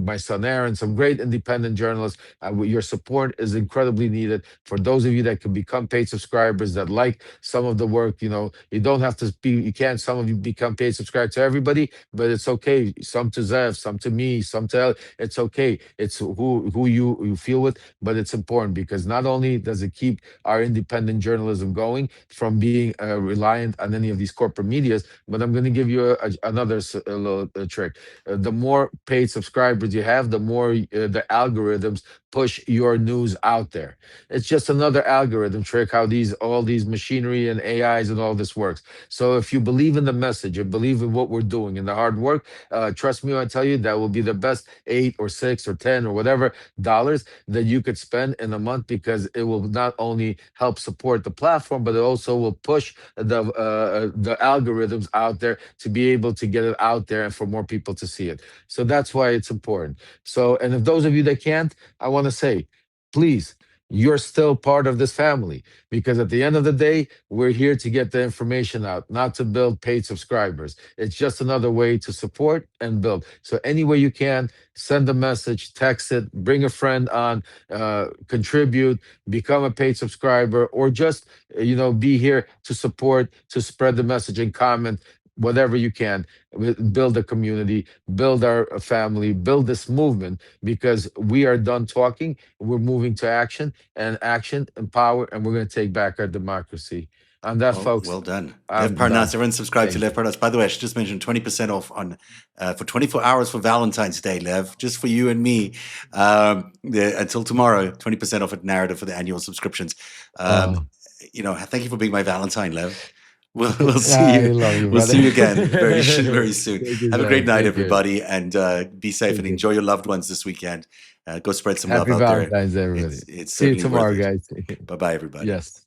my son Aaron, some great independent journalists. Your support is incredibly needed. For those of you that can become paid subscribers, that like some of the work, you don't have to be, you can't, some of you become paid subscribers to everybody, but it's okay. Some to Zev, some to me, some to Ellie. It's okay. It's who you feel with, but it's important because not only does it keep our independent journalism going from being reliant on any of these corporate medias, but I'm going to give you another little trick. The more paid subscribers you have, the more the algorithms push your news out there. It's just another algorithm trick how all these machinery and AIs and all this works. So if you believe in the message and believe in what we're doing and the hard work, trust me when I tell you that will be the best 8 or 6 or 10 or whatever dollars that you could spend in a month, because it will not only help support the platform, but it also will push the algorithms out there to be able to get it out there and for more people to see it. So that's why it's important. So, and if those of you that can't, I want to say, please, you're still part of this family, because at the end of the day, we're here to get the information out, not to build paid subscribers. It's just another way to support and build. So any way you can, send a message, text it, bring a friend on, contribute, become a paid subscriber, or just be here to support, to spread the message and comment whatever you can. Build a community, build our family, build this movement, because we are done talking. We're moving to action, and action and power, and we're going to take back our democracy. On that, folks, Well done. Lev I'm Parnas, done. everyone subscribe to Thank Lev Parnas. By the way, I should just mention 20% off on for 24 hours for Valentine's Day, Lev, just for you and me. Until tomorrow, 20% off at Narrative for the annual subscriptions. Oh, Thank you for being my Valentine, Lev. We'll see I you. love you, We'll brother. see you again very soon. Thank you, Have a great man. night, Take care. everybody, and be safe and Take care. enjoy your loved ones this weekend. Go spread some love Happy out there. Valentine's, everybody. It's See you certainly worth tomorrow, it. guys. Bye bye, everybody. Yes.